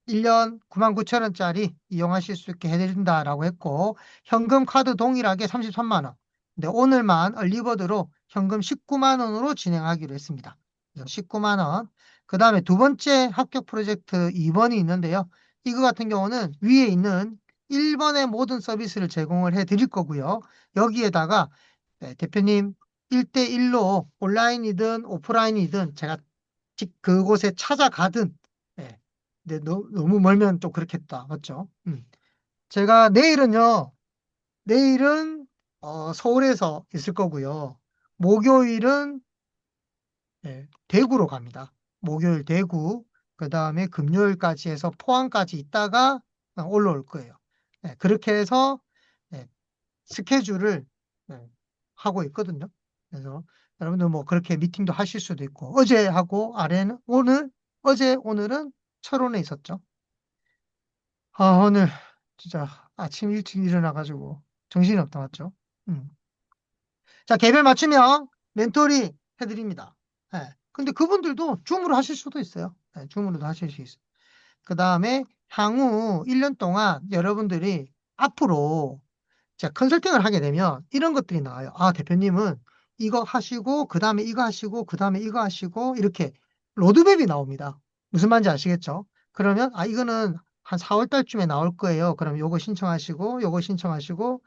1년 99,000원짜리 이용하실 수 있게 해드린다라고 했고 현금 카드 동일하게 33만 원. 근데 오늘만 얼리버드로 현금 19만 원으로 진행하기로 했습니다. 그래서 19만 원. 그 다음에 두 번째 합격 프로젝트 2번이 있는데요. 이거 같은 경우는 위에 있는 1번의 모든 서비스를 제공을 해 드릴 거고요. 여기에다가 네, 대표님 1대1로 온라인이든 오프라인이든 제가 그곳에 찾아가든 네. 근데 너무 멀면 좀 그렇겠다. 맞죠? 제가 내일은 서울에서 있을 거고요. 목요일은 대구로 갑니다. 목요일 대구, 그 다음에 금요일까지 해서 포항까지 있다가 올라올 거예요. 그렇게 해서 예, 스케줄을 예, 하고 있거든요. 그래서 여러분들 뭐 그렇게 미팅도 하실 수도 있고 어제 하고 아래는 오늘은 철원에 있었죠. 오늘 진짜 아침 일찍 일어나가지고 정신이 없다 맞죠? 음. 자, 개별 맞춤형 멘토링 해드립니다. 근데 그분들도 줌으로 하실 수도 있어요. 줌으로도 하실 수 있어요. 그 다음에 향후 1년 동안 여러분들이 앞으로 자, 컨설팅을 하게 되면 이런 것들이 나와요. 대표님은 이거 하시고, 그 다음에 이거 하시고, 그 다음에 이거 하시고, 이렇게 로드맵이 나옵니다. 무슨 말인지 아시겠죠? 그러면, 이거는 한 4월 달쯤에 나올 거예요. 그럼 요거 신청하시고, 요거 신청하시고,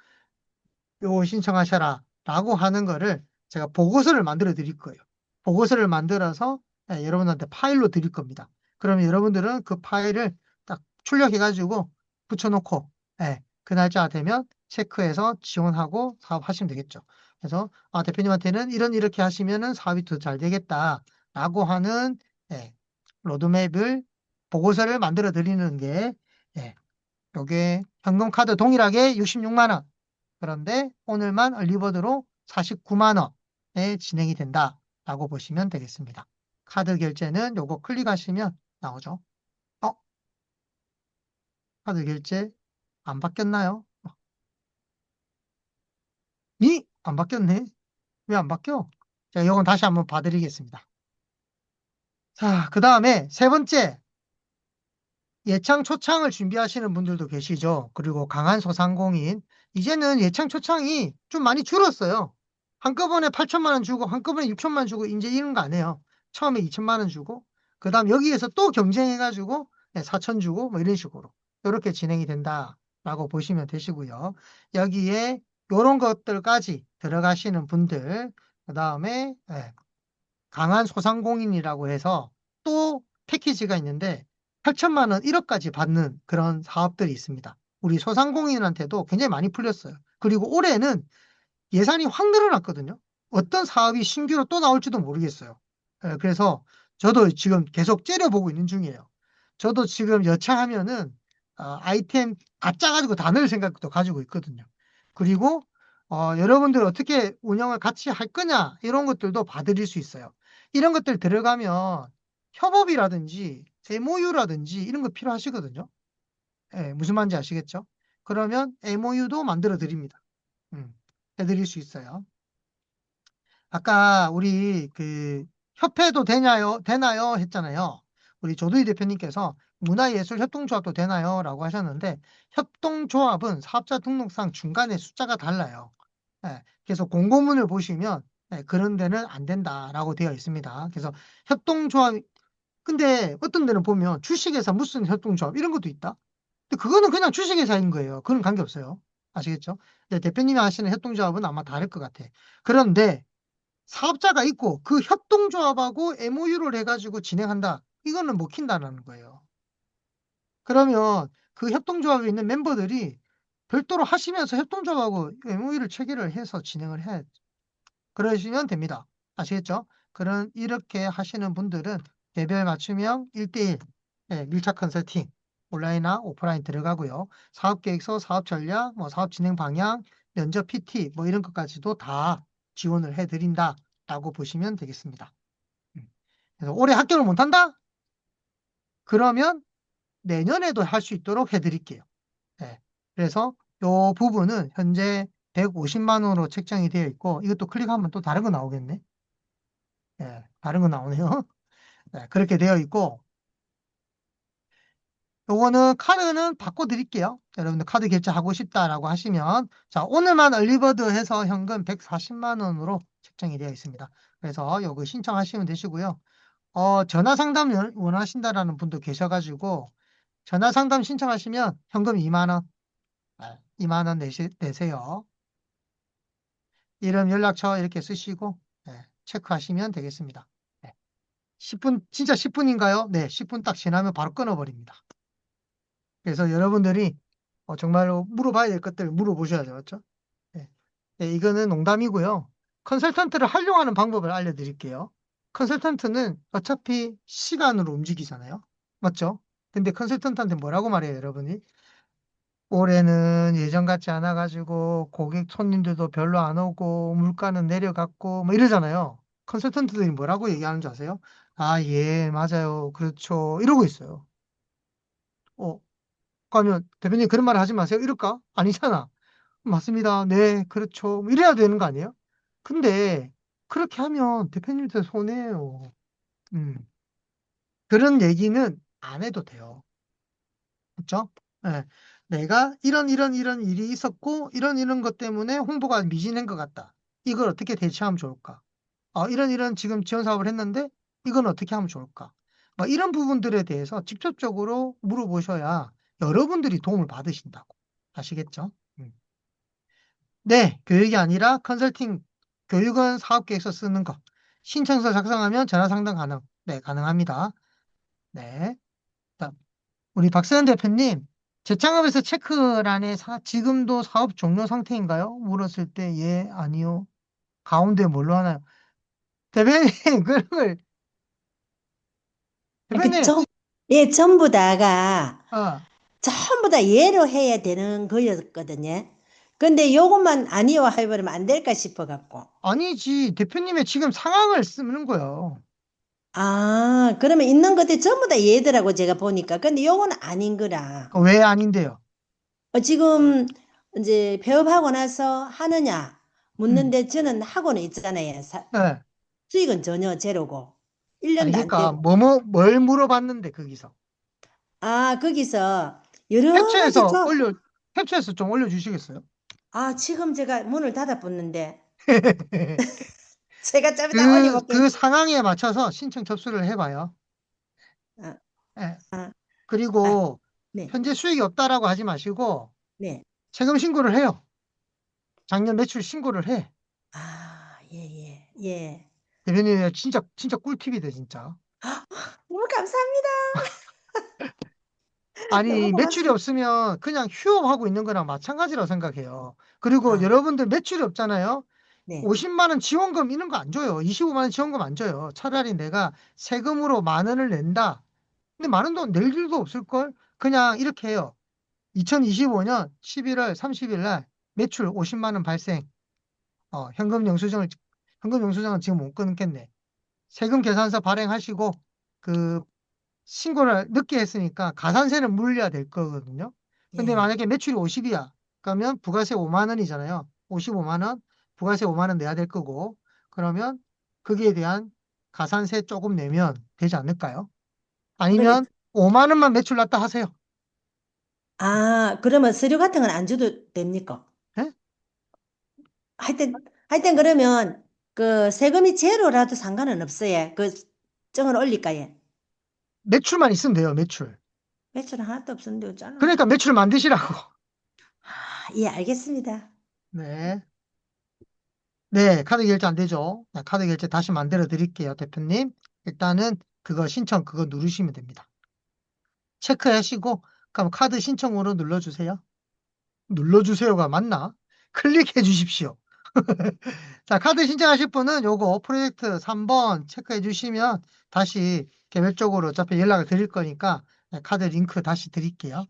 요거 신청하셔라. 라고 하는 거를 제가 보고서를 만들어 드릴 거예요. 보고서를 만들어서 여러분한테 파일로 드릴 겁니다. 그러면 여러분들은 그 파일을 딱 출력해가지고 붙여놓고, 그 날짜 되면 체크해서 지원하고 사업하시면 되겠죠. 그래서, 대표님한테는 이렇게 하시면은 사업이 더 잘 되겠다. 라고 하는, 로드맵을, 보고서를 만들어 드리는 게, 요게 현금카드 동일하게 66만 원. 그런데 오늘만 얼리버드로 49만 원에 진행이 된다라고 보시면 되겠습니다. 카드 결제는 요거 클릭하시면 나오죠. 어? 카드 결제 안 바뀌었나요? 안 바뀌었네. 왜 안 바뀌어? 자, 요건 다시 한번 봐드리겠습니다. 자, 그 다음에 세 번째, 예창 초창을 준비하시는 분들도 계시죠. 그리고 강한 소상공인. 이제는 예창 초창이 좀 많이 줄었어요. 한꺼번에 8천만 원 주고 한꺼번에 6천만 원 주고 이제 이런 거 안 해요. 처음에 2천만 원 주고 그다음 여기에서 또 경쟁해가지고 4천 주고 뭐 이런 식으로 이렇게 진행이 된다라고 보시면 되시고요. 여기에 이런 것들까지 들어가시는 분들 그다음에 강한 소상공인이라고 해서 또 패키지가 있는데 8천만 원 1억까지 받는 그런 사업들이 있습니다. 우리 소상공인한테도 굉장히 많이 풀렸어요. 그리고 올해는 예산이 확 늘어났거든요. 어떤 사업이 신규로 또 나올지도 모르겠어요. 그래서 저도 지금 계속 째려보고 있는 중이에요. 저도 지금 여차하면은 아이템 다 짜가지고 다 넣을 생각도 가지고 있거든요. 그리고 여러분들 어떻게 운영을 같이 할 거냐 이런 것들도 봐드릴 수 있어요. 이런 것들 들어가면 협업이라든지 MOU라든지 이런 거 필요하시거든요. 무슨 말인지 아시겠죠? 그러면 MOU도 만들어 드립니다. 해드릴 수 있어요. 아까 우리 그 협회도 되나요 했잖아요. 우리 조두희 대표님께서 문화예술협동조합도 되나요? 라고 하셨는데 협동조합은 사업자 등록상 중간에 숫자가 달라요. 그래서 공고문을 보시면 그런 데는 안 된다라고 되어 있습니다. 그래서 협동조합 근데 어떤 데는 보면 주식회사 무슨 협동조합 이런 것도 있다. 근데 그거는 그냥 주식회사인 거예요. 그건 관계없어요. 아시겠죠? 근데 대표님이 하시는 협동조합은 아마 다를 것 같아. 그런데 사업자가 있고 그 협동조합하고 MOU를 해가지고 진행한다. 이거는 먹힌다는 거예요. 그러면 그 협동조합에 있는 멤버들이 별도로 하시면서 협동조합하고 MOU를 체결을 해서 진행을 해. 그러시면 됩니다. 아시겠죠? 이렇게 하시는 분들은 개별 맞춤형 1대1 밀착 컨설팅 온라인이나 오프라인 들어가고요. 사업계획서, 사업전략, 뭐 사업 진행 방향, 면접 PT 뭐 이런 것까지도 다 지원을 해드린다라고 보시면 되겠습니다. 그래서 올해 합격을 못한다? 그러면 내년에도 할 수 있도록 해드릴게요. 그래서 이 부분은 현재 150만 원으로 책정이 되어 있고 이것도 클릭하면 또 다른 거 나오겠네. 다른 거 나오네요. 그렇게 되어 있고 요거는 카드는 바꿔드릴게요. 여러분들 카드 결제하고 싶다라고 하시면 자 오늘만 얼리버드 해서 현금 140만 원으로 책정이 되어 있습니다. 그래서 요거 신청하시면 되시고요. 전화 상담을 원하신다라는 분도 계셔가지고 전화 상담 신청하시면 현금 2만 원, 2만 원 내세요. 이름, 연락처 이렇게 쓰시고 체크하시면 되겠습니다. 10분, 진짜 10분인가요? 네, 10분 딱 지나면 바로 끊어버립니다. 그래서 여러분들이 정말로 물어봐야 될 것들 물어보셔야죠. 맞죠? 네. 네, 이거는 농담이고요. 컨설턴트를 활용하는 방법을 알려드릴게요. 컨설턴트는 어차피 시간으로 움직이잖아요. 맞죠? 근데 컨설턴트한테 뭐라고 말해요, 여러분이? 올해는 예전 같지 않아가지고 고객 손님들도 별로 안 오고 물가는 내려갔고 뭐 이러잖아요. 컨설턴트들이 뭐라고 얘기하는 줄 아세요? 아, 예, 맞아요. 그렇죠. 이러고 있어요. 어, 그러면 대표님 그런 말 하지 마세요. 이럴까? 아니잖아. 맞습니다. 네, 그렇죠. 뭐 이래야 되는 거 아니에요? 근데 그렇게 하면 대표님한테 손해예요. 음. 그런 얘기는 안 해도 돼요. 그렇죠? 네. 내가 이런 일이 있었고 이런 것 때문에 홍보가 미진한 것 같다. 이걸 어떻게 대처하면 좋을까? 이런 지금 지원 사업을 했는데 이건 어떻게 하면 좋을까? 이런 부분들에 대해서 직접적으로 물어보셔야 여러분들이 도움을 받으신다고. 아시겠죠? 네, 교육이 아니라 컨설팅, 교육은 사업계획서 쓰는 거. 신청서 작성하면 전화 상담 가능. 네, 가능합니다. 네. 자, 우리 박세현 대표님, 재창업에서 체크란에 지금도 사업 종료 상태인가요? 물었을 때, 예, 아니요. 가운데 뭘로 하나요? 대표님, 그런 걸, 대표님, 예, 전부 다가 아, 전부 다 예로 해야 되는 거였거든요. 근데 요것만 아니요 해버리면 안 될까 싶어갖고. 아니지. 대표님의 지금 상황을 쓰는 거예요. 아, 그러면 있는 것들 전부 다 예더라고 제가 보니까. 근데 요건 아닌 거라. 왜 아닌데요? 지금 이제 폐업하고 나서 하느냐 음, 묻는데 저는 하고는 있잖아요. 네. 수익은 전혀 제로고. 아니, 1년도 안 그러니까, 되고. 뭘 물어봤는데, 거기서. 아, 거기서 여러 가지 캡처해서 캡처해서 좀 올려주시겠어요? 지금 제가 문을 닫아붙는데 제가 좀 이따 그 올려볼게요. 상황에 맞춰서 신청 접수를 해봐요. 아, 예. 아, 아, 그리고 네, 현재 수익이 없다라고 하지 마시고 네. 세금 신고를 해요. 작년 매출 신고를 해. 예, 예, 예. 대표님 진짜 꿀팁이다 진짜. 너무 감사합니다. 너무 아니 매출이 고맙습니다. 없으면 그냥 휴업하고 있는 거랑 마찬가지라고 생각해요. 그리고 아, 여러분들 매출이 없잖아요. 네, 50만 원 지원금 이런 거 안 줘요. 25만 원 지원금 안 줘요. 차라리 내가 세금으로 10,000원을 낸다. 근데 많은 돈 낼 일도 없을걸? 그냥 이렇게 해요. 2025년 11월 30일 날 매출 50만 원 발생. 현금 영수증은 지금 못 끊겠네. 세금 계산서 발행하시고 그 신고를 늦게 했으니까 가산세는 물려야 될 거거든요. 근데 예. 만약에 매출이 50이야. 그러면 부가세 5만 원이잖아요. 55만 원, 부가세 5만 원 내야 될 거고. 그러면 거기에 대한 가산세 조금 내면 되지 않을까요? 그래. 아니면 5만 원만 매출 났다 하세요. 그러면 서류 같은 건 안 줘도 됩니까? 예? 하여튼 그러면 그 세금이 제로라도 상관은 없어요. 그 증을 올릴까요? 매출만 있으면 돼요, 매출. 매출은 하나도 없었는데 어쩌나. 그러니까 매출 만드시라고. 예, 알겠습니다. 네. 네, 카드 결제 안 되죠. 네, 카드 결제 다시 만들어 드릴게요, 대표님. 일단은 그거 누르시면 됩니다. 체크하시고, 그럼 카드 신청으로 눌러주세요. 눌러주세요가 맞나? 클릭해 주십시오. 자, 카드 신청하실 분은 요거 프로젝트 3번 체크해 주시면 다시 개별적으로 어차피 연락을 드릴 거니까 카드 링크 다시 드릴게요.